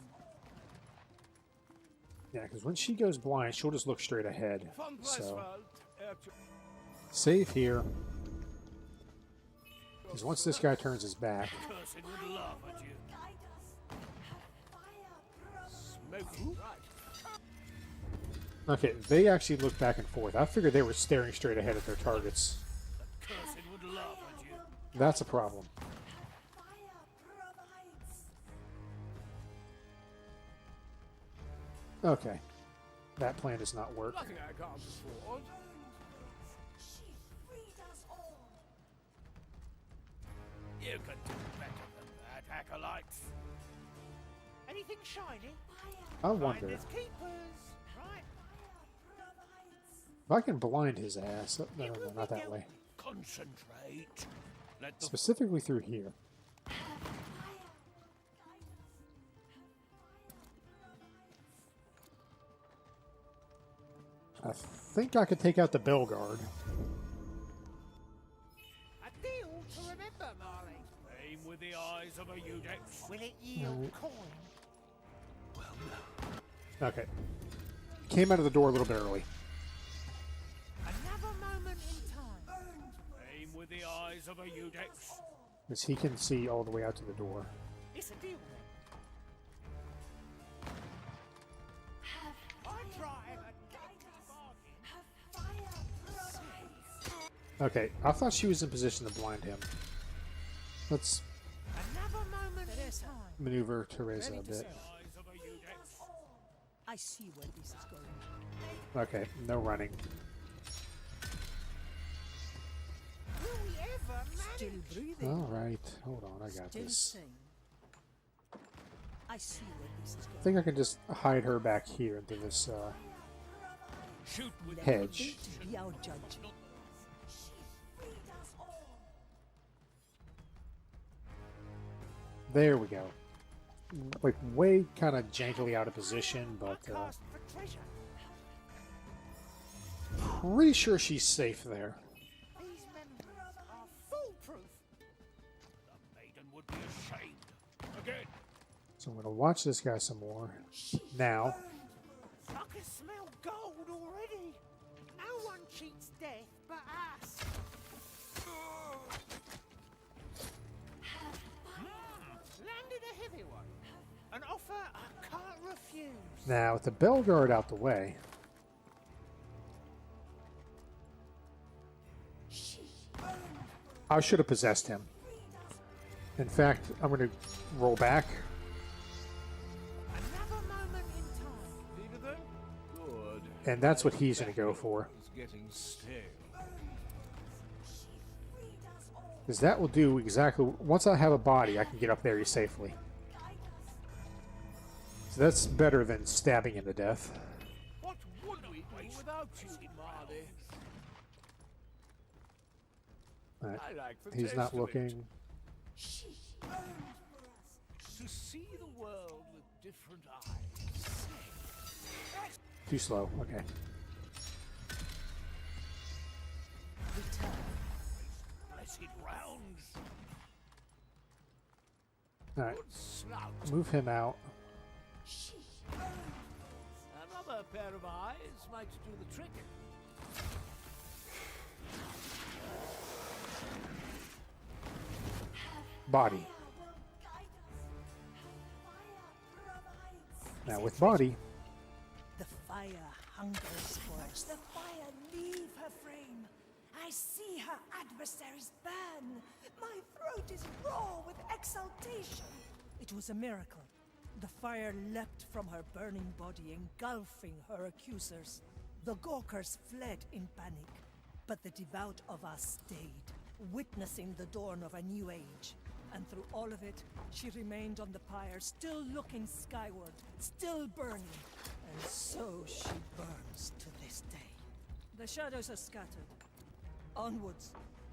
Speaker 1: Yeah, because when she goes blind, she'll just look straight ahead.
Speaker 10: Von
Speaker 1: So,
Speaker 10: Preiswald,
Speaker 1: save here. Because once this guy turns his back,
Speaker 16: Cursed would laugh at you.
Speaker 10: smoking right.
Speaker 1: okay, they actually look back and forth. I figured they were staring straight ahead at their targets.
Speaker 16: Cursed would laugh at you.
Speaker 1: That's a problem. Okay. That plan does not work.
Speaker 10: Nothing I can't afford.
Speaker 16: You could do better than that, acolytes.
Speaker 13: Anything shiny?
Speaker 1: I wonder
Speaker 13: Finders keepers. Right.
Speaker 1: if I can blind his ass. Oh, no, no, not that way.
Speaker 16: Concentrate. Let the
Speaker 1: Specifically through here. I think I could take out the bell guard.
Speaker 13: A deal to remember, Marley.
Speaker 16: aim with the eyes of a Udex.
Speaker 13: Will it yield coin?
Speaker 1: Okay. Came out of the door a little bit early.
Speaker 13: Another moment in time.
Speaker 16: Aim with the eyes of a Udex.
Speaker 1: Because he can see all the way out to the door.
Speaker 13: It's a deal then. I drive a
Speaker 1: Okay, I thought she was in position to blind him. Let's
Speaker 13: another moment in time.
Speaker 1: maneuver Teresa a bit.
Speaker 16: Eyes of a Udex.
Speaker 9: I see where this is going.
Speaker 1: Okay, no running.
Speaker 13: Will we ever manage?
Speaker 9: Still breathing.
Speaker 1: Alright, hold on, I got
Speaker 9: Still
Speaker 1: this.
Speaker 9: sane. I see where this is
Speaker 1: I
Speaker 9: going.
Speaker 1: think I can just hide her back here into this
Speaker 16: Shoot with
Speaker 1: hedge.
Speaker 9: Be our judge.
Speaker 1: There we go. Like, way kind of jankily out of position, but
Speaker 13: Cast for treasure.
Speaker 1: pretty sure she's safe there.
Speaker 13: These memories are foolproof.
Speaker 16: the maiden would be ashamed. Again.
Speaker 1: So I'm going to watch this guy some more. Now,
Speaker 13: I can smell gold already. No one cheats death but us.
Speaker 1: Now, with the bell guard out the way, I should have possessed him. In fact, I'm going to roll back.
Speaker 13: Another moment in time.
Speaker 10: Leave it then? Good.
Speaker 1: And that's what he's going to go for.
Speaker 10: It's getting stale.
Speaker 1: Because that will do exactly... Once I have a body, I can get up there safely. So that's better than stabbing him to death.
Speaker 10: What would we do without you, Marley?
Speaker 1: Right.
Speaker 10: I like the
Speaker 1: He's
Speaker 10: taste
Speaker 1: not
Speaker 10: of
Speaker 1: looking.
Speaker 10: it. To see the world with different eyes.
Speaker 1: Too slow. Okay.
Speaker 10: Blessed rounds.
Speaker 1: Alright.
Speaker 10: Good snout.
Speaker 1: Move him out.
Speaker 10: Another pair of eyes might do the trick.
Speaker 1: Body. Now with body,
Speaker 9: The fire hungers for us.
Speaker 12: The fire leave her frame. I see her adversaries burn. My throat is raw with exultation.
Speaker 9: It was a miracle. The fire leapt from her burning body, engulfing her accusers. The Gawkers fled in panic, but the devout of us stayed, witnessing the dawn of a new age. And through all of it, she remained on the pyre, still looking skyward, still burning. And so she burns to this day. The shadows are scattered. Onwards,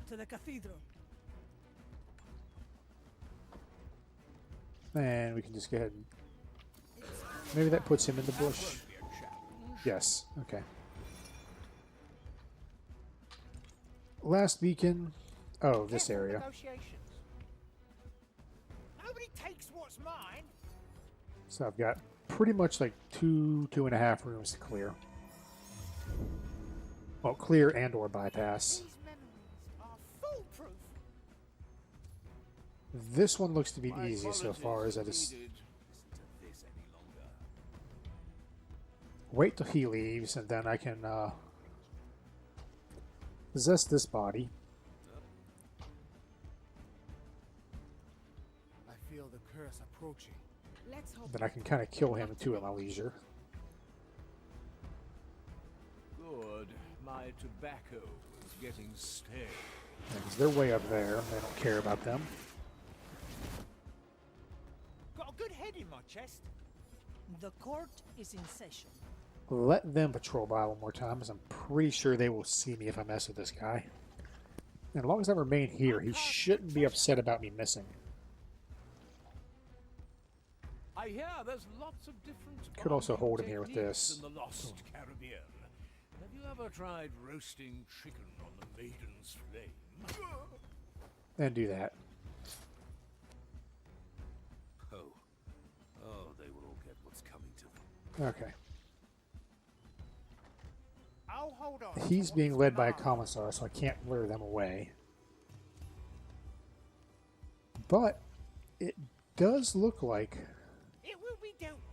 Speaker 9: to the cathedral.
Speaker 1: and we can just go ahead and... Maybe that puts him in the bush. Yes, okay. Last beacon. Oh, this area.
Speaker 13: Nobody takes what's mine.
Speaker 1: So I've got pretty much like two and a half rooms to clear. Well, clear and or bypass.
Speaker 13: These memories are foolproof.
Speaker 1: This one looks to be easy so far, as I just wait till he leaves, and then I can possess this body.
Speaker 11: I feel the curse approaching.
Speaker 12: Let's hope.
Speaker 1: Then I can kind of kill him too at my leisure.
Speaker 10: Good. My tobacco is getting stale.
Speaker 1: Because they're way up there. I don't care about them.
Speaker 13: Got a good head in my chest.
Speaker 9: The court is in session.
Speaker 1: Let them patrol by one more time, because I'm pretty sure they will see me if I mess with this guy. And as long as I remain here, he shouldn't be upset about me missing.
Speaker 10: I hear there's lots of different.
Speaker 1: Could also hold him here with this.
Speaker 10: In the Lost Caribbean. Have you ever tried roasting chicken on the Maiden's Flame?
Speaker 1: And do that.
Speaker 10: Oh, they will all get what's coming to them.
Speaker 1: Okay.
Speaker 13: I'll hold on.
Speaker 1: He's being led by a commissar, so I can't lure them away. But it does look like
Speaker 13: It will be dealt with.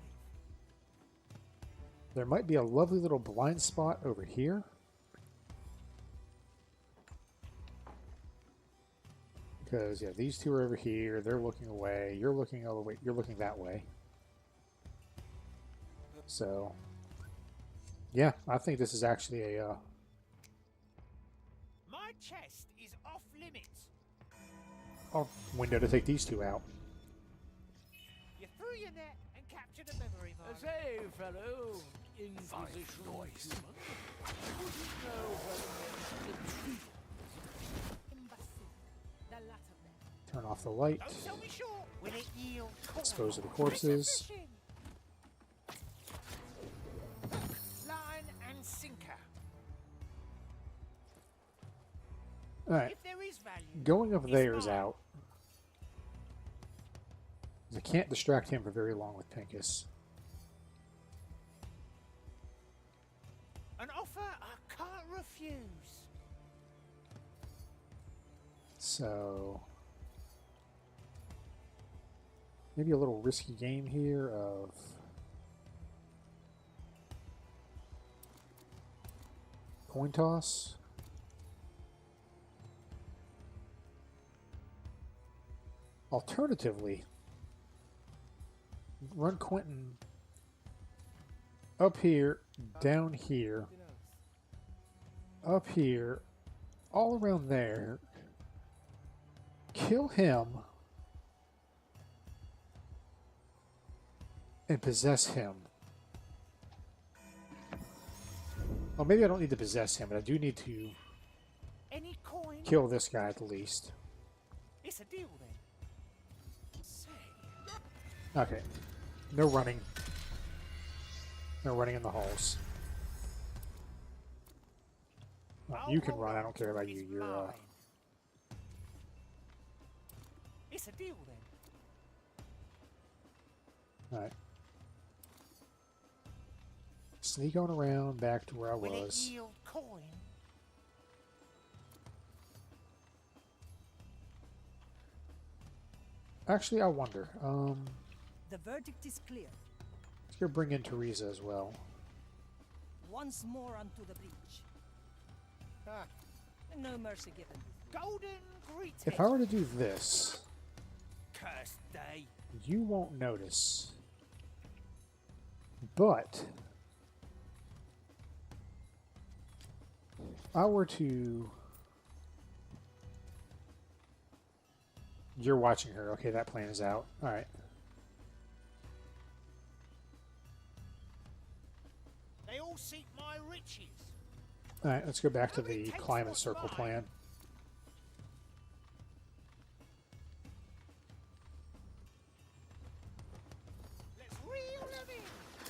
Speaker 1: there might be a lovely little blind spot over here. Because, yeah, these two are over here. They're looking away. You're looking all the way. You're looking that way. So, yeah, I think this is actually a...
Speaker 13: My chest is off limits.
Speaker 1: window to take these two out.
Speaker 13: You threw your net and captured a memory mark.
Speaker 10: Say, fellow, Inquisition noise. Wouldn't know whether the truth.
Speaker 13: The latter then.
Speaker 1: Turn off the light.
Speaker 13: Don't sell me short. Will it yield corn?
Speaker 1: Dispose of the corpses.
Speaker 13: Line and sinker.
Speaker 1: Alright.
Speaker 13: If there is value,
Speaker 1: Going up
Speaker 13: it's
Speaker 1: there is
Speaker 13: mine.
Speaker 1: out. I can't distract him for very long with Pincus.
Speaker 13: An offer I can't refuse.
Speaker 1: So... maybe a little risky game here of... coin toss. Alternatively, run Quentin up here, down here, up here, all around there. Kill him and possess him. Well, maybe I don't need to possess him, but I do need to
Speaker 13: Any coin?
Speaker 1: kill this guy at the least.
Speaker 13: It's a deal then.
Speaker 1: Okay. No running. No running in the halls. Well, you can run. I don't care about you. You're,
Speaker 13: It's a deal then.
Speaker 1: Alright. Sneak on around back to where I
Speaker 13: Will it
Speaker 1: was.
Speaker 13: yield coin?
Speaker 1: Actually, I wonder.
Speaker 9: The verdict is clear.
Speaker 1: Let's go bring in Teresa as well.
Speaker 9: Once more unto the breach. No mercy given.
Speaker 13: Golden greeting.
Speaker 1: If I were to do this,
Speaker 13: Cursed day.
Speaker 1: you won't notice. But if I were to... You're watching her. Okay, that plan is out. Alright.
Speaker 13: They all seek my riches.
Speaker 1: Alright, let's go back to the climb and circle plan.
Speaker 13: Let's reel them in.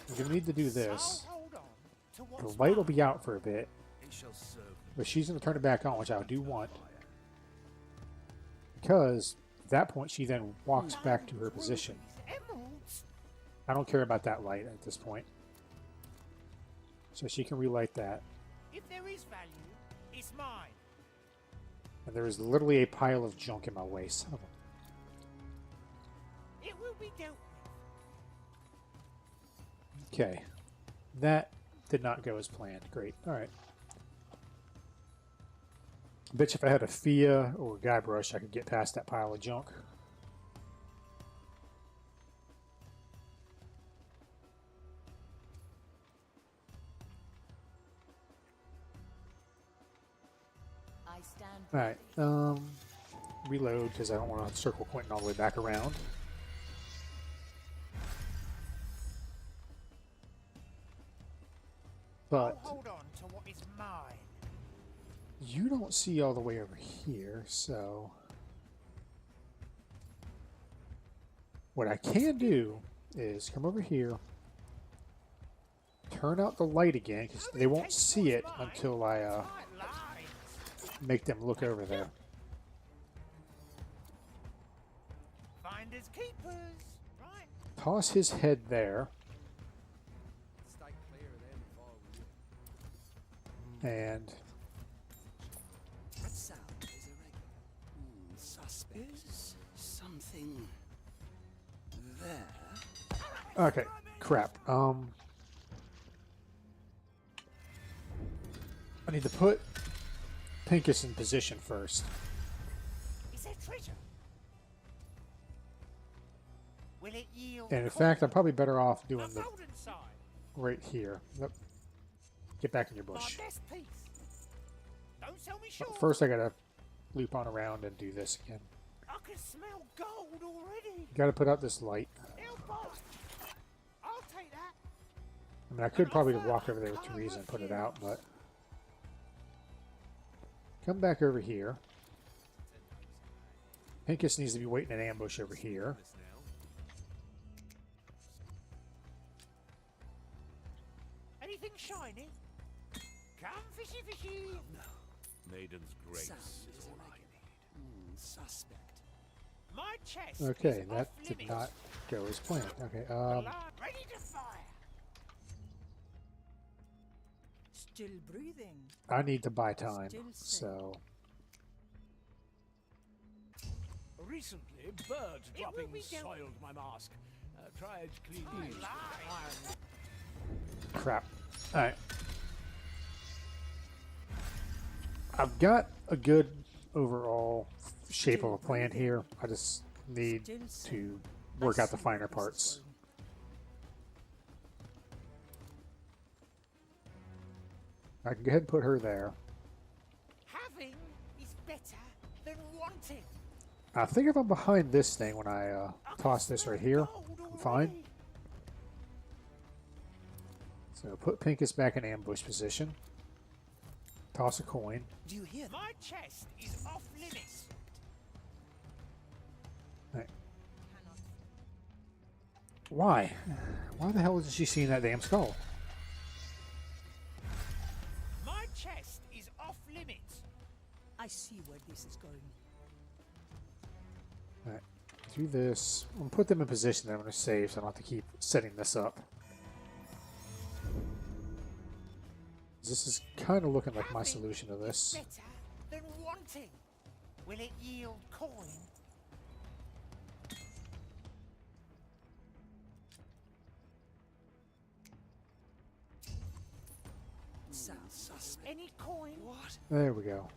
Speaker 1: We're going to need to do this.
Speaker 13: So hold on to
Speaker 1: The
Speaker 13: what's
Speaker 1: light will
Speaker 13: mine.
Speaker 1: be out for a bit,
Speaker 5: They shall serve
Speaker 1: but she's going to turn it back on, which I do want. Because at that point, she then walks back to her position.
Speaker 13: Emeralds.
Speaker 1: I don't care about that light at this point. So she can relight that.
Speaker 13: If there is value, it's mine.
Speaker 1: And there is literally a pile of junk in my way. Son of a...
Speaker 13: It will be dealt with.
Speaker 1: Okay. That did not go as planned. Great. Alright. I bet you if I had a Fia or a Guybrush, I could get past that pile of junk.
Speaker 3: I stand
Speaker 1: Alright. Reload, because I don't want to circle Quentin all the way back around. But
Speaker 13: Hold on to what is mine.
Speaker 1: you don't see all the way over here, so what I can do is come over here, turn out the light again, because they won't see it until I make them look over there.
Speaker 13: Finders keepers. Right.
Speaker 1: Toss his head there,
Speaker 14: Stay clear of them if I were you.
Speaker 1: and
Speaker 14: That sound is irregular. Suspect. Is something there?
Speaker 1: okay, crap. I need to put Pincus in position first.
Speaker 13: Is there treasure? Will it yield
Speaker 1: And in
Speaker 13: coin?
Speaker 1: fact, I'm probably better off doing
Speaker 13: The
Speaker 1: the
Speaker 13: golden side.
Speaker 1: right here. Nope. Get back in your
Speaker 13: My
Speaker 1: bush.
Speaker 13: best piece. Don't sell me short.
Speaker 1: First, I gotta loop on around and do this again.
Speaker 13: I can smell gold already.
Speaker 1: Gotta put out this light.
Speaker 13: It'll buy. I'll take that.
Speaker 1: I mean, I could probably walk over there with Teresa and put it out, but come back over here. Pincus needs to be waiting in ambush over here.
Speaker 13: Anything shiny? Come fishy fishy.
Speaker 10: Maiden's grace
Speaker 14: Sound
Speaker 10: is
Speaker 14: is
Speaker 10: all I
Speaker 14: irregular.
Speaker 10: need.
Speaker 14: Suspect.
Speaker 13: My chest.
Speaker 1: Okay,
Speaker 13: is
Speaker 1: that
Speaker 13: off
Speaker 1: did
Speaker 13: limits.
Speaker 1: not go as planned. Okay,
Speaker 13: Alarm ready to fire.
Speaker 9: Still breathing.
Speaker 1: I need to buy time,
Speaker 9: Still safe.
Speaker 1: so
Speaker 10: Recently, bird
Speaker 13: It will
Speaker 10: droppings
Speaker 13: be dealt
Speaker 10: soiled my mask. Tried cleaning it with iron.
Speaker 1: crap. Alright. I've got a good overall shape of a plan here. I just need to work out the finer parts. I can go ahead and put her there.
Speaker 13: Having is better than wanting.
Speaker 1: I think if I'm behind this thing when I toss this right here, I'm fine. So put Pincus back in ambush position. Toss a coin.
Speaker 14: Do you hear that?
Speaker 13: My chest is off limits.
Speaker 1: Right. Why? Why the hell isn't she seeing that damn skull?
Speaker 13: My chest is off limits.
Speaker 9: I see where this is going.
Speaker 1: Alright. Do this. I'm going to put them in position that I'm going to save so I don't have to keep setting this up. This is kind of looking like my solution to this.
Speaker 13: Better than wanting. Will it yield coin?
Speaker 14: Sounds suspect.
Speaker 13: Any coin?
Speaker 14: What?
Speaker 1: There we go.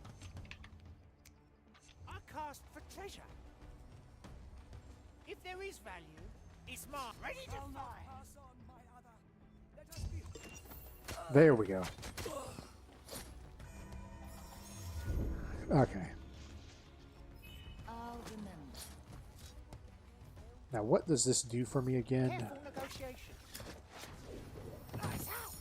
Speaker 13: I cast for treasure. If there is value, it's mine. Ready to fire.
Speaker 1: There we go. Okay.
Speaker 3: I'll remember.
Speaker 1: Now what does this do for me again?
Speaker 13: Careful negotiation. Lights out.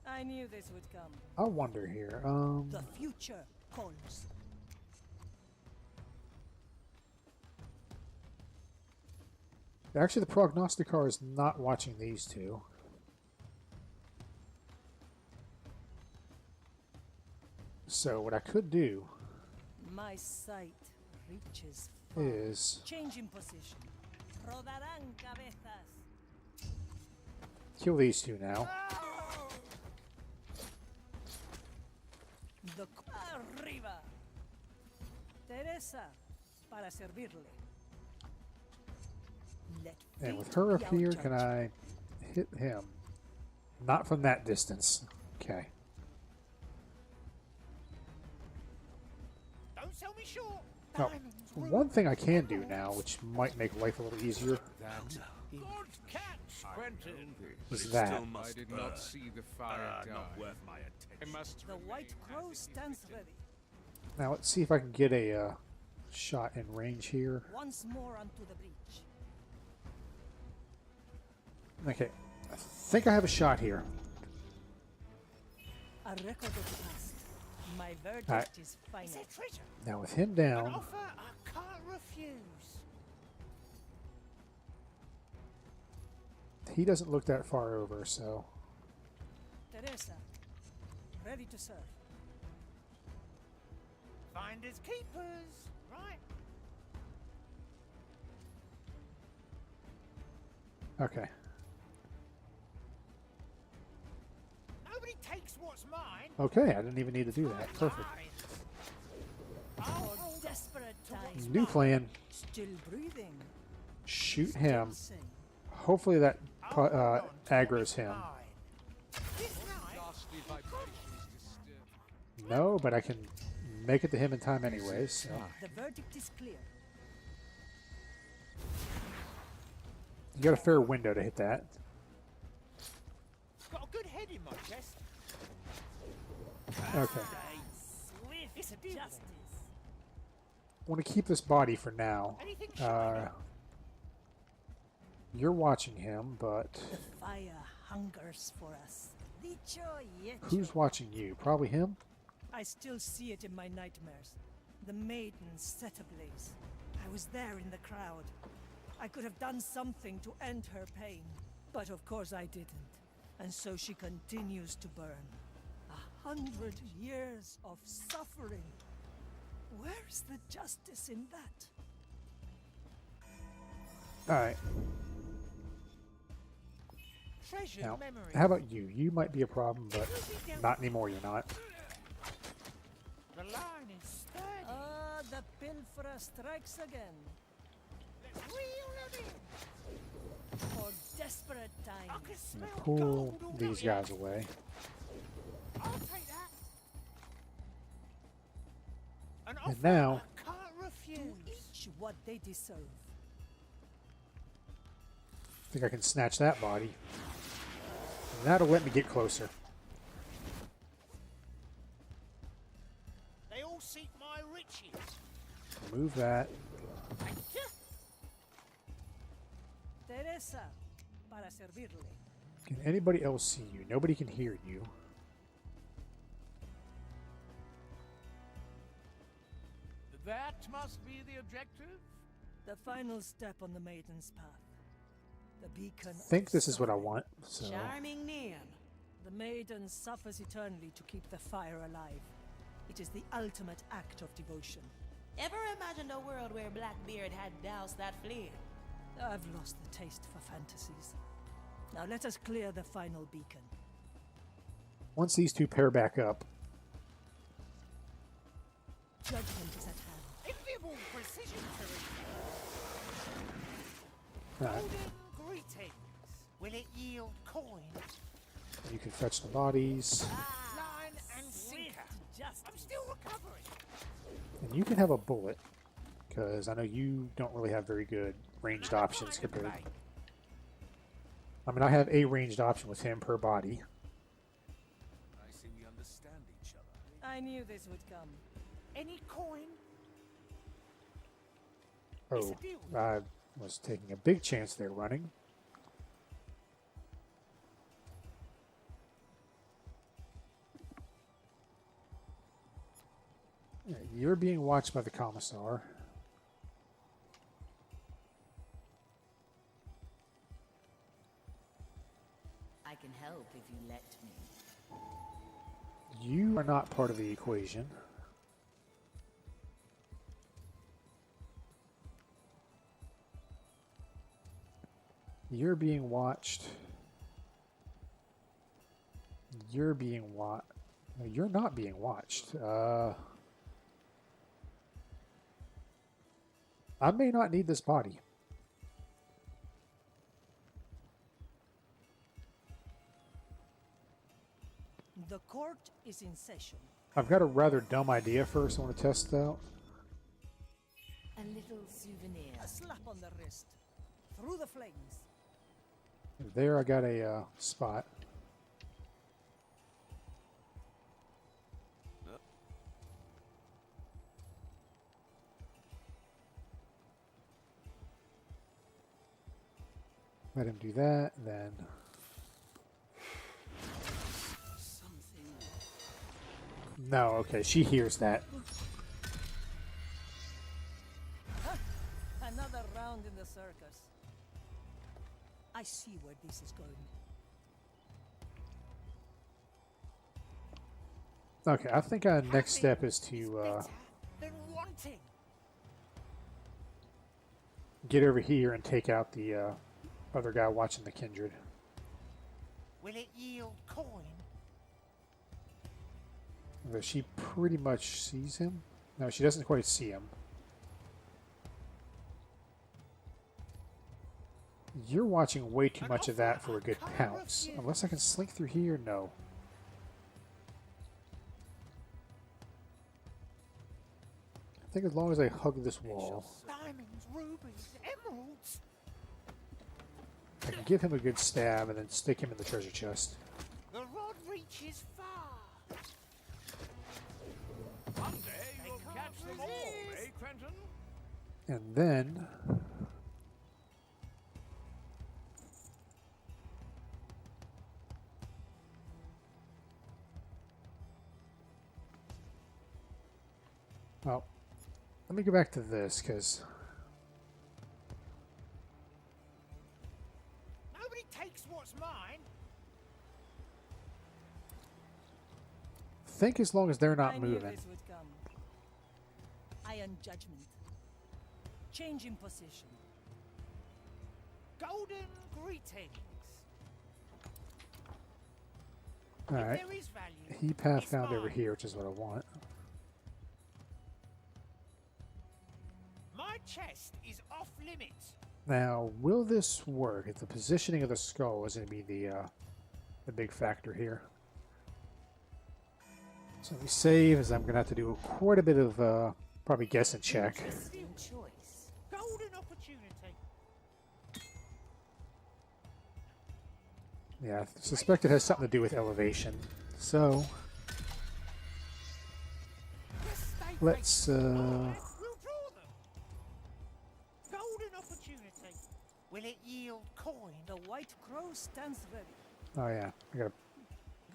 Speaker 9: I knew this would come.
Speaker 1: I wonder here.
Speaker 9: The future calls.
Speaker 1: Actually, the prognosticar is not watching these two. So what I could do
Speaker 9: My sight reaches
Speaker 1: is
Speaker 9: changing position. Rodarán cabezas.
Speaker 1: kill these two now.
Speaker 9: The arriba. Teresa, para servirle. Let
Speaker 1: And with
Speaker 9: fate
Speaker 1: her
Speaker 9: be
Speaker 1: up
Speaker 9: our
Speaker 1: here,
Speaker 9: judge.
Speaker 1: can I hit him? Not from that distance. Okay.
Speaker 13: Don't sell me short.
Speaker 1: Now, one thing I can do now, which might make life a little easier,
Speaker 10: Good catch, Quentin.
Speaker 1: is that.
Speaker 17: I did not see the fire die.
Speaker 10: Not worth my attention.
Speaker 17: I must
Speaker 9: The white crow stands ready.
Speaker 1: Now let's see if I can get a shot in range here.
Speaker 9: Once more onto the breach.
Speaker 1: Okay, I think I have a shot here.
Speaker 9: A record of the past. My verdict
Speaker 1: Alright.
Speaker 9: is final.
Speaker 13: Is there treasure?
Speaker 1: Now with him
Speaker 13: An
Speaker 1: down,
Speaker 13: offer I can't refuse.
Speaker 1: he doesn't look that far over, so
Speaker 9: Teresa, ready to serve.
Speaker 13: Finders keepers, right?
Speaker 1: okay.
Speaker 13: Nobody takes what's mine.
Speaker 1: Okay, I didn't even need to do that. Perfect.
Speaker 9: For desperate times.
Speaker 1: New plan.
Speaker 9: Still breathing.
Speaker 1: Shoot him.
Speaker 9: Still sane.
Speaker 1: Hopefully that aggroes him.
Speaker 17: ghastly vibrations disturb.
Speaker 1: No, but I can make it to him in time anyways. So.
Speaker 9: The verdict is clear.
Speaker 1: You got a fair window to hit that.
Speaker 13: Got a good head in my chest.
Speaker 1: Okay.
Speaker 9: Swift
Speaker 13: It's a deal.
Speaker 9: justice.
Speaker 1: I want to keep this body for now.
Speaker 13: Anything shiny?
Speaker 1: You're watching him, but
Speaker 9: The fire hungers for us. Dicho y hecho.
Speaker 1: who's watching you? Probably him?
Speaker 9: I still see it in my nightmares. The maiden set ablaze. I was there in the crowd. I could have done something to end her pain. But of course I didn't. And so she continues to burn. 100 years of suffering. Where's the justice in that?
Speaker 1: Alright.
Speaker 13: Treasured
Speaker 1: Now,
Speaker 13: memory.
Speaker 1: how about you? You might be a problem, but not anymore, you're not.
Speaker 13: The line is sturdy.
Speaker 9: Ah, the pilferer strikes again.
Speaker 13: Let's reel them in.
Speaker 9: For Desperate
Speaker 13: I
Speaker 9: times.
Speaker 13: can smell
Speaker 1: Pull
Speaker 13: gold all
Speaker 1: these
Speaker 13: over
Speaker 1: guys
Speaker 13: here.
Speaker 1: away.
Speaker 13: I'll take that. An
Speaker 1: And
Speaker 13: offer
Speaker 1: now-
Speaker 13: I can't refuse.
Speaker 9: To each what they deserve.
Speaker 1: I think I can snatch that body. And that'll let me get closer.
Speaker 13: They all seek my riches.
Speaker 1: Remove that.
Speaker 9: Teresa, para servirle.
Speaker 1: Can anybody else see you? Nobody can hear you.
Speaker 10: That must be the objective?
Speaker 9: The final step on the Maiden's Path. The beacon.
Speaker 1: I think this is what I want. So
Speaker 2: Charming name.
Speaker 9: The Maiden suffers eternally to keep the fire alive. It is the ultimate act of devotion.
Speaker 2: Ever imagined a world where Blackbeard had doused that flame?
Speaker 9: I've lost the taste for fantasies. Now let us clear the final beacon.
Speaker 1: once these two pair back up,
Speaker 9: Judgment is at hand.
Speaker 13: Enviable precision,
Speaker 1: Alright.
Speaker 13: Golden greetings. Will it yield coin?
Speaker 1: You can fetch the bodies,
Speaker 13: Line and sinker. I'm still recovering.
Speaker 1: and you can have a bullet, because I know you don't really have very good ranged options compared. I mean, I have a ranged option with him per body.
Speaker 15: I see we understand each other.
Speaker 9: I knew this would come.
Speaker 13: Any coin?
Speaker 1: Oh, I was taking a big chance there running. Yeah, you're being watched by the commissar.
Speaker 3: I can help if you let me.
Speaker 1: You are not part of the equation. You're being watched. You're being watched. No, you're not being watched. I may not need this body.
Speaker 9: The court is in session.
Speaker 1: I've got a rather dumb idea first I want to test out.
Speaker 3: A little souvenir.
Speaker 9: A slap on the wrist. Through the flames.
Speaker 1: There I got a spot. Let him do that, then... No, okay, she hears that.
Speaker 9: Another round in the circus. I see where this is going.
Speaker 1: Okay, I think our next step is to
Speaker 13: Then wanting.
Speaker 1: get over here and take out the other guy watching the kindred.
Speaker 13: Will it yield coin?
Speaker 1: Although she pretty much sees him. No, she doesn't quite see him. You're watching way too much of that for a good pounce. Unless I can slink through here, no. I think as long as I hug this wall,
Speaker 13: Diamonds, rubies, emeralds.
Speaker 1: I can give him a good stab and then stick him in the treasure chest.
Speaker 13: The rod reaches far.
Speaker 10: One day you'll catch them all, eh, Quentin?
Speaker 1: And then... well, let me go back to this, because...
Speaker 13: Nobody takes what's mine.
Speaker 1: think as long as they're not
Speaker 9: I knew
Speaker 1: moving.
Speaker 9: this would come. Iron judgment. Change in position.
Speaker 13: Golden greetings.
Speaker 1: Alright.
Speaker 13: If there is value,
Speaker 1: He path
Speaker 13: it's
Speaker 1: found over
Speaker 13: mine.
Speaker 1: here, which is what I want.
Speaker 13: My chest is off limits.
Speaker 1: Now, will this work? The positioning of the skull is going to be the big factor here. So let me save, as I'm going to have to do quite a bit of probably guess and check.
Speaker 13: Choice. Golden opportunity.
Speaker 1: Yeah, I suspect it has something to do with elevation. So let's
Speaker 13: We'll draw them. Golden opportunity. Will it yield coin?
Speaker 9: The white crow stands ready.
Speaker 1: oh yeah, I gotta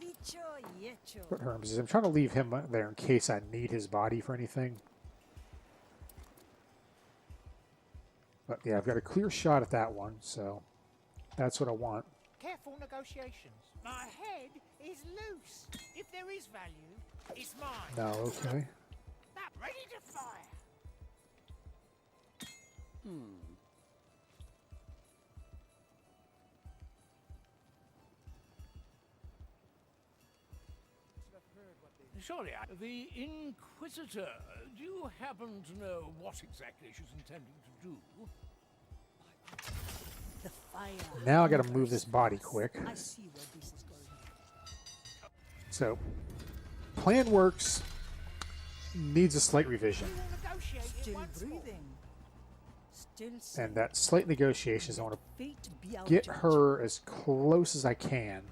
Speaker 9: Dicho y hecho.
Speaker 1: put her in position. I'm trying to leave him there in case I need his body for anything. But yeah, I've got a clear shot at that one, so that's what I want.
Speaker 13: Careful negotiations. My head is loose. If there is value, it's mine.
Speaker 1: No, okay.
Speaker 13: That ready to fire.
Speaker 10: Sorry, the Inquisitor. Do you happen to know what exactly she's intending to do?
Speaker 9: The fire.
Speaker 1: Now I got to move this body quick.
Speaker 9: I see where this is going.
Speaker 1: So, plan works. Needs a slight revision.
Speaker 9: Still breathing. Still
Speaker 1: And that slight negotiation is I want to
Speaker 9: fate be our
Speaker 1: get
Speaker 9: judge.
Speaker 1: her as close as I can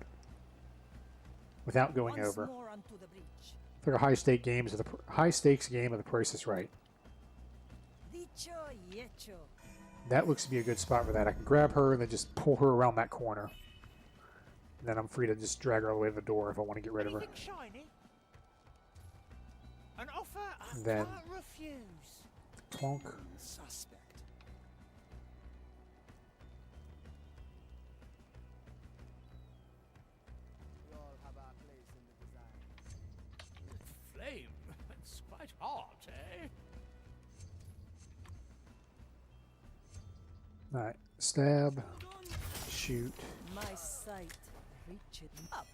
Speaker 1: without going
Speaker 9: Once
Speaker 1: over.
Speaker 9: more onto the breach.
Speaker 1: For a high stakes game of the price is right.
Speaker 9: Dicho y hecho.
Speaker 1: That looks to be a good spot for that. I can grab her and then just pull her around that corner. And then I'm free to just drag her all the way to the door if I want to get rid of her.
Speaker 13: Anything shiny? An offer I
Speaker 1: Then-
Speaker 13: can't refuse.
Speaker 1: Clonk.
Speaker 14: Suspect.
Speaker 11: We all have our place in the design.
Speaker 10: Flame? That's quite hot, eh?
Speaker 1: Alright. Stab. Shoot.
Speaker 9: My sight reaches up.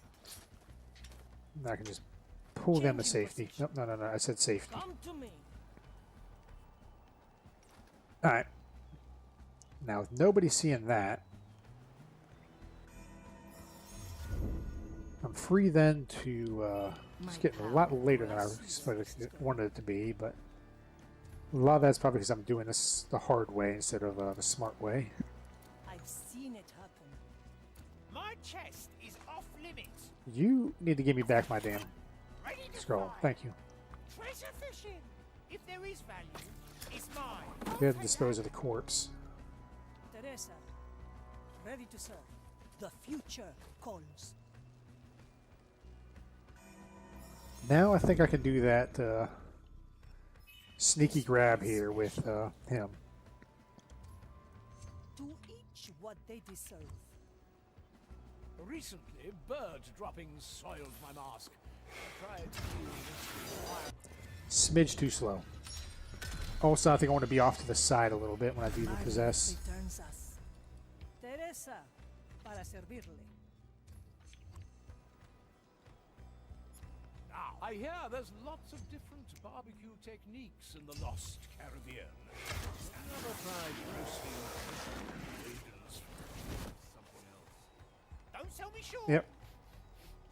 Speaker 1: And I can just pull them to safety. Nope, no, no, no. I said safety.
Speaker 9: Come to me.
Speaker 1: Alright. Now, with nobody seeing that, I'm free then to, it's getting a lot later than I wanted it to be, but a lot of that's probably because I'm doing this the hard way instead of the smart way.
Speaker 9: I've seen it happen.
Speaker 13: My chest is off limits.
Speaker 1: You need to give me back my damn
Speaker 13: Ready to
Speaker 1: scroll.
Speaker 13: fly.
Speaker 1: Thank you.
Speaker 13: Treasure fishing. If there is value, it's mine.
Speaker 1: You have to dispose of the corpse.
Speaker 9: Teresa, ready to serve. The future calls.
Speaker 1: Now I think I can do that sneaky grab here with him.
Speaker 9: To each what they deserve.
Speaker 10: Recently, bird droppings soiled my mask. I tried to
Speaker 1: Smidge too slow. Also, I think I want to be off to the side a little bit when I do the possess.
Speaker 9: Returns us. Teresa, para servirle.
Speaker 10: Now, I hear there's lots of different barbecue techniques in the Lost Caribbean. Never tried roasting maidens for something else.
Speaker 13: Don't sell me short.
Speaker 1: Yep.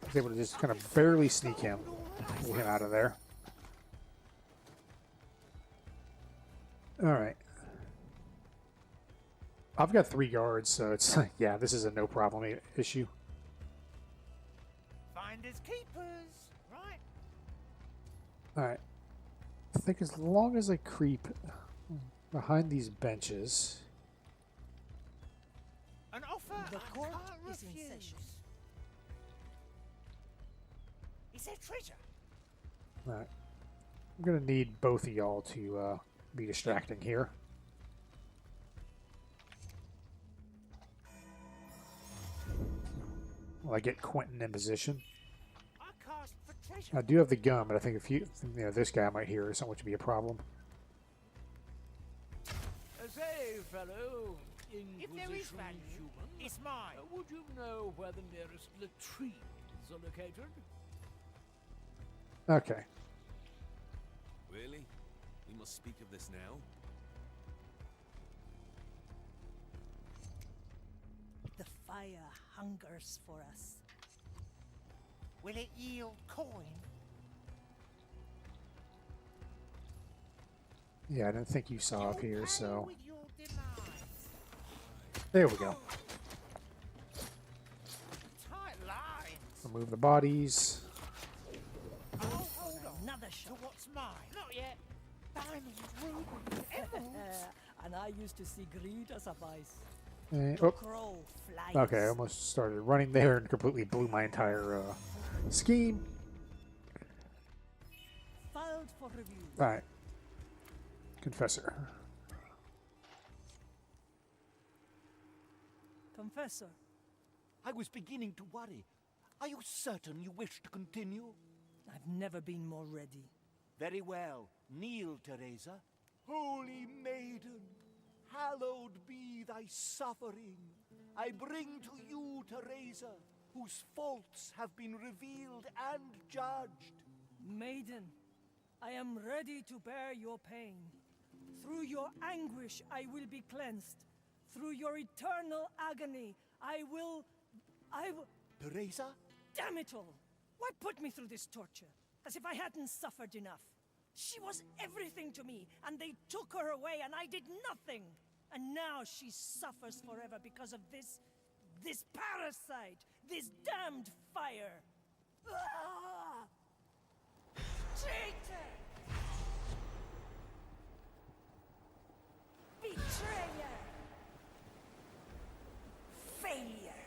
Speaker 1: I was able to just kind of barely sneak him. Pull him out of there. Alright. I've got 3 guards, so it's like, yeah, this is a no problem issue.
Speaker 13: Finders keepers, right?
Speaker 1: Alright. I think as long as I creep behind these benches.
Speaker 13: An offer
Speaker 9: The
Speaker 13: I
Speaker 9: court
Speaker 13: can't
Speaker 9: is in
Speaker 13: refuse.
Speaker 9: session.
Speaker 13: Is there treasure?
Speaker 1: Alright. I'm going to need both of y'all to be distracting here. While I get Quentin in position.
Speaker 13: I cast for treasure.
Speaker 1: I do have the gun, but I think if you know, this guy might hear us, which would be a problem.
Speaker 10: Say, fellow,
Speaker 13: If there is value,
Speaker 10: human,
Speaker 13: it's mine.
Speaker 10: would you know where the nearest latrines are located?
Speaker 1: Okay.
Speaker 15: Really? We must speak of this now?
Speaker 9: fire hungers for us.
Speaker 13: Will it yield coin?
Speaker 1: Yeah, I didn't think you saw up here, so...
Speaker 13: With your demise.
Speaker 1: There we go.
Speaker 13: Tight lines.
Speaker 1: Remove the bodies.
Speaker 13: Oh, hold on. Another shot. To what's mine? Not yet. Diamonds, rubies, emeralds.
Speaker 9: And I used to see greed as a vice.
Speaker 1: Oh.
Speaker 9: Crow flies.
Speaker 1: Okay, I almost started running there and completely blew my entire scheme.
Speaker 9: Filed for review.
Speaker 1: Alright. Confessor.
Speaker 9: Confessor.
Speaker 6: I was beginning to worry. Are you certain you wish to continue?
Speaker 9: I've never been more ready.
Speaker 6: Very well. Kneel, Teresa. Holy maiden, hallowed be thy suffering. I bring to you, Teresa, whose faults have been revealed and judged.
Speaker 9: Maiden, I am ready to bear your pain. Through your anguish, I will be cleansed. Through your eternal agony, I will...
Speaker 6: Teresa?
Speaker 9: Damn it all! Why put me through this torture? As if I hadn't suffered enough. She was everything to me, and they took her away, and I did nothing. And now she suffers forever because of this parasite, this damned fire. Ah! Traitor! Betrayer! Failure!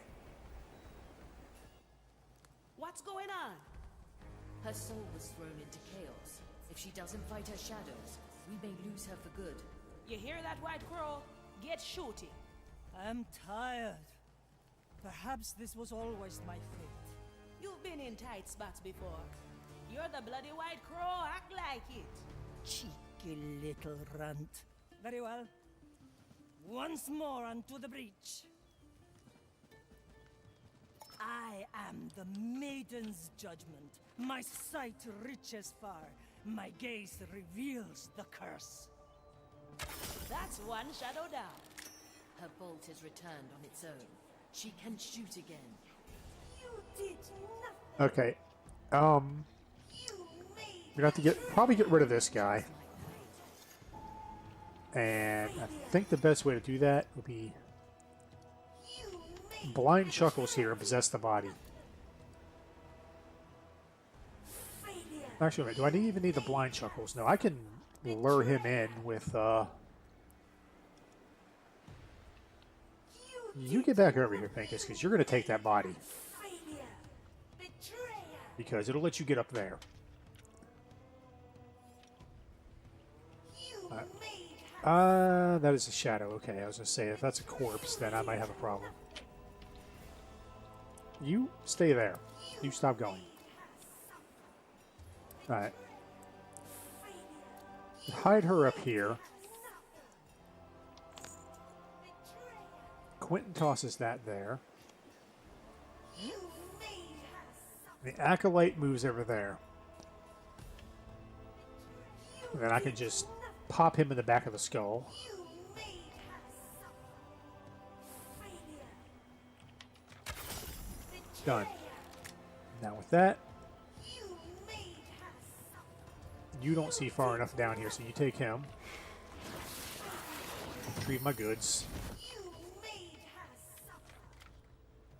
Speaker 2: What's going on?
Speaker 3: Her soul was thrown into chaos. If she doesn't fight her shadows, we may lose her for good.
Speaker 2: You hear that, White Crow? Get shooting.
Speaker 9: I'm tired. Perhaps this was always my fate.
Speaker 2: You've been in tight spots before. You're the bloody White Crow. Act like it.
Speaker 9: Cheeky little runt. Very well. Once more unto the breach. I am the maiden's judgment. My sight reaches far. My gaze reveals the curse.
Speaker 2: That's one shadow down.
Speaker 3: Her bolt is returned on its own. She can shoot again.
Speaker 12: You did nothing.
Speaker 1: Okay. We're gonna have to probably get rid of this guy. And I think the best way to do that would be blind Chuckles here and possess the body. Actually, wait, do I even need the blind Chuckles? No, I can lure him in with, You get back over here, Pinkus, because you're going to take that body. Because it'll let you get up there. That is a shadow. Okay, I was going to say, if that's a corpse, then I might have a problem. You stay there. You stop going. Alright. Hide her up here. Quentin tosses that there. The Acolyte moves over there. And then I can just pop him in the back of the skull. Done. Now with that, you don't see far enough down here, so you take him. Retrieve my goods.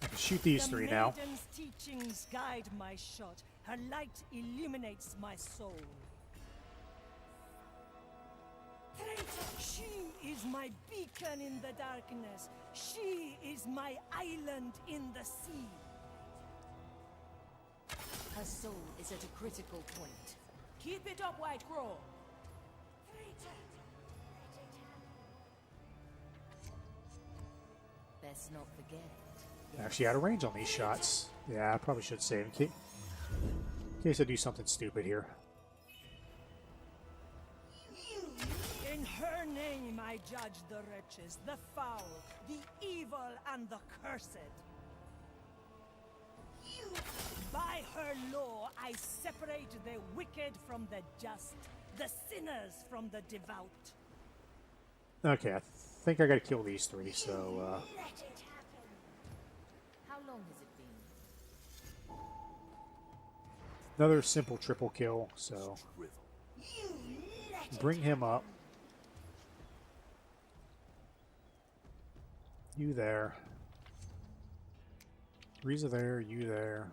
Speaker 1: I can shoot these three now.
Speaker 9: The maiden's teachings guide my shot. Her light illuminates my soul. She is my beacon in the darkness. She is my island in the sea.
Speaker 3: Her soul is at a critical point.
Speaker 2: Keep it up, White Crow.
Speaker 3: Best not forget.
Speaker 1: Actually out of range on these shots. Yeah, I probably should save in case I do something stupid here.
Speaker 9: In her name I judge the wretches, the foul, the evil, and the cursed. By her law, I separate the wicked from the just, the sinners from the devout.
Speaker 1: Okay, I think I gotta kill these three, so
Speaker 3: long has it been?
Speaker 1: Another simple triple kill, so bring him up. You there. Riza there, you there,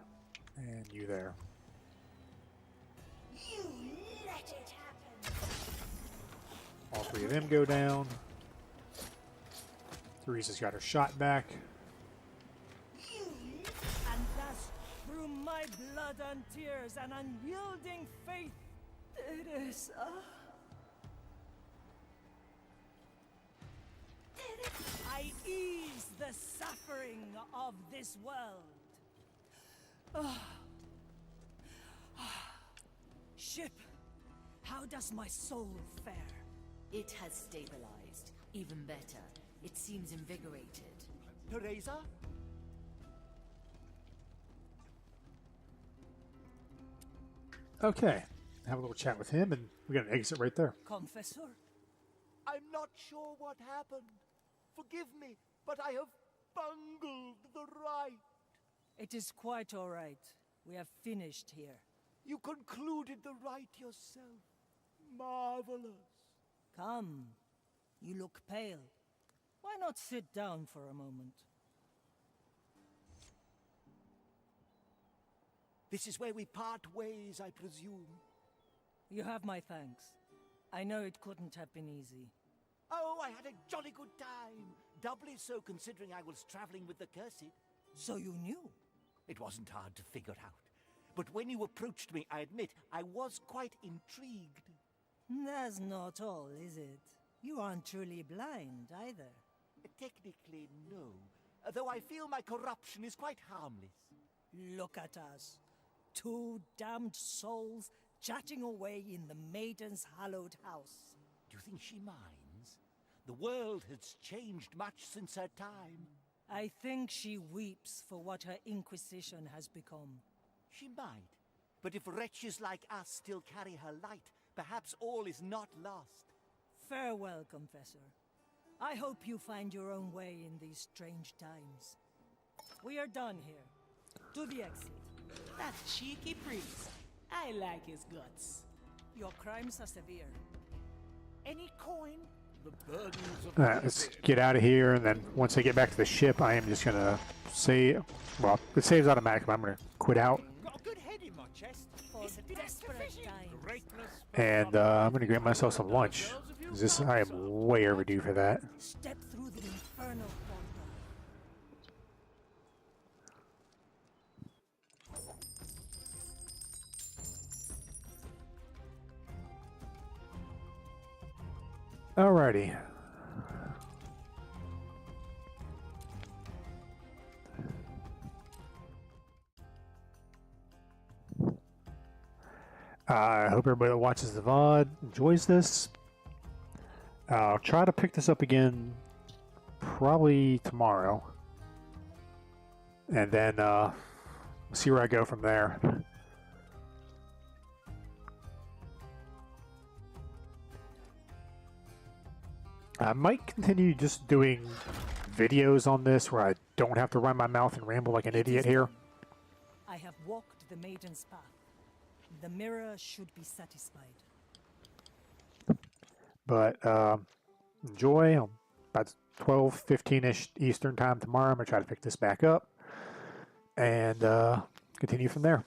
Speaker 1: and you there.
Speaker 12: You let it happen.
Speaker 1: All three of them go down. Teresa's got her shot back.
Speaker 9: And thus, through my blood and tears and unyielding faith, Teresa. I ease the suffering of this world. Ship, how does my soul fare?
Speaker 3: It has stabilized. Even better. It seems invigorated.
Speaker 6: Teresa?
Speaker 1: Okay, have a little chat with him, and we got an exit right there.
Speaker 9: Confessor?
Speaker 6: I'm not sure what happened. Forgive me, but I have bungled the rite.
Speaker 9: It is quite all right. We have finished here.
Speaker 6: You concluded the rite yourself. Marvelous.
Speaker 9: Come. You look pale. Why not sit down for a moment?
Speaker 6: This is where we part ways, I presume.
Speaker 9: You have my thanks. I know it couldn't have been easy.
Speaker 6: Oh, I had a jolly good time. Doubly so considering I was traveling with the Cursed.
Speaker 9: So you knew?
Speaker 6: It wasn't hard to figure out. But when you approached me, I admit, I was quite intrigued.
Speaker 9: That's not all, is it? You aren't truly blind, either.
Speaker 6: Technically, no. Though I feel my corruption is quite harmless.
Speaker 9: Look at us. Two damned souls chatting away in the maiden's hallowed house.
Speaker 6: Do you think she minds? The world has changed much since her time.
Speaker 9: I think she weeps for what her Inquisition has become.
Speaker 6: She might. But if wretches like us still carry her light, perhaps all is not lost.
Speaker 9: Farewell, Confessor. I hope you find your own way in these strange times. We are done here. To the exit.
Speaker 2: That cheeky priest. I like his guts.
Speaker 9: Your crimes are severe.
Speaker 13: Any coin?
Speaker 10: The burdens of
Speaker 1: Alright, let's get out of here, and then once I get back to the ship, I am just gonna say, well, it saves automatically. I'm gonna quit out,
Speaker 13: Got a good head in my chest. It's a desperate time.
Speaker 1: and I'm gonna grab myself some lunch. 'Cause I am way overdue for that.
Speaker 9: Step through the infernal portal.
Speaker 1: Alrighty. I hope everybody that watches the VOD enjoys this. I'll try to pick this up again probably tomorrow. And then see where I go from there. I might continue just doing videos on this where I don't have to run my mouth and ramble like an idiot here.
Speaker 9: I have walked the maiden's path. The mirror should be satisfied.
Speaker 1: But enjoy. About 12:15-ish Eastern time tomorrow. I'm going to try to pick this back up and continue from there.